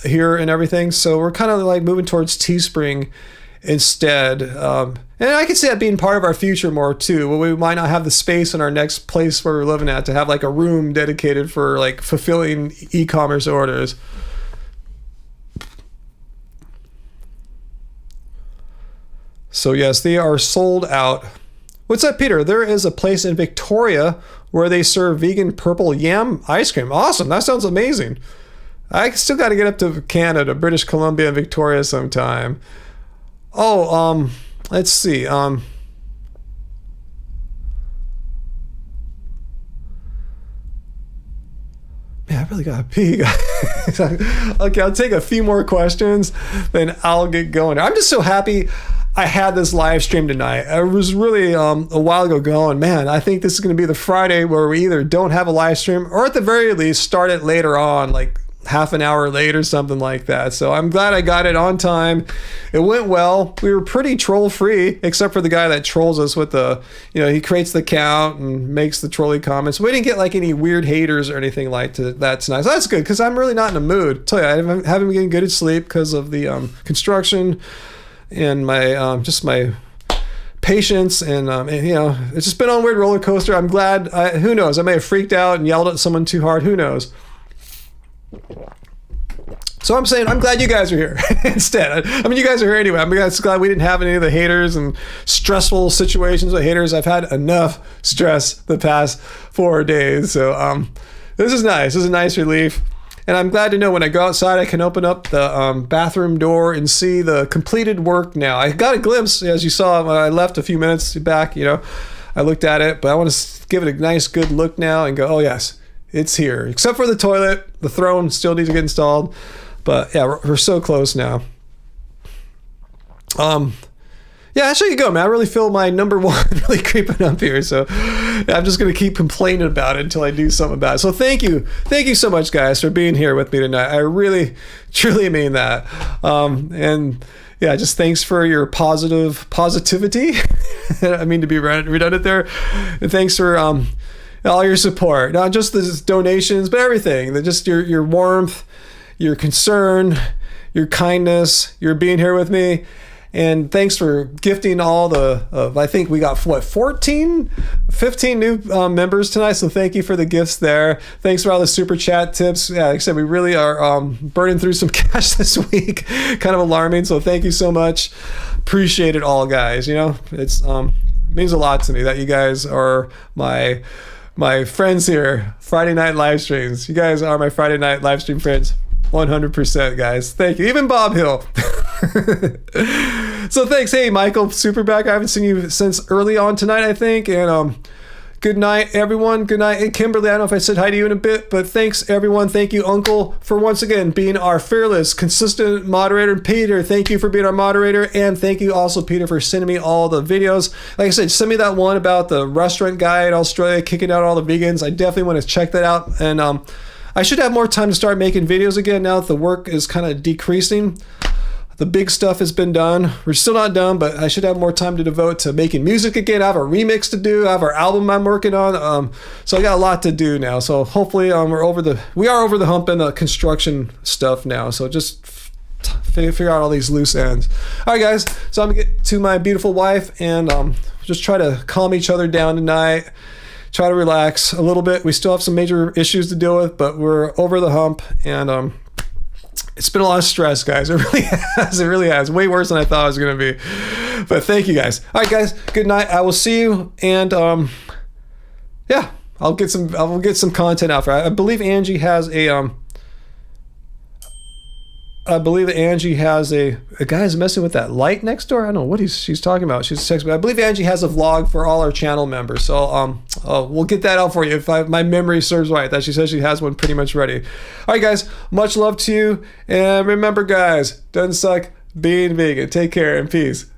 here and everything. So we're kind of like moving towards Teespring instead. And I could see that being part of our future more too. We might not have the space in our next place where we're living at to have like a room dedicated for like fulfilling e-commerce orders. So yes, they are sold out. What's up, Peter? There is a place in Victoria where they serve vegan purple yam ice cream. Awesome. That sounds amazing. I still got to get up to Canada, British Columbia, and Victoria sometime. Oh, let's see. Man, I really got to pee, guys. Okay, I'll take a few more questions, then I'll get going. I'm just so happy I had this live stream tonight. I was really a while ago going, man, I think this is going to be the Friday where we either don't have a live stream or at the very least start it later on, like half an hour late or something like that. So I'm glad I got it on time. It went well. We were pretty troll free, except for the guy that trolls us with the, you know, he creates the count and makes the trolly comments. We didn't get like any weird haters or anything like that tonight. So that's good, because I'm really not in a mood. I tell you, I haven't been getting good at sleep because of the construction and my just my patience, and you know, it's just been on a weird roller coaster. I'm glad. Who knows? I may have freaked out and yelled at someone too hard. Who knows? So I'm saying I'm glad you guys are here instead. I mean, you guys are here anyway. I'm just glad we didn't have any of the haters and stressful situations with haters. I've had enough stress the past 4 days. So this is nice. This is a nice relief. And I'm glad to know when I go outside, I can open up the bathroom door and see the completed work now. I got a glimpse, as you saw when I left a few minutes back, you know, I looked at it, but I want to give it a nice, good look now and go, oh yes, it's here. Except for the toilet, the throne still needs to get installed. But yeah, we're so close now. Yeah, there you go, man. I really feel my number one really creeping up here. So I'm just going to keep complaining about it until I do something about it. So thank you. Thank you so much, guys, for being here with me tonight. I really, truly mean that. And yeah, just thanks for your positivity. I mean to be redundant there. And thanks for all your support. Not just the donations, but everything. Just your warmth, your concern, your kindness, your being here with me. And thanks for gifting all the, I think we got, 15 new members tonight. So thank you for the gifts there. Thanks for all the super chat tips. Yeah, like I said, we really are burning through some cash this week. Kind of alarming. So thank you so much. Appreciate it all, guys. You know, it's it means a lot to me that you guys are my friends here. Friday night live streams. You guys are my Friday night live stream friends. 100%, guys. Thank you. Even Bob Hill. So thanks. Hey, Michael Superback. I haven't seen you since early on tonight, I think. And good night, everyone. Good night. And Kimberly, I don't know if I said hi to you in a bit, but thanks, everyone. Thank you, Uncle, for once again being our fearless, consistent moderator. Peter, thank you for being our moderator. And thank you also, Peter, for sending me all the videos. Like I said, send me that one about the restaurant guy in Australia kicking out all the vegans. I definitely want to check that out. And I should have more time to start making videos again now that the work is kind of decreasing. The big stuff has been done. We're still not done, but I should have more time to devote to making music again. I have a remix to do. I have our album I'm working on. So I got a lot to do now. So hopefully we are over the hump in the construction stuff now. So just figure out all these loose ends. All right, guys. So I'm gonna get to my beautiful wife and just try to calm each other down tonight. Try to relax a little bit. We still have some major issues to deal with, but we're over the hump, and it's been a lot of stress, guys. It really has. It really has. Way worse than I thought it was going to be. But thank you, guys. All right, guys. Good night. I will see you, and yeah, I'll get some content out for it. I believe Angie has a I believe that Angie has a guy's messing with that light next door. I don't know what she's talking about. She's texting me. I believe Angie has a vlog for all our channel members. So we'll get that out for you if my memory serves right. That she says she has one pretty much ready. All right, guys. Much love to you. And remember, guys, doesn't suck being vegan. Take care and peace.